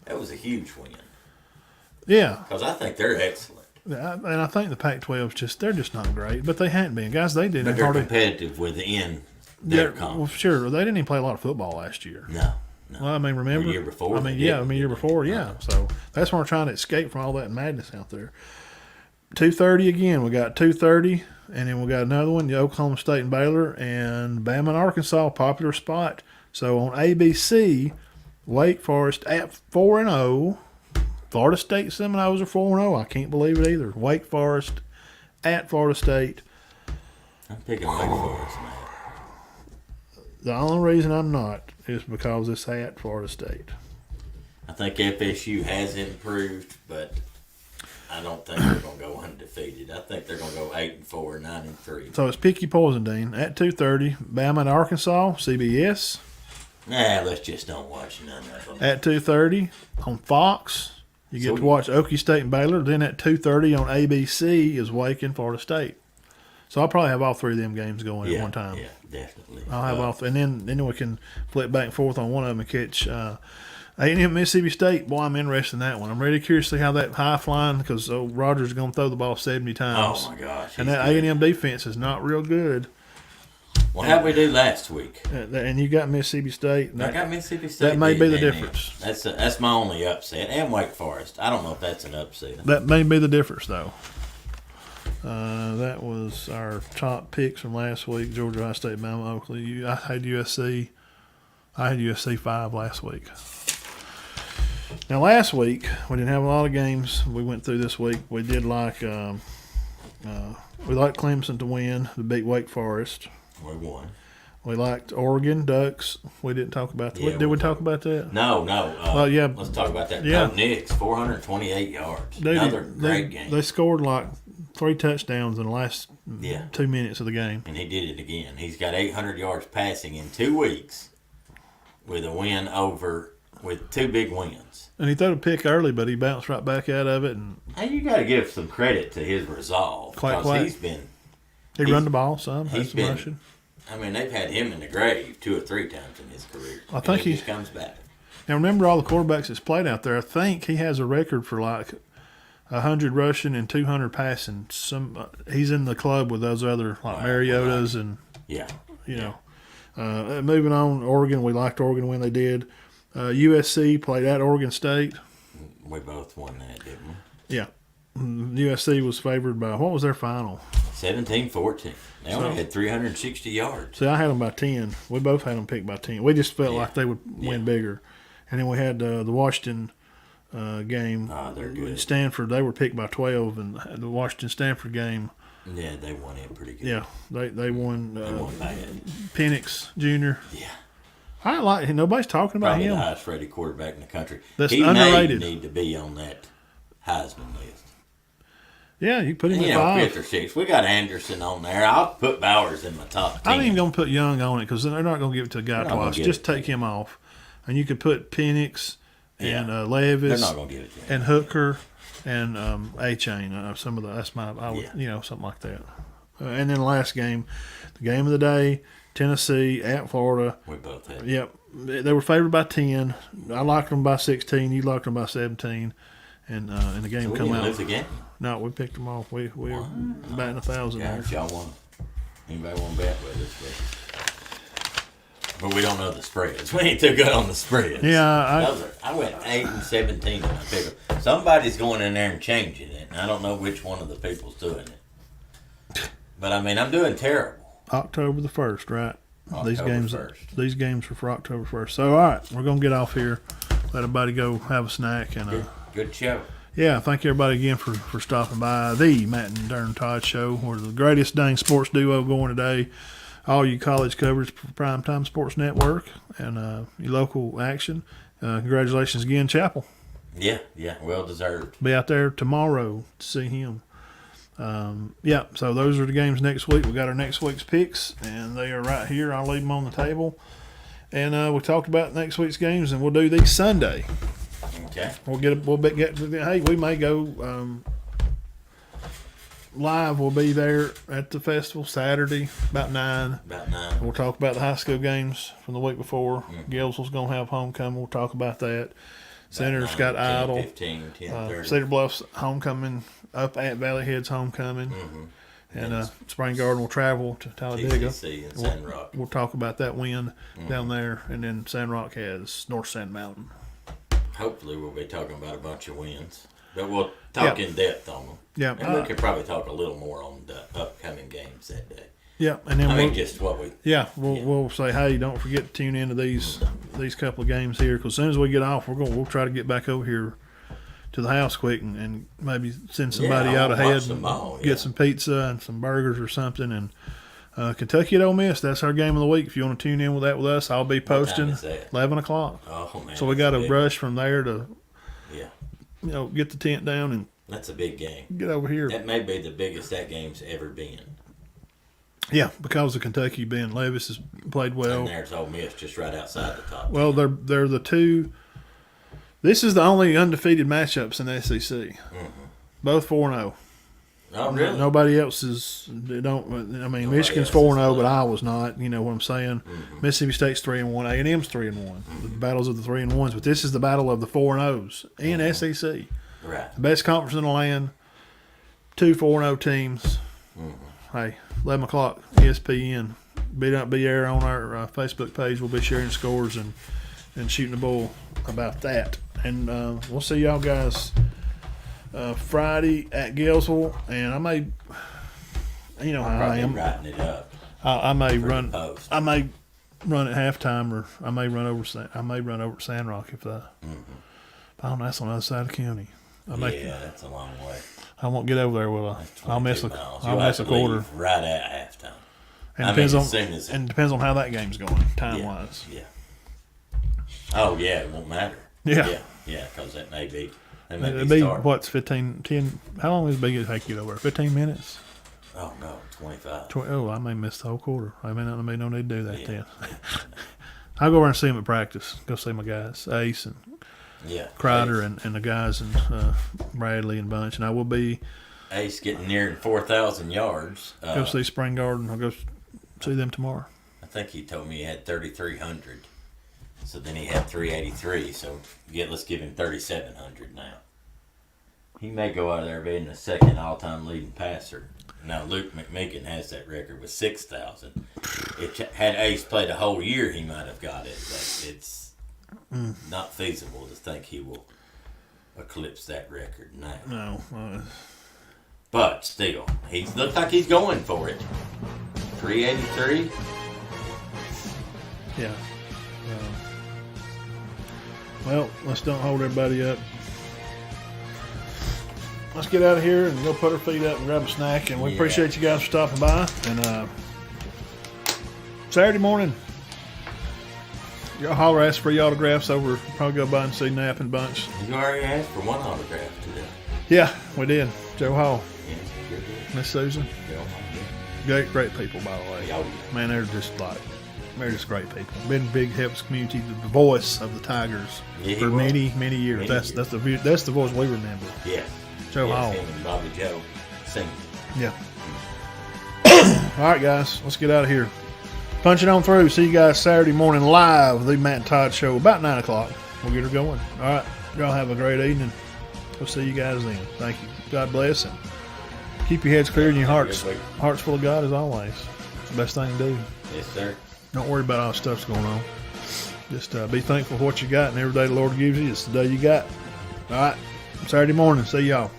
That was a huge win. Yeah. Because I think they're excellent. And I think the Pac-12's they're just not great. But they hadn't been. Guys, they didn't. But they're competitive within their conference. Well, sure. They didn't even play a lot of football last year. No. Well, I mean, remember? The year before. Year before, yeah. So that's why we're trying to escape from all that madness out there. 2:30 again. We got 2:30, and then we got another one, the Oklahoma State and Baylor, and Bama and Arkansas, popular spot. So on ABC, Wake Forest at 4-0. Florida State Seminoles are 4-0. I can't believe it either. Wake Forest at Florida State. I'm picking Wake Forest, man. The only reason I'm not is because it's at Florida State. I think FSU has improved, but I don't think they're going to go undefeated. I think they're going to go 8-4, 9-3. So it's picky poison, Dean. At 2:30, Bama and Arkansas, CBS. Nah, let's just don't watch none of them. At 2:30 on Fox, You get to watch Okie State and Baylor. Then at 2:30 on ABC is Wake and Florida State. So I'll probably have all three of them games going at one time. Yeah, definitely. I'll have all three. And then we can flip back and forth on one of them and catch A&M Mississippi State. Boy, I'm interested in that one. I'm really curious to see how that high flying, because Rogers is going to throw the ball 70 times. Oh, my gosh. And that A&M defense is not real good. Well, how'd we do last week? And you got Mississippi State. I got Mississippi State. That may be the difference. That's my only upset. And Wake Forest. I don't know if that's an upset. That may be the difference, though. That was our top picks from last week. Georgia, Ohio State, Bama, Oakley. I had USC. I had USC 5 last week. Now, last week, we didn't have a lot of games we went through this week. We did like we liked Clemson to win, to beat Wake Forest. We won. We liked Oregon Ducks. We didn't talk about that. Yeah, Did we talk about that? No. Well, yeah. Let's talk about that. Yeah. Knicks, 428 yards. Another great game. They scored like 3 touchdowns in the last 2 minutes of the game. And he did it again. He's got 800 yards passing in 2 weeks with a win with 2 big wins. And he threw a pick early, but he bounced right back out of it. And hey, you got to give some credit to his resolve. Because he run the ball some. Had some rushing. I mean, they've had him in the grave 2 or 3 times in his career. I think he just comes back. Now, remember all the quarterbacks that's played out there. I think he has a record for like 100 rushing and 200 passing. He's in the club with those other like Mariotas and moving on. Oregon, we liked Oregon when they did. USC played at Oregon State. We both won that, didn't we? Yeah. USC was favored by, what was their final? 17-14. They only had 360 yards. See, I had them by 10. We both had them picked by 10. We just felt like they would win bigger. And then we had the Washington game. Oh, they're good. Stanford, they were picked by 12. And the Washington-Stanford game. Yeah, they won it pretty good. Yeah, they won. They won bad. Penix Jr. Yeah. I like him. Nobody's talking about Probably him. the highest rated quarterback in the country. That's he underrated. May need to be on that Heisman list. Yeah, you put him in 5. 5th or 6th. We got Anderson on there. I'll put Bowers in my top 10. I ain't even going to put Young on it because they're not going to give it to a guy twice. Just take him off. And you could put Penix and Levis. They're not going to give it to him. And Hooker and A-Chain. Some of the, that's my, something like that. And then the last game, the game of the day, Tennessee at Florida. We both had. Yep. They were favored by 10. I liked them by 16. You liked them by 17. And the game come out. Lose again? No, we picked them off. We were batting 1,000 there. Y'all won. Anybody want to bet with us? But we don't know the spreads. We ain't too good on the spreads. Yeah, I went 8-17 in my pick. Somebody's going in there and changing it, and I don't know which one of the people's doing it. But I mean, I'm doing terrible. October the 1st, right? October 1st. These games are for October 1st. So, all right, we're going to get off here. Let everybody go have a snack. And Good show. Yeah, thank everybody again for stopping by. The Matt and Darren Todd Show. We're the greatest dang sports duo going today. All you college coverage for Primetime Sports Network and your local action. Congratulations again, Chapel. Yeah, well deserved. Be out there tomorrow to see him. So those are the games next week. We got our next week's picks, and they are right here. I'll leave them on the table. And we talked about next week's games, and we'll do these Sunday. Okay. Hey, we may go live. We'll be there at the festival Saturday about 9. We'll talk about the high school games from the week before. Gilesville's going to have homecoming. We'll talk about that. Center's got Idle. 15, 10, Cedar Bluff's homecoming. Up at Valley Head's homecoming. And Spring Garden will travel to Talladega. TCC and Sand Rock. We'll talk about that win down there. And then Sand Rock has North Sand Mountain. Hopefully we'll be talking about a bunch of wins. But we'll talk in depth on them. Yeah. And we could probably talk a little more on the upcoming games that day. Yeah. And then we'll say, hey, don't forget to tune into these couple of games here. Because as soon as we get off, we'll try to get back over here to the house quick and maybe send somebody out ahead and get some pizza and some burgers or something. And Kentucky at Ole Miss, that's our game of the week. If you want to tune in with us, I'll be posting 11 o'clock. Oh, man. So we got to rush from there to get the tent down and that's a big game. Get over here. That may be the biggest that game's ever been. Yeah, because of Kentucky being Levis has played well. And there's Ole Miss just right outside the top. Well, they're the two This is the only undefeated matchups in the SEC. Mm-hmm. Both 4-0. Oh, really? Nobody else is. They don't. I mean, Nobody Michigan's else is 4-0, but playing. Iowa's not. You know what I'm saying? Mm-hmm. Mississippi State's 3-1. A&M's 3-1. The battles of the 3-1s, but this is the battle of the 4-0s in SEC. Right. The best conference in the land. 2 4-0 teams. Mm-hmm. Hey, 11 o'clock, ESPN. Be air on our Facebook page. We'll be sharing scores and shooting the bull about that. And we'll see y'all guys Friday at Galesville. And I may, you know how I Probably am. writing it up. I may for the run. post. I may run at halftime, or I may run over. I may run over Sandrock if I. I don't know. That's on the other side of the county. Yeah, that's a long way. I won't get over there, will I? That's I'll miss 22 a. miles. I'll You'll miss a have to quarter. leave right at halftime. And I mean, depends as on soon as and depends on how that game's going, time wise. Yeah. Oh yeah, it won't matter. Yeah. Yeah, because that may be. It'd be what's 15, 10. How long is it take to get over there? 15 minutes. Oh no, 25. Oh, I may miss the whole quarter. I may not. No need to do that Yeah. then. I'll go over and see them at practice. Go see my guys, Ace and Yeah. Crider Ace, and the guys and Bradley and Bunch. And I will be Ace getting near 4,000 yards. go see Spring Garden. I'll go see them tomorrow. I think he told me he had 3,300. So then he had 383. So let's give him 3,700 now. He may go out of there being the second all-time leading passer. Now Luke McMeekin has that record with 6,000. Had Ace played a whole year, he might have got it, but it's not feasible to think he will eclipse that record now. No. But still, he looks like he's going for it. 383. Yeah. Well, let's don't hold everybody up. Let's get out of here and go put our feet up and grab a snack. And we appreciate you guys for stopping by. And Saturday morning, y'all holler, ask for your autographs over. Probably go by and see Knapp and Bunch. You already asked for one autograph today. Yeah, we did. Joe Hall, Yeah, you're good. Miss Susan. Great people, by the way. Oh, yeah. Man, they're just great people. Been big helps community, the voice of the Tigers for many years. That's the voice we remember. Yeah. Joe Hall. Him and Bobby Joe singing. Yeah. All right, guys, let's get out of here. Punch it on through. See you guys Saturday morning live, the Matt and Todd Show, about 9 o'clock. We'll get her going. All right, y'all have a great evening. We'll see you guys then. Thank you. God bless, and keep your heads clear and your hearts full of God as always. It's the best thing to do. Yes, sir. Don't worry about all the stuff's going on. Just be thankful for what you got, and every day the Lord gives you, it's the day you got. All right, Saturday morning. See y'all.